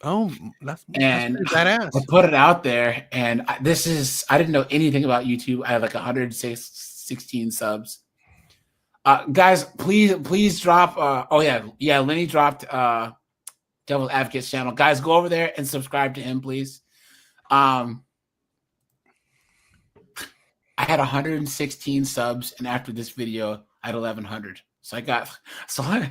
Oh, that's badass. I put it out there, and I didn't know anything about YouTube. I have like 116 subs. Guys, please drop. Lenny dropped Devil's Advocate's channel. Guys, go over there and subscribe to him, please. I had 116 subs, and after this video, I had 1,100. So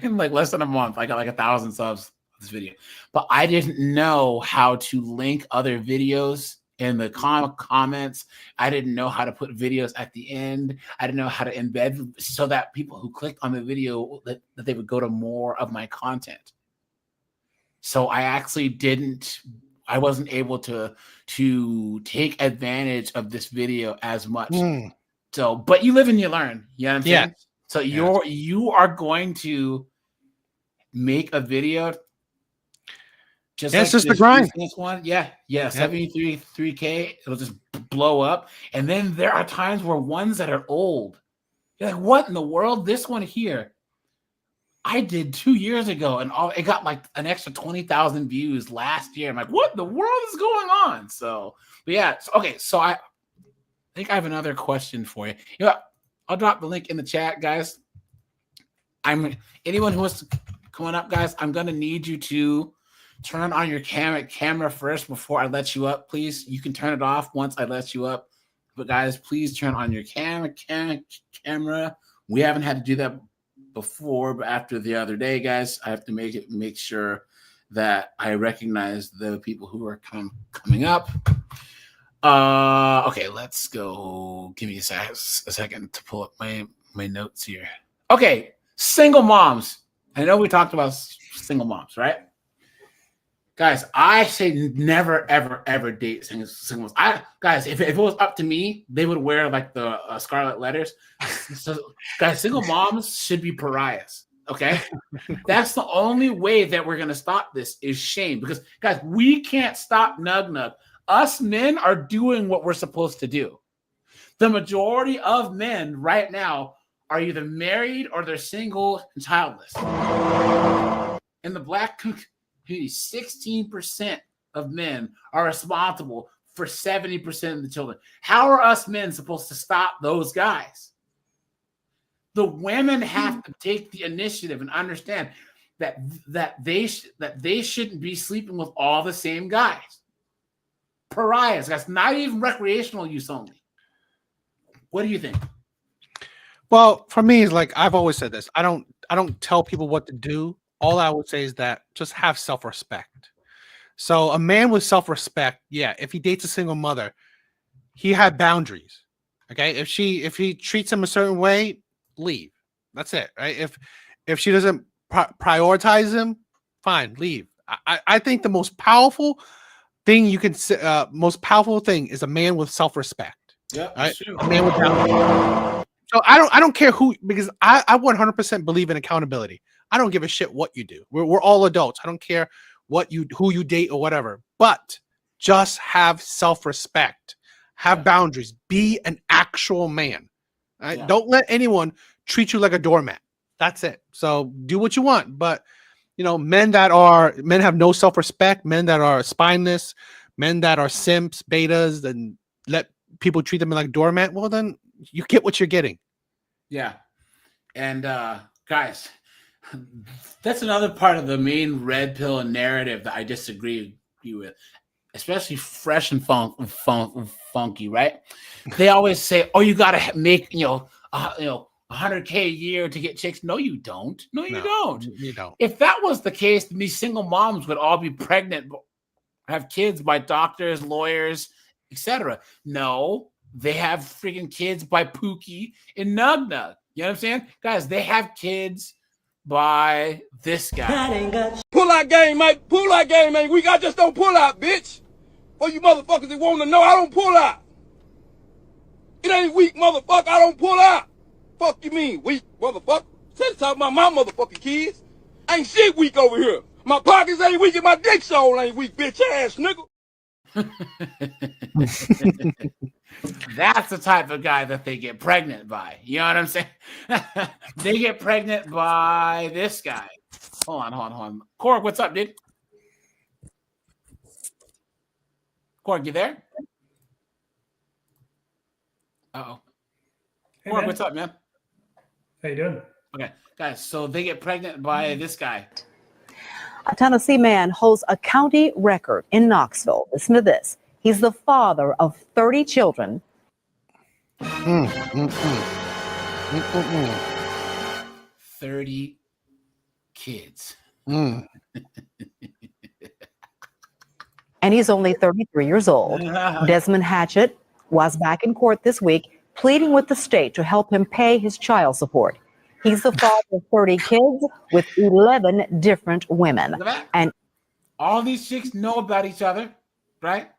in like less than a month, I got like 1,000 subs on this video. But I didn't know how to link other videos in the comments. I didn't know how to put videos at the end. I didn't know how to embed so that people who clicked on the video that they would go to more of my content. So I wasn't able to take advantage of this video as much. So, but you live and you learn. You know what I'm saying? So you are going to make a video. It's just the grind. This one, 73K. It'll just blow up. And then there are times where ones that are old, you're like, what in the world? This one here, I did 2 years ago, and it got like an extra 20,000 views last year. I'm like, what in the world is going on? So, but yeah. Okay. So I think I have another question for you. I'll drop the link in the chat, guys. Anyone who wants to come on up, guys, I'm going to need you to turn on your camera first before I let you up, please. You can turn it off once I let you up. But guys, please turn on your camera. We haven't had to do that before, but after the other day, guys, I have to make sure that I recognize the people who are coming up. Okay, let's go. Give me a second to pull up my notes here. Okay, single moms. I know we talked about single moms, right? Guys, I say never, ever, ever date single moms. Guys, if it was up to me, they would wear like the scarlet letters. So, guys, single moms should be pariahs. Okay, that's the only way that we're gonna stop this is shame. Because guys, we can't stop nug. Us men are doing what we're supposed to do. The majority of men right now are either married or they're single and childless. In the Black community, 16% of men are responsible for 70% of the children. How are us men supposed to stop those guys? The women have to take the initiative and understand that they shouldn't be sleeping with all the same guys. Pariahs. That's not even recreational use only. What do you think? Well, for me, it's like I've always said this. I don't tell people what to do. All I would say is that just have self-respect. So a man with self-respect, yeah, if he dates a single mother, he had boundaries. Okay. If he treats him a certain way, leave. That's it. Right. If she doesn't prioritize him, fine, leave. I think the most powerful thing most powerful thing is a man with self-respect. Yeah, right? true. A man with boundaries. So I don't care who, because I 100% believe in accountability. I don't give a shit what you do. We're all adults. I don't care who you date or whatever. But just have self-respect. Have boundaries. Be an actual man. Right? Yeah. Don't let anyone treat you like a doormat. That's it. So do what you want. But men have no self-respect, men that are spineless, men that are simps, betas, and let people treat them like doormat. Well, then you get what you're getting. Yeah. And guys, that's another part of the main red pill narrative that I disagree with, especially fresh and funky, right? They always say, "Oh, you gotta make 100K a year to get chicks." No, you don't. No, you don't. You don't. If that was the case, then these single moms would all be pregnant, have kids by doctors, lawyers, etc. No, they have freaking kids by Pookie and Nug Nug. You know what I'm saying? Guys, they have kids by this guy. Pull out game, mate. Pull out game, ain't weak. I just don't pull out, bitch. For you motherfuckers that want to know, I don't pull out. It ain't weak, motherfucker. I don't pull out. Fuck you mean, weak, motherfucker? Said talking about my motherfucking kids. Ain't shit weak over here. My pockets ain't weak and my dick soul ain't weak, bitch ass nigga. That's the type of guy that they get pregnant by. You know what I'm saying? They get pregnant by this guy. Hold on. Korg, what's up, dude? Korg, you there? Uh-oh. Hey, Korg, man. what's up, man? How you doing? Okay, guys, so they get pregnant by this guy. A Tennessee man holds a county record in Knoxville. Listen to this. He's the father of 30 children. 30 kids. And he's only 33 years old. Desmond Hatchett was back in court this week pleading with the state to help him pay his child support. He's the father of 30 kids with 11 different women. And all these chicks know about each other, right?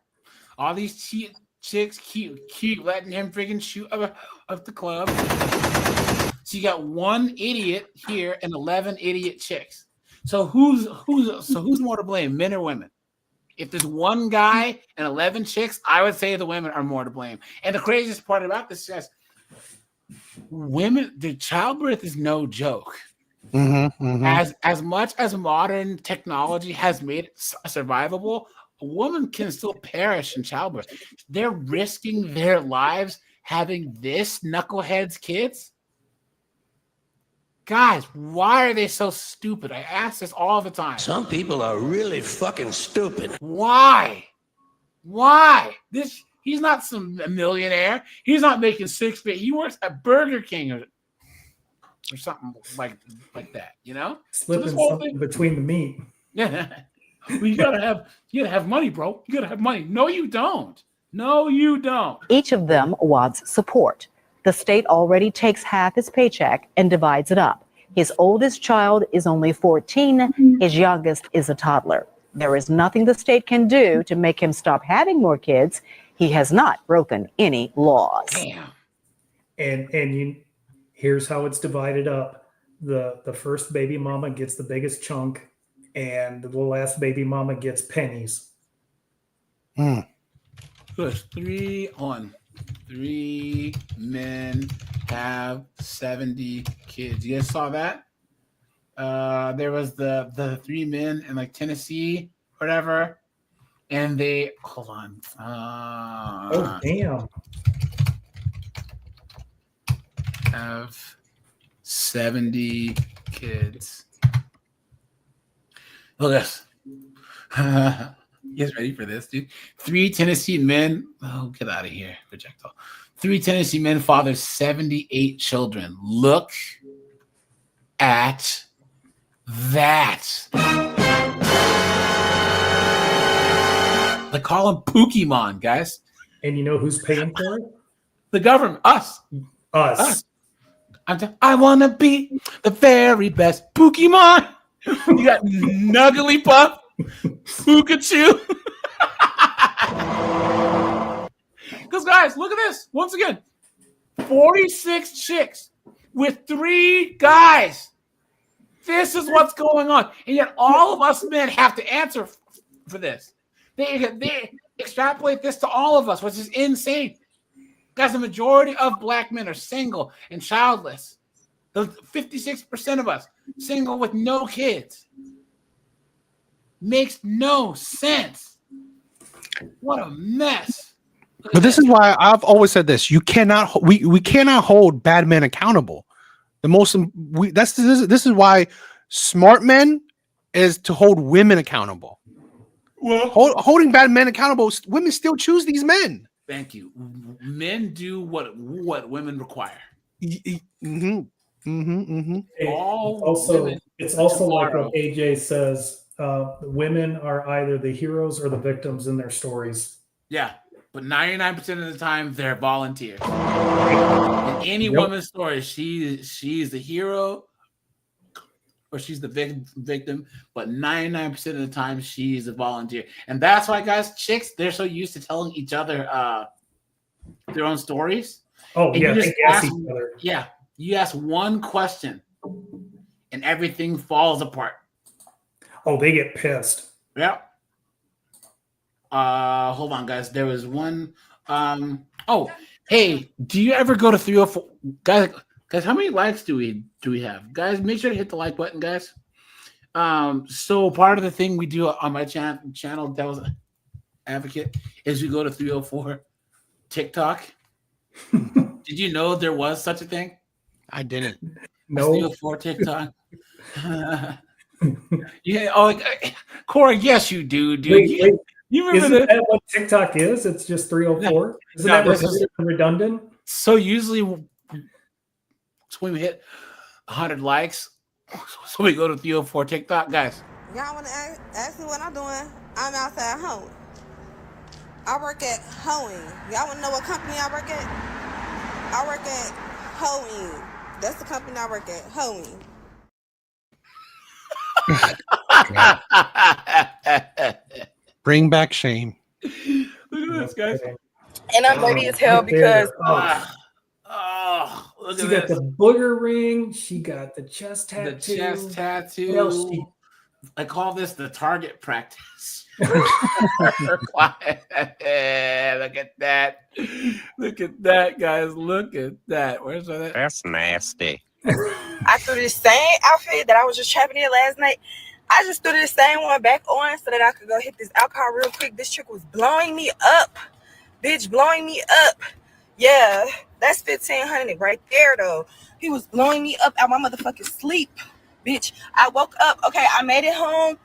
All these chicks cute, letting him freaking shoot up the club. So you got one idiot here and 11 idiot chicks. So who's more to blame, men or women? If there's one guy and 11 chicks, I would say the women are more to blame. And the craziest part about this is the childbirth is no joke. As much as modern technology has made it survivable, a woman can still perish in childbirth. They're risking their lives having this knucklehead's kids. Guys, why are they so stupid? I ask this all the time. Some people are really fucking stupid. Why? He's not some millionaire. He's not making six figures. He works at Burger King or something like that, you know? Slipping So something between the meat. Yeah. Well, you gotta have money, bro. You gotta have money. No, you don't. No, you don't. each of them wants support. The state already takes half his paycheck and divides it up. His oldest child is only 14. His youngest is a toddler. There is nothing the state can do to make him stop having more kids. He has not broken any laws. Damn. And here's how it's divided up. The first baby mama gets the biggest chunk, and the last baby mama gets pennies. Good. 3 men have 70 kids. You guys saw that? There was the 3 men in like Tennessee, whatever, and they hold on. Oh damn! Have 70 kids. Look at this. You guys ready for this, dude? 3 Tennessee men. Oh, get out of here, projectile. 3 Tennessee men fathered 78 children. Look at that. They call them Pokemon, guys. And you know who's paying for it? The government. Us. Us. I want to be the very best Pokemon. You got Nugglypuff, Pikachu. Because, guys, look at this. Once again, 46 chicks with 3 guys. This is what's going on. And yet all of us men have to answer for this. They extrapolate this to all of us, which is insane. Guys, the majority of black men are single and childless. The 56% of us single with no kids. Makes no sense. What a mess. But this is why I've always said this: we cannot hold bad men accountable. This is why smart men is to hold women accountable. Well, holding bad men accountable, women still choose these men. Thank you. Men do what women require. It's also like what AJ says. Women are either the heroes or the victims in their stories. Yeah, but 99% of the time they're volunteers. In any woman's story, she's the hero or she's the victim, but 99% of the time she's a volunteer. And that's why, guys, chicks, they're so used to telling each other their own stories. Oh, and yeah, you they guess each other. Yeah, you ask one question and everything falls apart. Oh, they get pissed. Yeah. Hold on, guys. There was one. Hey, do you ever go to 304? Guys, how many likes do we have? Guys, make sure to hit the like button, guys. So part of the thing we do on my channel, Devil's Advocate, is we go to 304 TikTok. Did you know there was such a thing? I didn't. No. 304 TikTok. Yeah. Oh, Corey. Yes, you do, dude. Wait. You remember Isn't that what TikTok is? It's just 304. Isn't that redundant? So usually, when we hit 100 likes, so we go to 304 TikTok, guys. Y'all want to ask me what I'm doing? I'm outside hoeing. I work at hoeing. Y'all want to know what company I work at? I work at hoeing. That's the company I work at, hoeing. Bring back shame. Look at this, guys. And I'm dirty as hell because look She at got this. the booger ring. She got the chest tattoo. The chest tattoo. What else she- I call this the target practice. Look at that. Look at that, guys. Look at that. Where's that? That's nasty. I threw this same outfit that I was just trapping in last night. I just threw this same one back on so that I could go hit this alcohol real quick. This chick was blowing me up. Bitch, blowing me up. Yeah, that's 1,500 right there, though. He was blowing me up out my motherfucking sleep. Bitch, I woke up. Okay, I made it home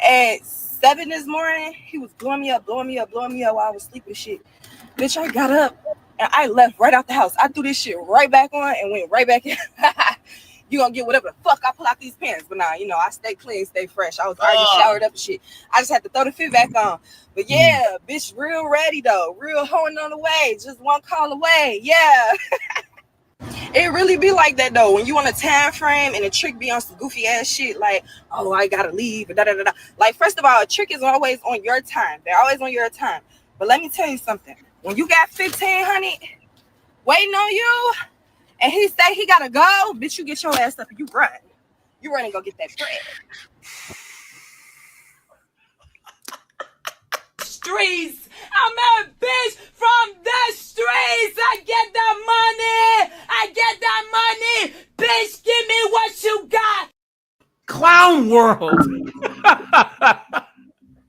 at 7 this morning. He was blowing me up while I was sleeping and shit. Bitch, I got up and I left right out the house. I threw this shit right back on and went right back in. You gonna get whatever the fuck I pull out these pants. But nah, I stay clean, stay fresh. I was already showered up and shit. I just had to throw the fit back on. But yeah, bitch, real ready though. Real hoeing on the way. Just one call away. Yeah. It really be like that though. When you on a time frame and a trick be on some goofy ass shit like, oh, I gotta leave. Da, da, da, da. Like, first of all, a trick is always on your time. They're always on your time. But let me tell you something. When you got 1,500 waiting on you, and he say he gotta go, bitch, you get your ass up and you run. You run and go get that bread. Streets. I'm a bitch from the streets. I get that money. Bitch, give me what you got. Clown world.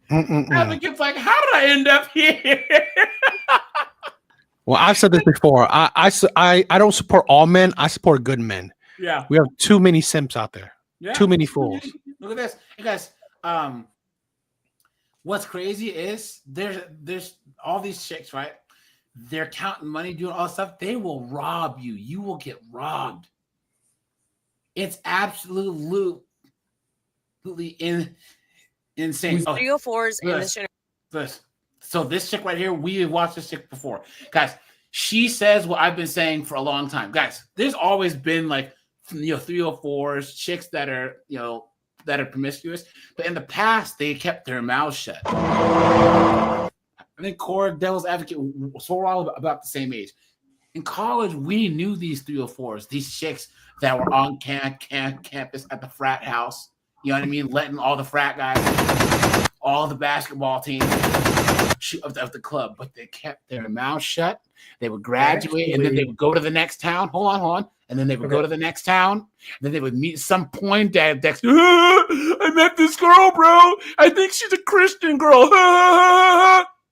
Advocate's like, how did I end up here? Well, I've said this before. I don't support all men. I support good men. Yeah. We have too many simps out there. Yeah. Too many fools. Look at this. Hey guys, what's crazy is there's all these chicks, right? They're counting money, doing all this stuff. They will rob you. You will get robbed. It's absolutely insane. 304s in this this. So this chick right here, we have watched this chick before. Guys, she says what I've been saying for a long time. Guys, there's always been like 304s, chicks that are, that are promiscuous. But in the past, they kept their mouths shut. I think Core, Devil's Advocate, so we're all about the same age. In college, we knew these 304s, these chicks that were on campus at the frat house. You know what I mean? Letting all the frat guys, all the basketball teams of the club, but they kept their mouths shut. They would graduate, and then they would go to the next town. Hold on. And then they would go to the next town. And then they would meet some Poindexter. I met this girl, bro. I think she's a Christian girl.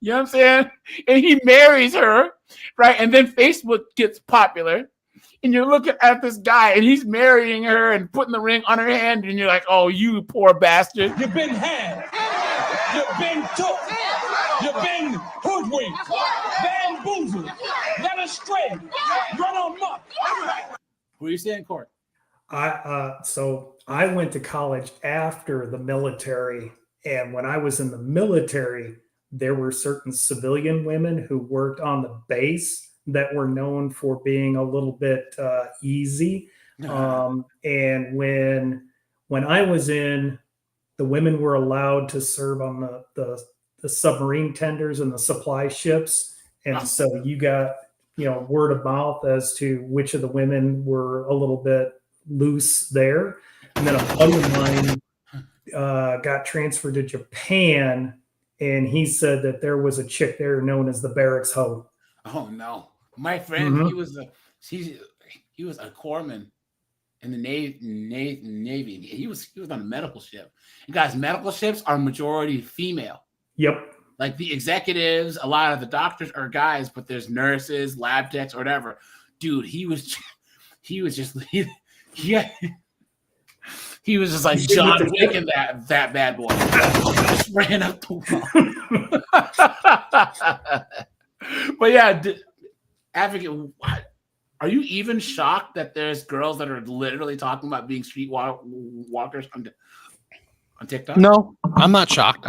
You know what I'm saying? And he marries her, right? And then Facebook gets popular. And you're looking at this guy, and he's marrying her and putting the ring on her hand. And you're like, oh, you poor bastard. You've been had. You've been took. You've been hoodwinked. Bamboozled. Led astray. Run amok. What are you saying, Court? So I went to college after the military, and when I was in the military, there were certain civilian women who worked on the base that were known for being a little bit easy. And when I was in, the women were allowed to serve on the submarine tenders and the supply ships, and so you got word of mouth as to which of the women were a little bit loose there. And then a buddy of mine got transferred to Japan, and he said that there was a chick there known as the barracks hoe. Oh no, my friend, he was a corpsman in the Navy. He was on a medical ship. And guys, medical ships are majority female. Yep. Like the executives, a lot of the doctors are guys, but there's nurses, lab techs, or whatever. Dude, he was just like John Wick in that bad boy. Just ran up the wall. But yeah, Advocate, are you even shocked that there's girls that are literally talking about being street walkers on TikTok? No, I'm not shocked.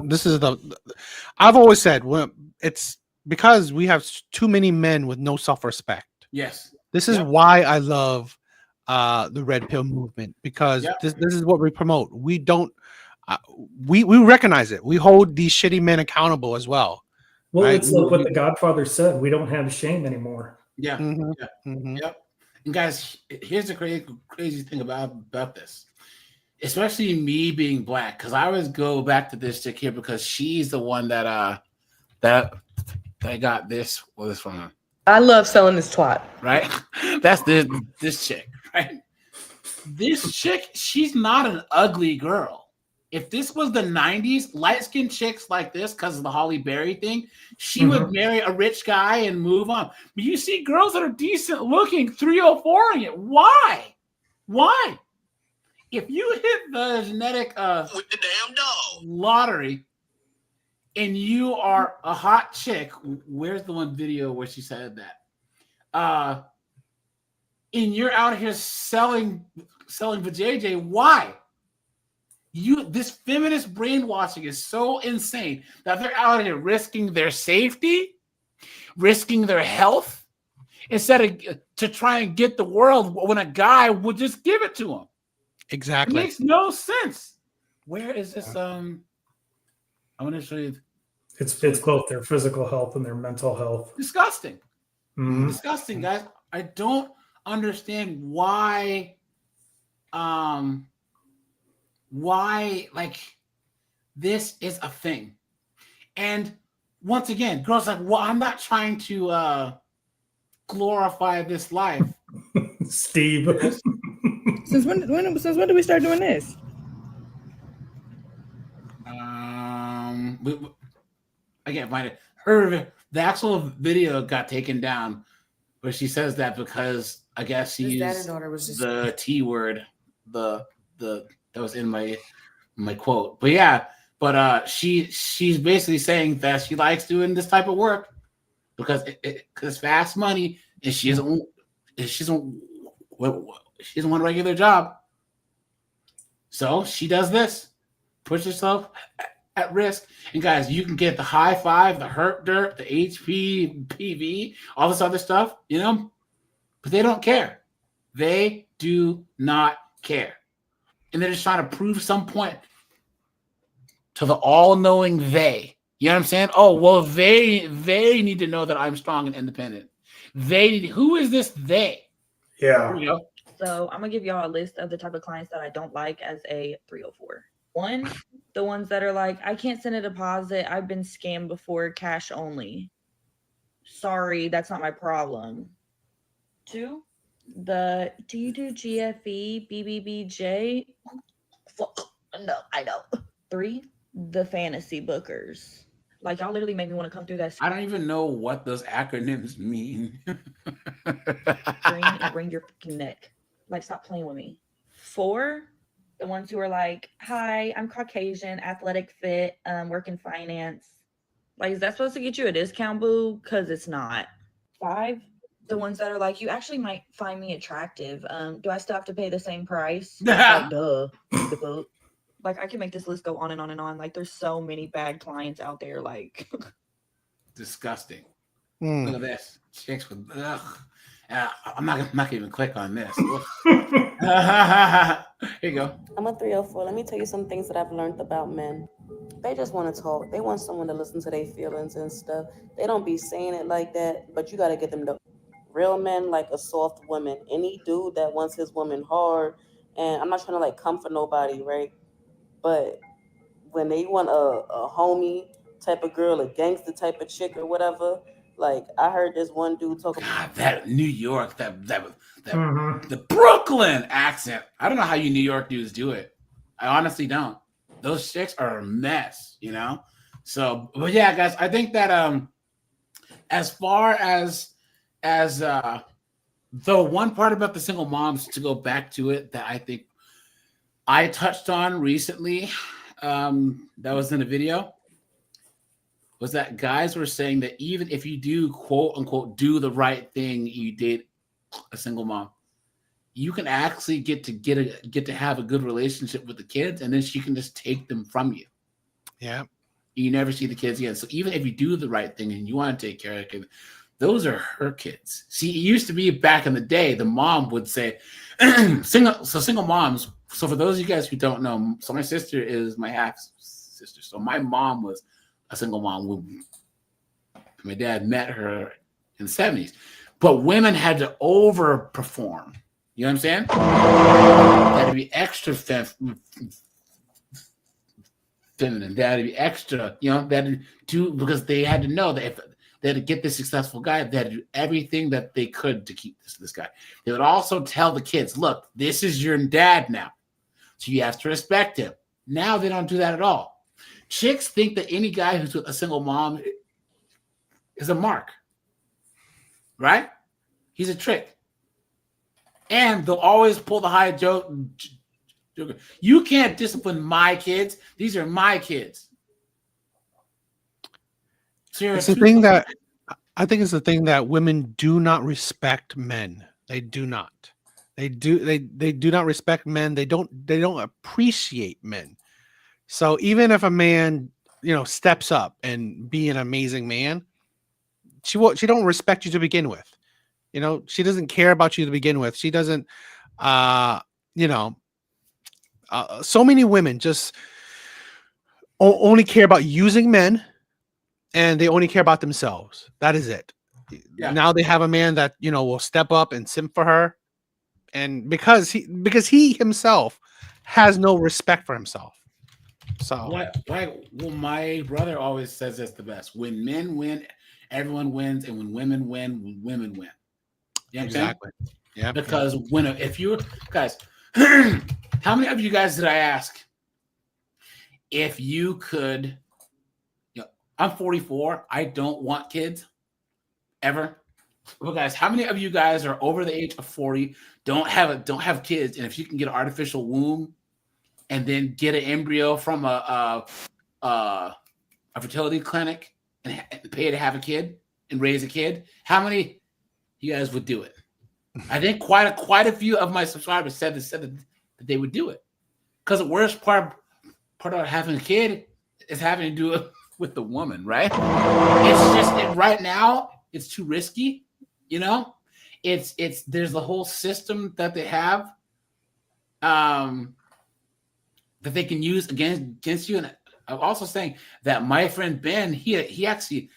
This is I've always said, it's because we have too many men with no self-respect. Yes. This is why I love the Red Pill movement, because this is what we promote. We don't, we recognize it. We hold these shitty men accountable as well. Well, right? it's like what the Godfather said. We don't have shame anymore. Yeah. Yep. And guys, here's the crazy thing about this. Especially me being black, because I always go back to this chick here because she's the one that I got this from. I love selling this twat. Right? That's this chick, right? This chick, she's not an ugly girl. If this was the 90s, light-skinned chicks like this, because of the Holly Berry thing, she would marry a rich guy and move on. But you see girls that are decent looking 304ing it. Why? If you hit the genetic with the damn dog lottery and you are a hot chick, where's the one video where she said that? And you're out here selling vajayjay, why? This feminist brainwashing is so insane that they're out here risking their safety, risking their health, instead of to try and get the world when a guy would just give it to them. Exactly. It makes no sense. Where is this? I'm going to show you. It's both their physical health and their mental health. Disgusting. Disgusting, guys. I don't understand why like this is a thing. And once again, girls like, well, I'm not trying to glorify this life. Steve. Since when did we start doing this? I can't find it. The actual video got taken down, but she says that because I guess he His dad used and daughter was just the T word, the that was in my quote. But yeah, but she's basically saying that she likes doing this type of work because it's fast money, and she doesn't want a regular job. So she does this, puts herself at risk. And guys, you can get the high five, the hurt dirt, the HPV, all this other stuff, you know, but they don't care. They do not care. And they're just trying to prove some point to the all-knowing they. You know what I'm saying? Oh, well, they need to know that I'm strong and independent. Who is this they? Yeah. Here we go. So I'm gonna give y'all a list of the type of clients that I don't like as a 304. One, the ones that are like, I can't send a deposit. I've been scammed before, cash only. Sorry, that's not my problem. Two, do you do GFE, BBBJ? No, I don't. Three, the fantasy bookers. Like, y'all literally make me want to come through that I don't even know what those acronyms mean. screen and bring your fucking neck. Like, stop playing with me. Four, the ones who are like, hi, I'm Caucasian, athletic fit, work in finance. Like, is that supposed to get you a discount, boo? Because it's not. Five, the ones that are like, you actually might find me attractive. Do I still have to pay the same price? Like, duh. The boat. Like, I can make this list go on and on and on. Like, there's so many bad clients out there. Like, Disgusting. Hmm. Look at this. Chicks with I'm not gonna even click on this. Here you go. I'm a 304. Let me tell you some things that I've learned about men. They just want to talk. They want someone to listen to their feelings and stuff. They don't be saying it like that, but you got to get them to real men like a soft woman. Any dude that wants his woman hard, and I'm not trying to like come for nobody, right? But when they want a homie type of girl, a gangster type of chick or whatever, like I heard this one dude talk about That New York, the Brooklyn accent. I don't know how you New York dudes do it. I honestly don't. Those chicks are a mess, you know? So, but yeah, guys, I think that as far as the one part about the single moms, to go back to it, that I think I touched on recently, that was in a video, was that guys were saying that even if you do quote unquote do the right thing, you date a single mom, you can actually get to have a good relationship with the kids, and then she can just take them from you. Yeah. You never see the kids again. So even if you do the right thing and you want to take care of kids, those are her kids. See, it used to be back in the day, the mom would say, single moms. So for those of you guys who don't know, so my sister is my half sister. So my mom was a single mom when my dad met her in the 70s. But women had to overperform. You know what I'm saying? They had to be extra feminine. They had to be extra, you know, they had to do, because they had to know that if they had to get this successful guy, they had to do everything that they could to keep this guy. They would also tell the kids, look, this is your dad now, so you have to respect him. Now they don't do that at all. Chicks think that any guy who's with a single mom is a mark, right? He's a trick. And they'll always pull the high joke. You can't discipline my kids. These are my kids. It's the thing that I think is the thing that women do not respect men. They do not. They do not respect men. They don't appreciate men. So even if a man, you know, steps up and be an amazing man, she don't respect you to begin with. You know, she doesn't care about you to begin with. She doesn't, you know, so many women just only care about using men, and they only care about themselves. That is it. Yeah. Now they have a man that, you know, will step up and simp for her, and because he himself has no respect for himself. So well, my brother always says this the best: when men win, everyone wins, and when women win, women win. You know exactly. Yeah. Because if you guys, how many of you guys did I ask if you could? You know, I'm 44. I don't want kids ever. Well, guys, how many of you guys are over the age of 40, don't have kids, and if you can get an artificial womb and then get an embryo from a fertility clinic and pay to have a kid and raise a kid, how many of you guys would do it? I think quite a few of my subscribers said that they would do it, because the worst part of having a kid is having to do it with the woman, right? It's just right now it's too risky, you know. It's there's the whole system that they have that they can use against you. And I'm also saying that my friend Ben, he actually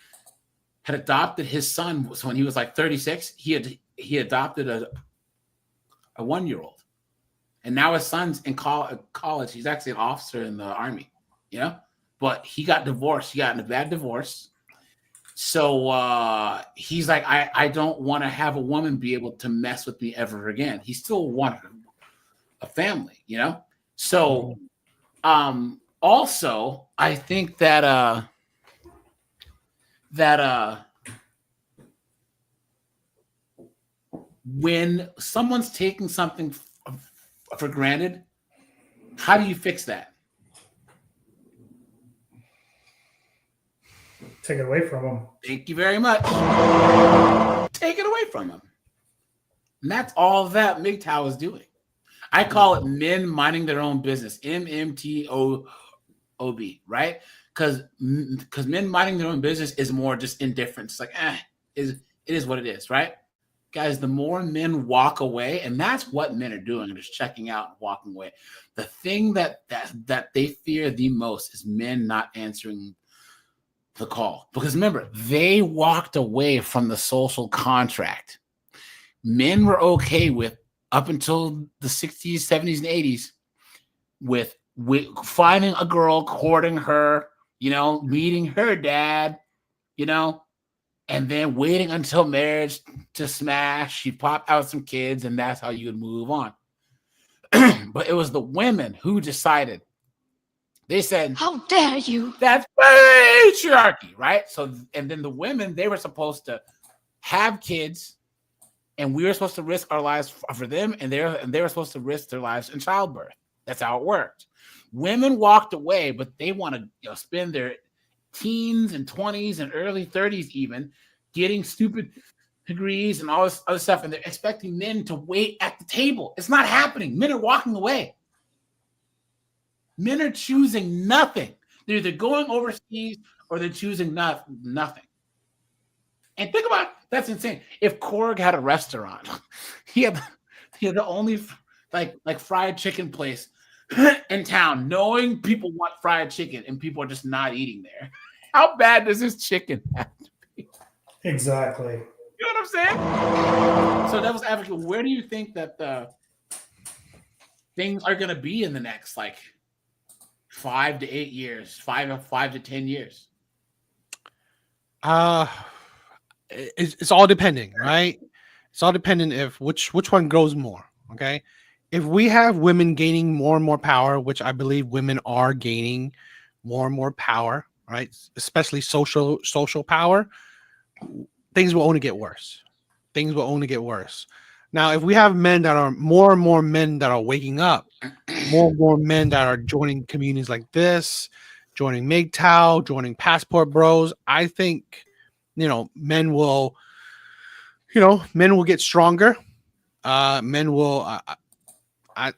had adopted his son. So when he was like 36, he adopted a 1-year-old, and now his son's in college. He's actually an officer in the Army, you know. But he got divorced. He got in a bad divorce. So he's like, I don't want to have a woman be able to mess with me ever again. He still wanted a family, you know. So also I think that when someone's taking something for granted, how do you fix that? Take it away from them. Thank you very much. Take it away from them. And that's all that MGTOW is doing. I call it men minding their own business. MMTOOB, right? Because men minding their own business is more just indifference. It's like, it is what it is, right? Guys, the more men walk away, and that's what men are doing, just checking out and walking away. The thing that they fear the most is men not answering the call. Because remember, they walked away from the social contract. Men were okay with, up until the 60s, 70s, and 80s, with finding a girl, courting her, you know, meeting her dad, you know, and then waiting until marriage to smash. She'd pop out some kids, and that's how you would move on. But it was the women who decided. They said, "How dare you?" That's patriarchy, right? So, and then the women, they were supposed to have kids, and we were supposed to risk our lives for them, and they were supposed to risk their lives in childbirth. That's how it worked. Women walked away, but they want to spend their teens and 20s and early 30s even getting stupid degrees and all this other stuff, and they're expecting men to wait at the table. It's not happening. Men are walking away. Men are choosing nothing. They're either going overseas or they're choosing nothing. And think about it, that's insane. If Korg had a restaurant, he had the only like fried chicken place in town, knowing people want fried chicken and people are just not eating there. How bad does this chicken have to be? Exactly. You know what I'm saying? So Devil's Advocate, where do you think that the things are going to be in the next 5 to 8 years, 5 to 10 years? It's all depending, right? It's all dependent if which one grows more. Okay, if we have women gaining more and more power, which I believe women are gaining more and more power, right? Especially social power, things will only get worse. Things will only get worse. Now, if we have men that are more and more men that are waking up, more and more men that are joining communities like this, joining MGTOW, joining Passport Bros, I think, men will get stronger. Men will. I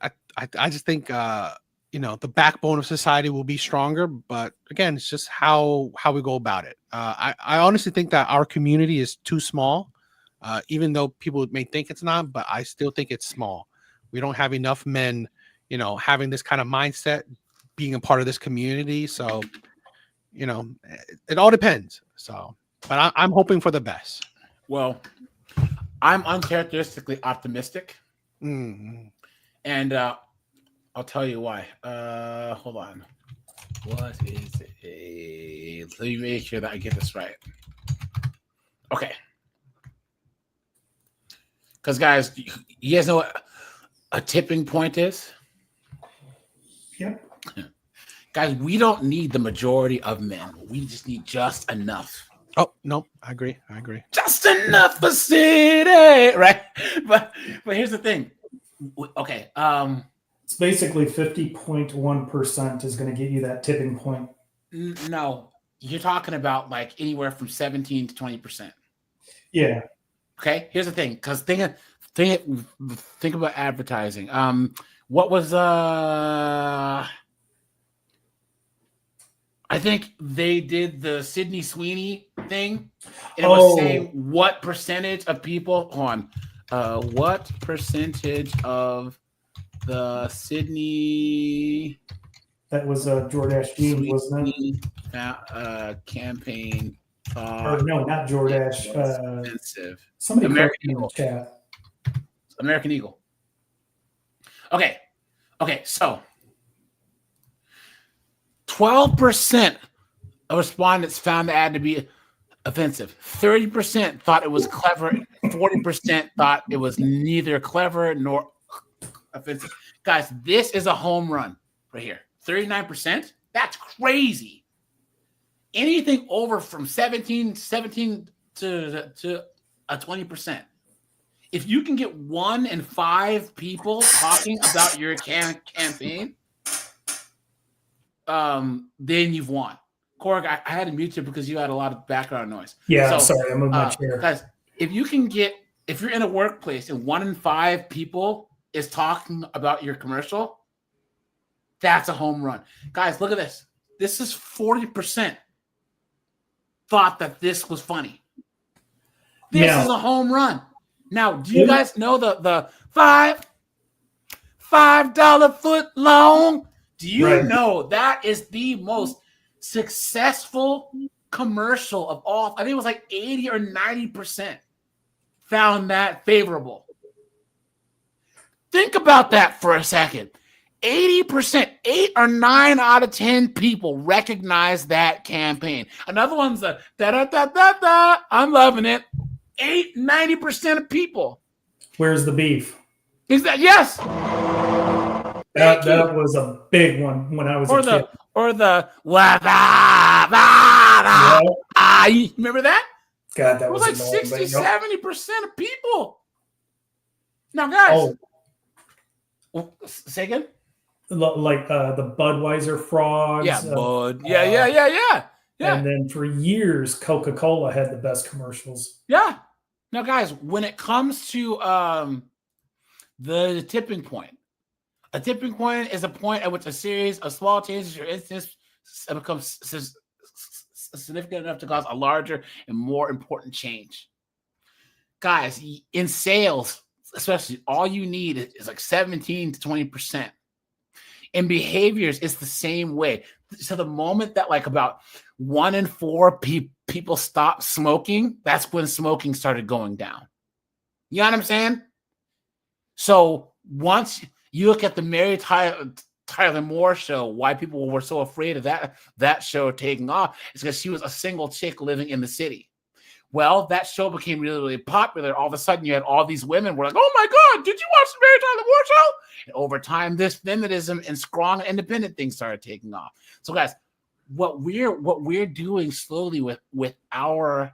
just think the backbone of society will be stronger. But again, it's just how we go about it. I honestly think that our community is too small. Even though people may think it's not, but I still think it's small. We don't have enough men, having this kind of mindset, being a part of this community. So, it all depends. So, but I'm hoping for the best. Well, I'm uncharacteristically optimistic. Mm-hmm. And I'll tell you why. Hold on. What is it? Let me make sure that I get this right. Okay. Because, guys, you guys know what a tipping point is? Yep. Guys, we don't need the majority of men. We just need just enough. Oh no, I agree. Just enough for city, right? But here's the thing. Okay, It's basically 50.1% is going to get you that tipping point. No, you're talking about like anywhere from 17 to 20%. Yeah. Okay, here's the thing, because think about advertising. What was I think they did the Sydney Sweeney thing, and it was saying what percentage of people what percentage of the Sydney that was Jordache Jeans, wasn't it? Campaign. Or no, not Jordache. Expensive. Somebody American correct me in the Eagle. chat. American Eagle. Okay, so 12% of respondents found the ad to be offensive. 30% thought it was clever. 40% thought it was neither clever nor offensive. Guys, this is a home run right here. 39%? That's crazy. Anything over from 17 to a 20%. If you can get 1 in 5 people talking about your campaign, then you've won. Korg, I had to mute you because you had a lot of background noise. Yeah, I'm sorry, I'm in my chair. Guys, if you're in a workplace and 1 in 5 people is talking about your commercial, that's a home run. Guys, look at this. This is 40% thought that this was funny. This is a home run. Now, do you guys know the $5 foot long? Do you know that is the most successful commercial of all? I think it was like 80 or 90% found that favorable. Think about that for a second. 80%, 8 or 9 out of 10 people recognize that campaign. Another one's the da-da-da-da-da. I'm loving it. 90% of people. Where's the beef? Is that yes? That was a big one when I was a kid. Or the you remember that? God, that was was like annoying, 60-70% of people. Now, guys, say again. Like the Budweiser frogs. Yeah, Bud. Yeah. And then for years, Coca-Cola had the best commercials. Yeah. Now, guys, when it comes to the tipping point, a tipping point is a point at which a series of small changes or instances becomes significant enough to cause a larger and more important change. Guys, in sales, especially, all you need is like 17 to 20%. In behaviors, it's the same way. So the moment that like about 1 in 4 people stopped smoking, that's when smoking started going down. You know what I'm saying? So once you look at the Mary Tyler Moore show, why people were so afraid of that show taking off is because she was a single chick living in the city. Well, that show became really, really popular. All of a sudden, you had all these women were like, "Oh my God, did you watch the Mary Tyler Moore show?" And over time, this feminism and strong, independent thing started taking off. So, guys, what we're doing slowly with our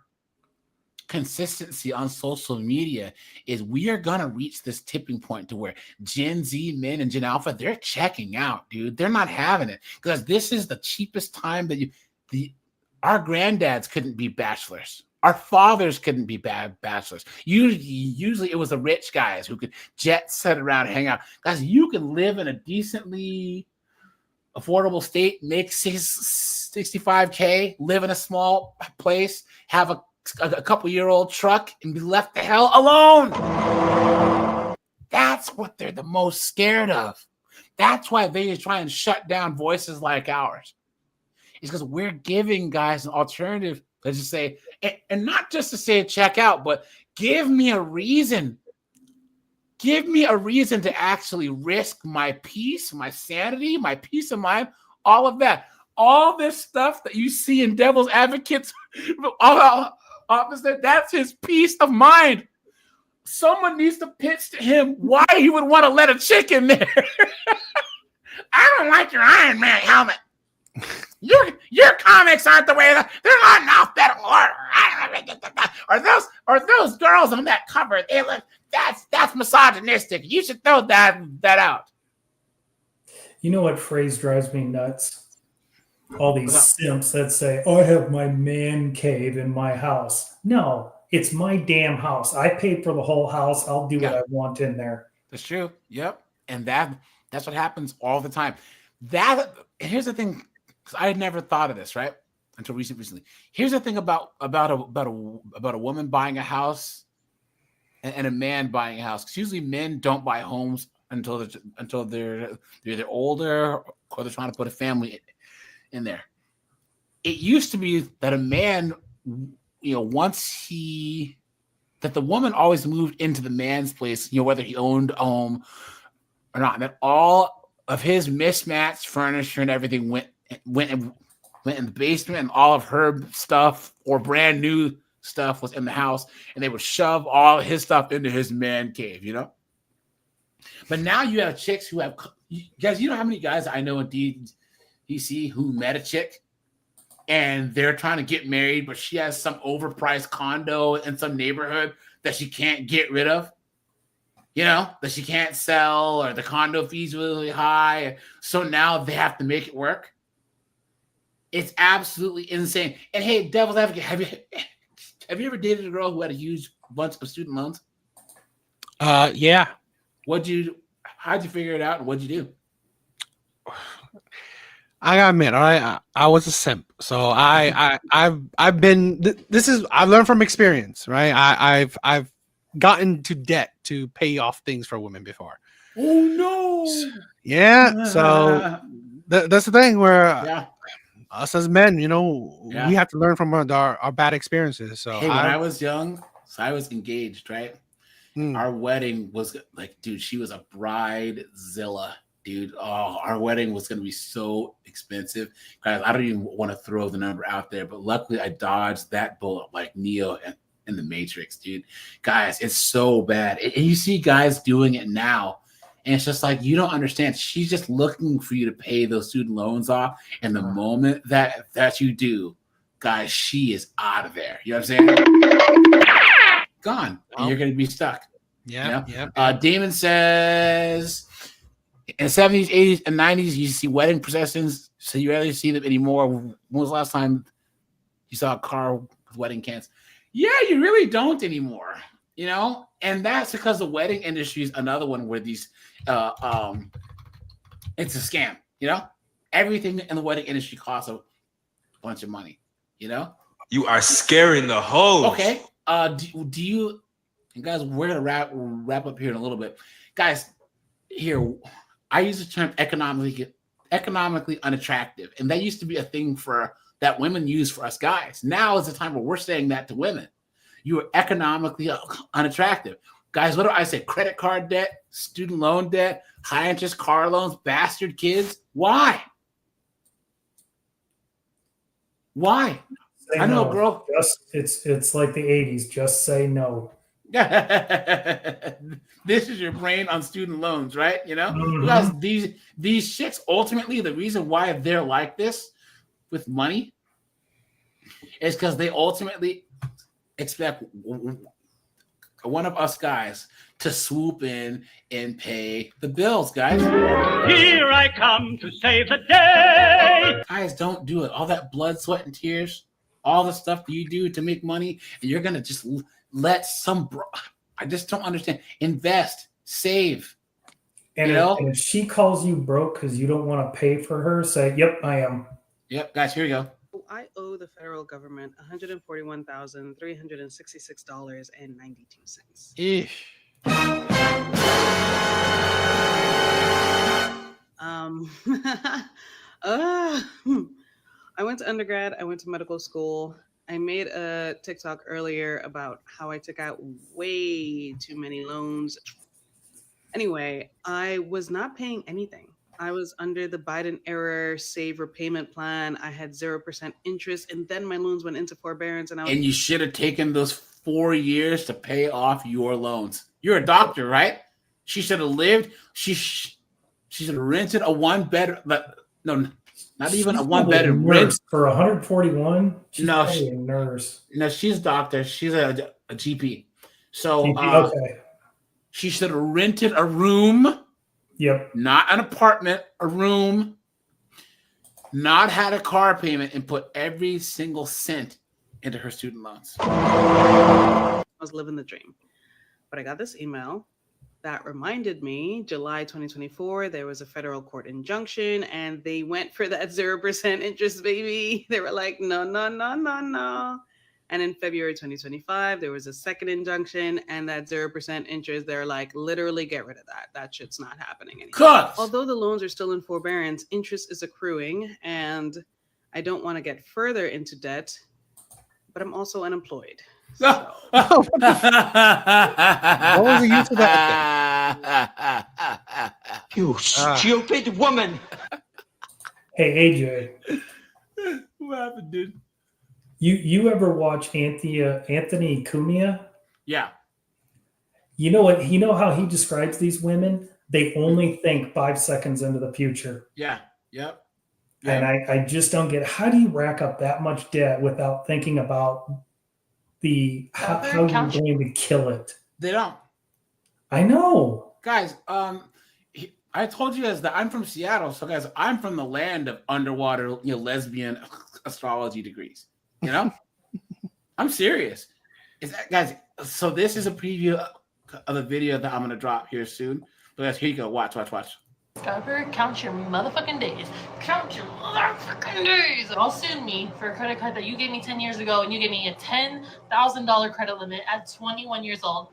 consistency on social media is we are gonna reach this tipping point to where Gen Z men and Gen Alpha, they're checking out, dude. They're not having it because this is the cheapest time that our granddads couldn't be bachelors. Our fathers couldn't be bachelors. Usually it was the rich guys who could jet set around and hang out. Guys, you can live in a decently affordable state, make $65K, live in a small place, have a couple-year-old truck, and be left the hell alone. That's what they're the most scared of. That's why they try and shut down voices like ours. It's because we're giving guys an alternative. Let's just say, and not just to say check out, but give me a reason. Give me a reason to actually risk my peace, my sanity, my peace of mind, all of that. All this stuff that you see in Devil's Advocates, opposite, that's his peace of mind. Someone needs to pitch to him why he would want to let a chick in there. I don't like your Iron Man helmet. your comics aren't the way that they're not in alphabetical order. Or those girls on that cover, they look that's misogynistic. You should throw that out. You know what phrase drives me nuts? All these simps that say, "I have my man cave in my house." No, it's my damn house. I paid for the whole house. I'll do what I want in there. That's true. Yep. And that's what happens all the time. Here's the thing, because I had never thought of this, right? Until recently. Here's the thing about a woman buying a house and a man buying a house. Because usually men don't buy homes until they're either older or they're trying to put a family in there. It used to be that a man, that the woman always moved into the man's place, whether he owned a home or not. That all of his mismatched furniture and everything went in the basement, and all of her stuff or brand new stuff was in the house, and they would shove all his stuff into his man cave, But now you have chicks who have guys. You know how many guys I know in DC who met a chick and they're trying to get married, but she has some overpriced condo in some neighborhood that she can't get rid of, that she can't sell, or the condo fees really high. So now they have to make it work. It's absolutely insane. And hey, devil's advocate, have you ever dated a girl who had a huge bunch of student loans? Yeah. How'd you figure it out, and what'd you do? I gotta admit, all right, I was a simp, so I've learned from experience, right? I've gotten to debt to pay off things for women before. Oh no! Yeah, so that's the thing where us as men, we have to learn from our bad experiences. So hey, when I was young, I was engaged, right? Our wedding was like, dude, she was a bridezilla. Dude, our wedding was going to be so expensive. Guys, I don't even want to throw the number out there, but luckily I dodged that bullet like Neo in the Matrix, dude. Guys, it's so bad. And you see guys doing it now, and it's just like, you don't understand. She's just looking for you to pay those student loans off, and the moment that you do, guys, she is out of there. You know what I'm saying? Gone. And you're going to be stuck. Yeah. Damon says, in the 70s, 80s, and 90s, you see wedding processions, so you rarely see them anymore. When was the last time you saw a car with wedding cans? Yeah, you really don't anymore, And that's because the wedding industry is another one where these, it's a scam, Everything in the wedding industry costs a bunch of money, You are scaring the hoes. Okay. Do you, and guys, we're gonna wrap up here in a little bit, guys. Here, I use the term economically unattractive, and that used to be a thing that women use for us guys. Now is the time where we're saying that to women. You are economically unattractive, guys. What do I say? Credit card debt, student loan debt, high interest car loans, bastard kids. Why? Say I know, no. girl. It's like the 80s. Just say no. This is your brain on student loans, right? Mhm. Because these chicks, ultimately, the reason why they're like this with money is because they ultimately expect one of us guys to swoop in and pay the bills, guys. Here I come to save the day. Guys, don't do it. All that blood, sweat, and tears, all the stuff that you do to make money, and you're gonna just let I just don't understand. Invest, save. And if she calls you broke because you don't want to pay for her, say, "Yep, I am." Yep, guys, here you go. I owe the federal government $141,366.92. I went to undergrad. I went to medical school. I made a TikTok earlier about how I took out way too many loans. Anyway, I was not paying anything. I was under the Biden era save repayment plan. I had 0% interest, and then my loans went into forbearance. And you should have taken those 4 years to pay off your loans. You're a doctor, right? She should have lived. She should have rented a one-bed. No, Not even a She's one probably a bedroom nurse. rent. For 141, she's No, probably a nurse. No, she's a doctor. She's a GP. So Okay. she should have rented a room. Yep. Not an apartment, a room. Not had a car payment and put every single cent into her student loans. I was living the dream. But I got this email that reminded me July 2024, there was a federal court injunction and they went for that 0% interest, baby. They were like, no, no, no, no, no. And in February 2025, there was a second injunction and that 0% interest, they're like, literally get rid of that. That shit's not happening anymore. Cuz. Although the loans are still in forbearance, interest is accruing and I don't want to get further into debt, but I'm also unemployed. So. What was the use of that? You stupid woman. Hey, AJ. What happened, dude? You ever watch Anthony Cumia? Yeah. You know what? You know how he describes these women? They only think 5 seconds into the future. Yeah. Yep. And I just don't get, how do you rack up that much debt without thinking about how you're going to kill it? They don't. I know. Guys, I told you guys that I'm from Seattle. So guys, I'm from the land of underwater, lesbian astrology degrees. I'm serious. Guys, so this is a preview of the video that I'm going to drop here soon. But guys, here you go. Watch. Skyper, count your motherfucking days. Count your motherfucking days. All sued me for a credit card that you gave me 10 years ago, and you gave me a $10,000 credit limit at 21 years old.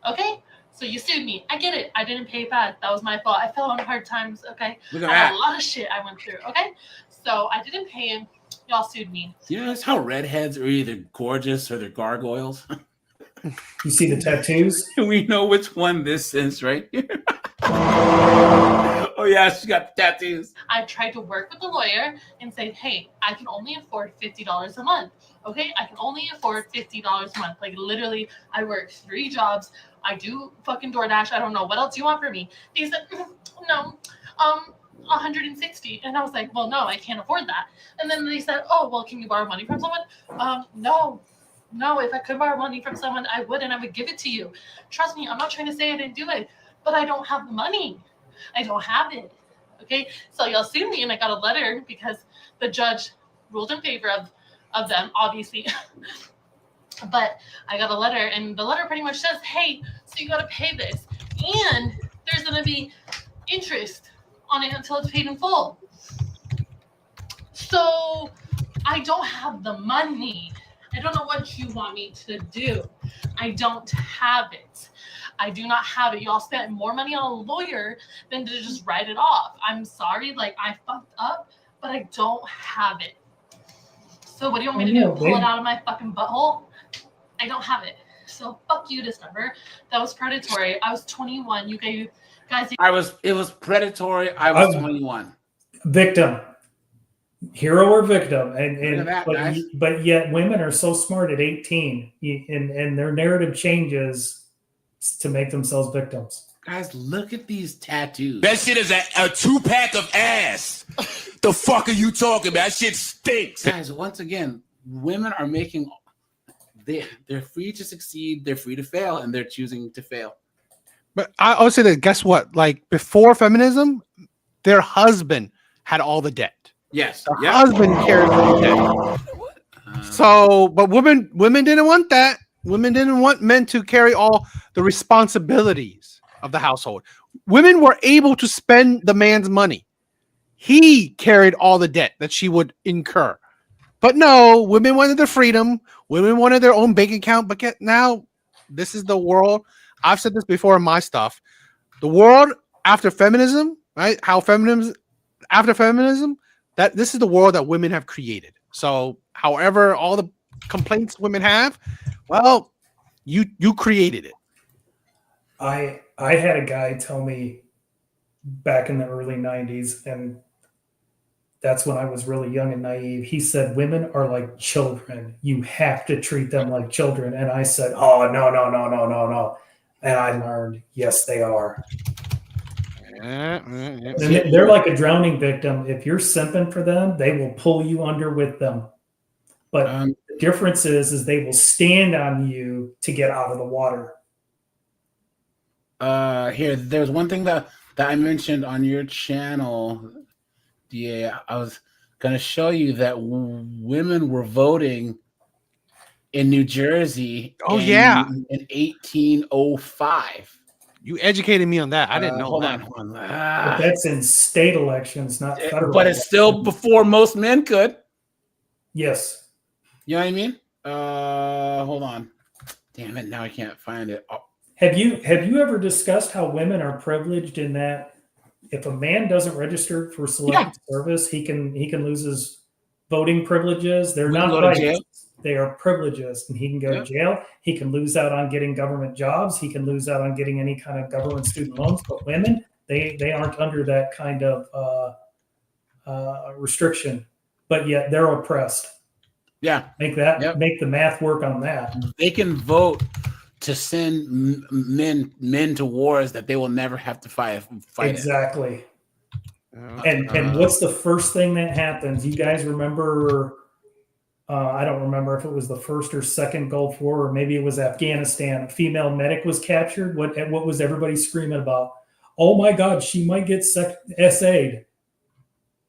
Okay? So you sued me. I get it. I didn't pay it back. That was my fault. I fell on hard times, okay? Look at I had that. a lot of shit I went through, okay? So I didn't pay him. Y'all sued me. You know, that's how redheads are either gorgeous or they're gargoyles. You see the tattoos? We know which one this is right here. Oh, yeah, she got tattoos. I tried to work with the lawyer and say, hey, I can only afford $50 a month. Okay, I can only afford $50 a month. Like, literally, I work 3 jobs. I do fucking DoorDash. I don't know. What else do you want from me? They said, no, 160. And I was like, well, no, I can't afford that. And then they said, oh, well, can you borrow money from someone? No, if I could borrow money from someone, I would, and I would give it to you. Trust me, I'm not trying to say I didn't do it, but I don't have the money. I don't have it. Okay, so y'all sued me, and I got a letter because the judge ruled in favor of them, obviously. But I got a letter, and the letter pretty much says, hey, so you got to pay this, and there's going to be interest on it until it's paid in full. So I don't have the money. I don't know what you want me to do. I don't have it. I do not have it. Y'all spent more money on a lawyer than to just write it off. I'm sorry, like I fucked up, but I don't have it. So what do you want me to do? Pull it out of my fucking butthole? I don't have it. So fuck you, Discover. That was predatory. I was 21. You guys. It was predatory. I was 21. Victim. Hero or victim. That, but yet women are so smart at 18 and their narrative changes to make themselves victims. Guys, look at these tattoos. That shit is a 2-pack of ass. The fuck are you talking about? That shit stinks. Guys, once again, women are making... They're free to succeed, they're free to fail, and they're choosing to fail. But I would say that, guess what? Like, before feminism, their husband had all the debt. Yes. The husband carried all the debt. So, but women didn't want that. Women didn't want men to carry all the responsibilities of the household. Women were able to spend the man's money. He carried all the debt that she would incur. But no, women wanted their freedom. Women wanted their own bank account. But now, this is the world. I've said this before in my stuff. The world after feminism, right? After feminism, that this is the world that women have created. So, however, all the complaints women have, well, you created it. I had a guy tell me back in the early 90s, and that's when I was really young and naive. He said, women are like children. You have to treat them like children. And I said, oh, no. And I learned, yes, they are. And they're like a drowning victim. If you're simping for them, they will pull you under with them. But the difference is they will stand on you to get out of the water. Here, there's one thing that I mentioned on your channel. Yeah, I was gonna show you that women were voting in New Jersey. Oh, yeah. In 1805. You educated me on that. I didn't know hold that. on. But that's in state elections, not federal. But it's still before most men could. Yes. You know what I mean? Hold on. Damn it! Now I can't find it. Oh. Have you ever discussed how women are privileged in that if a man doesn't register for selective service, he can lose his voting privileges? They're not go to rights. jail. They are privileges, and he can go to jail. He can lose out on getting government jobs. He can lose out on getting any kind of government student loans. But women, they aren't under that kind of restriction, but yet they're oppressed. Yeah, make the math work on that. They can vote to send men to wars that they will never have to fight. Exactly. And what's the first thing that happens? You guys remember? I don't remember if it was the first or second Gulf War, or maybe it was Afghanistan. A female medic was captured. What was everybody screaming about? Oh my God, she might get SA'd.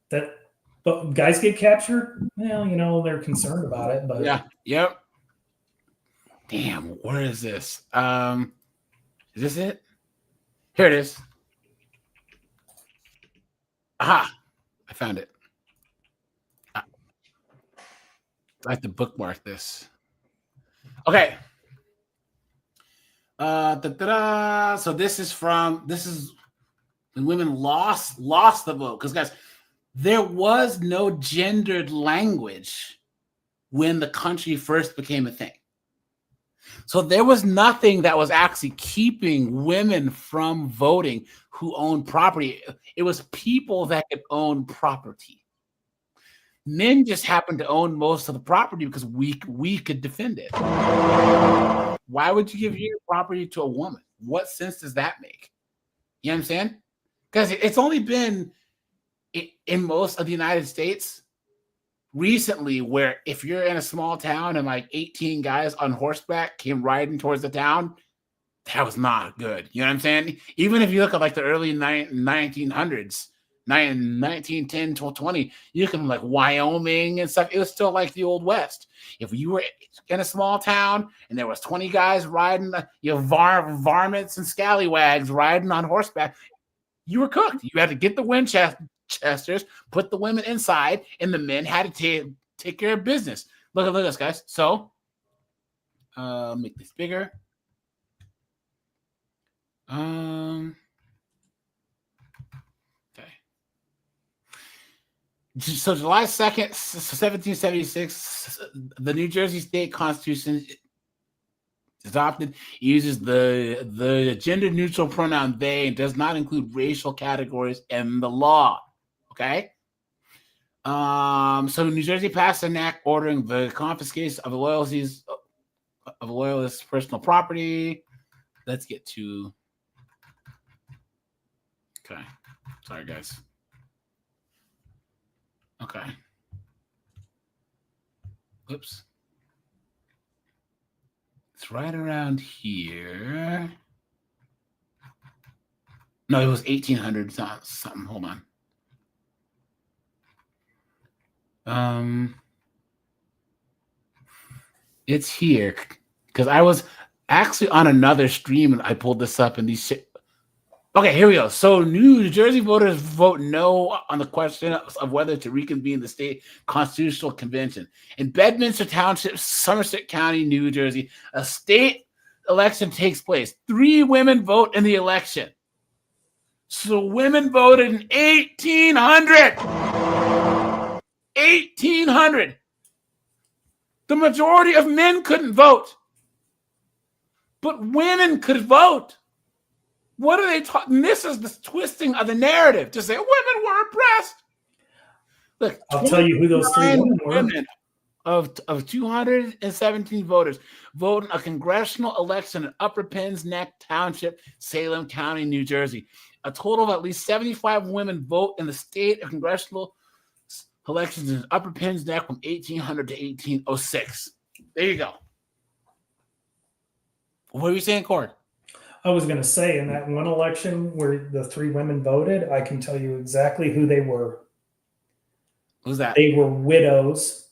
But guys get captured. Well, they're concerned about it. But yep. Damn, where is this? Is this it? Here it is. Aha! I found it. I have to bookmark this. Okay. So this is when women lost the vote. Because guys, there was no gendered language when the country first became a thing. So there was nothing that was actually keeping women from voting who owned property. It was people that could own property. Men just happened to own most of the property because we could defend it. Why would you give your property to a woman? What sense does that make? You know what I'm saying? Because it's only been in most of the United States recently where if you're in a small town and like 18 guys on horseback came riding towards the town, that was not good. You know what I'm saying? Even if you look at like the early 1900s, 1910 to 20, you can like Wyoming and stuff. It was still like the old West. If you were in a small town and there was 20 guys riding, varmints and scallywags riding on horseback, you were cooked. You had to get the Winchesters, put the women inside, and the men had to take care of business. Look at this, guys. So, make this bigger. So July 2nd, 1776, the New Jersey State Constitution adopted uses the gender-neutral pronoun they and does not include racial categories in the law. Okay? So New Jersey passed an act ordering the confiscation of loyalties of loyalists' personal property. Let's get to... Okay. Sorry, guys. Okay. Oops. It's right around here. No, it was 1800 something. Hold on. It's here because I was actually on another stream and I pulled this up and these shit. Okay, here we go. So New Jersey voters vote no on the question of whether to reconvene the state constitutional convention. In Bedminster Township, Somerset County, New Jersey, a state election takes place. 3 women vote in the election. So women voted in 1800. 1800. The majority of men couldn't vote. But women could vote. What are they talking? This is the twisting of the narrative to say women were oppressed. Look, I'll tell you who those 3 women were. of 217 voters vote in a congressional election in Upper Penns Neck Township, Salem County, New Jersey. A total of at least 75 women vote in the state of congressional elections in Upper Penns Neck from 1800 to 1806. There you go. What were you saying, Cord? I was going to say, in that one election where the 3 women voted, I can tell you exactly who they were. Who's that? They were widows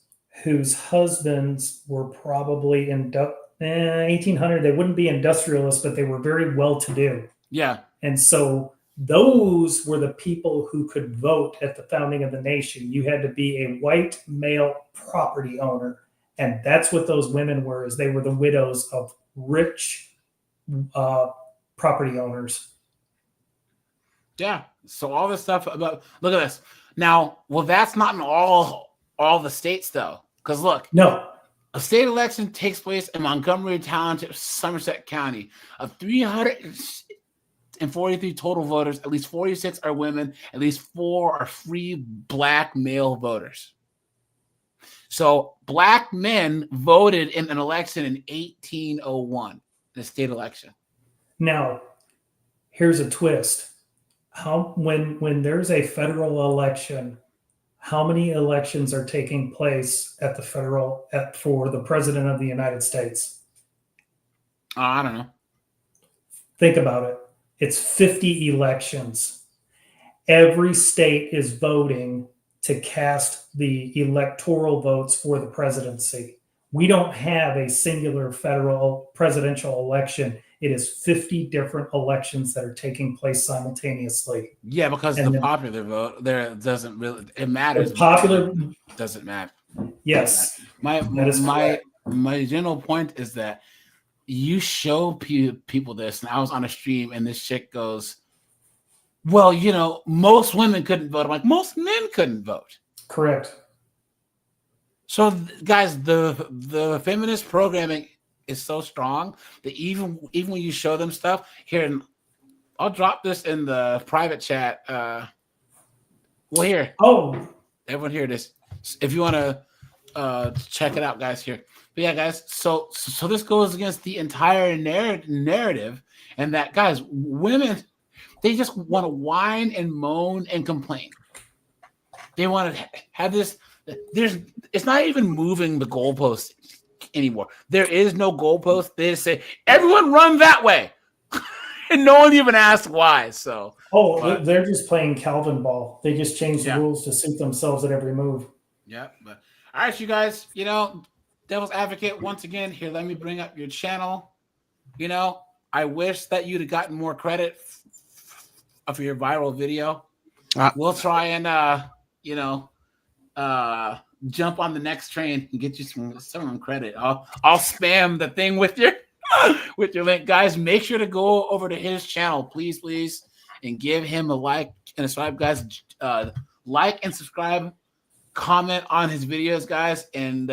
whose husbands were probably in 1800. They wouldn't be industrialists, but they were very well-to-do. Yeah. And so those were the people who could vote at the founding of the nation. You had to be a white male property owner. And that's what those women were, is they were the widows of rich property owners. Yeah. So all this stuff about, look at this. Now, well, that's not in all the states, though. Because look. No. A state election takes place in Montgomery Township, Somerset County. Of 343 total voters, at least 46 are women, at least 4 are free black male voters. So black men voted in an election in 1801, in a state election. Now, here's a twist. When there's a federal election, how many elections are taking place at the federal for the president of the United States? I don't know. Think about it. It's 50 elections. Every state is voting to cast the electoral votes for the presidency. We don't have a singular federal presidential election. It is 50 different elections that are taking place simultaneously. Yeah, because the popular vote there doesn't really, it matters. The popular doesn't matter. Yes. My correct. general point is that you show people this, and I was on a stream and this chick goes, well, you know, most women couldn't vote. I'm like, most men couldn't vote. Correct. So guys, the feminist programming is so strong that even when you show them stuff here, I'll drop this in the private chat. Well, here. Oh, everyone hear this. If you want to check it out, guys. Here, but yeah, guys. So this goes against the entire narrative, and that guys, women, they just want to whine and moan and complain. They want to have this. It's not even moving the goalposts anymore. There is no goalpost. They just say everyone run that way, and no one even asks why. So they're just playing Calvin ball. They just change the rules to suit themselves at every move. Yeah, but all right, you guys. You know, Devil's Advocate once again. Here, let me bring up your channel. You know, I wish that you'd have gotten more credit for your viral video. We'll try and jump on the next train and get you some credit. I'll spam the thing with your link, guys. Make sure to go over to his channel, please, and give him a like and subscribe, guys. Like and subscribe, comment on his videos, guys, and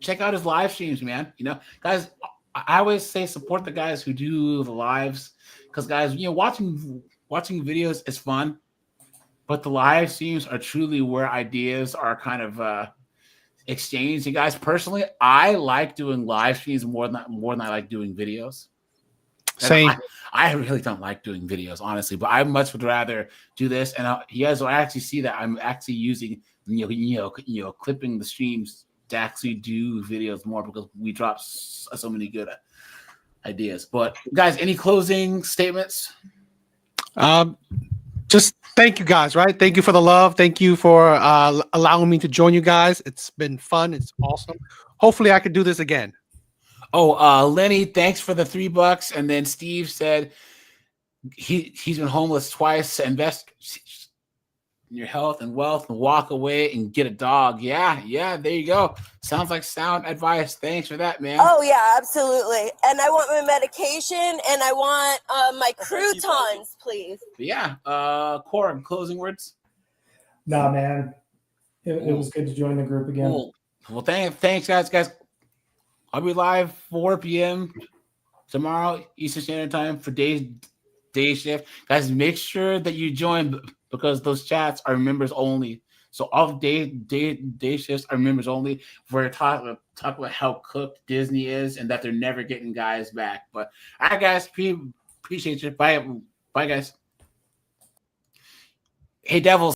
check out his live streams, man. You know, guys, I always say support the guys who do the lives, because guys, you know, watching videos is fun. But the live streams are truly where ideas are kind of exchanged. And guys, personally, I like doing live streams more than I like doing videos. Same. I really don't like doing videos, honestly, but I much would rather do this. And you guys will actually see that I'm actually using clipping the streams to actually do videos more, because we drop so many good ideas. But guys, any closing statements? Just thank you guys, right? Thank you for the love. Thank you for allowing me to join you guys. It's been fun. It's awesome. Hopefully I could do this again. Oh, Lenny, thanks for the $3. And then Steve said he's been homeless twice. Invest in your health and wealth and walk away and get a dog. Yeah, there you go. Sounds like sound advice. Thanks for that, man. Oh yeah, absolutely. And I want my medication and I want my croutons, please. But yeah, Corin, closing words. Nah, man, it was good to join the group again. Cool. Well, thanks, guys. I'll be live 4 p.m. tomorrow Eastern Standard Time for day shift. Guys, make sure that you join, because those chats are members only. So all day shifts are members only. We're talking about how cooked Disney is and that they're never getting guys back. But all right, guys, appreciate you. Bye guys. Hey, Devils.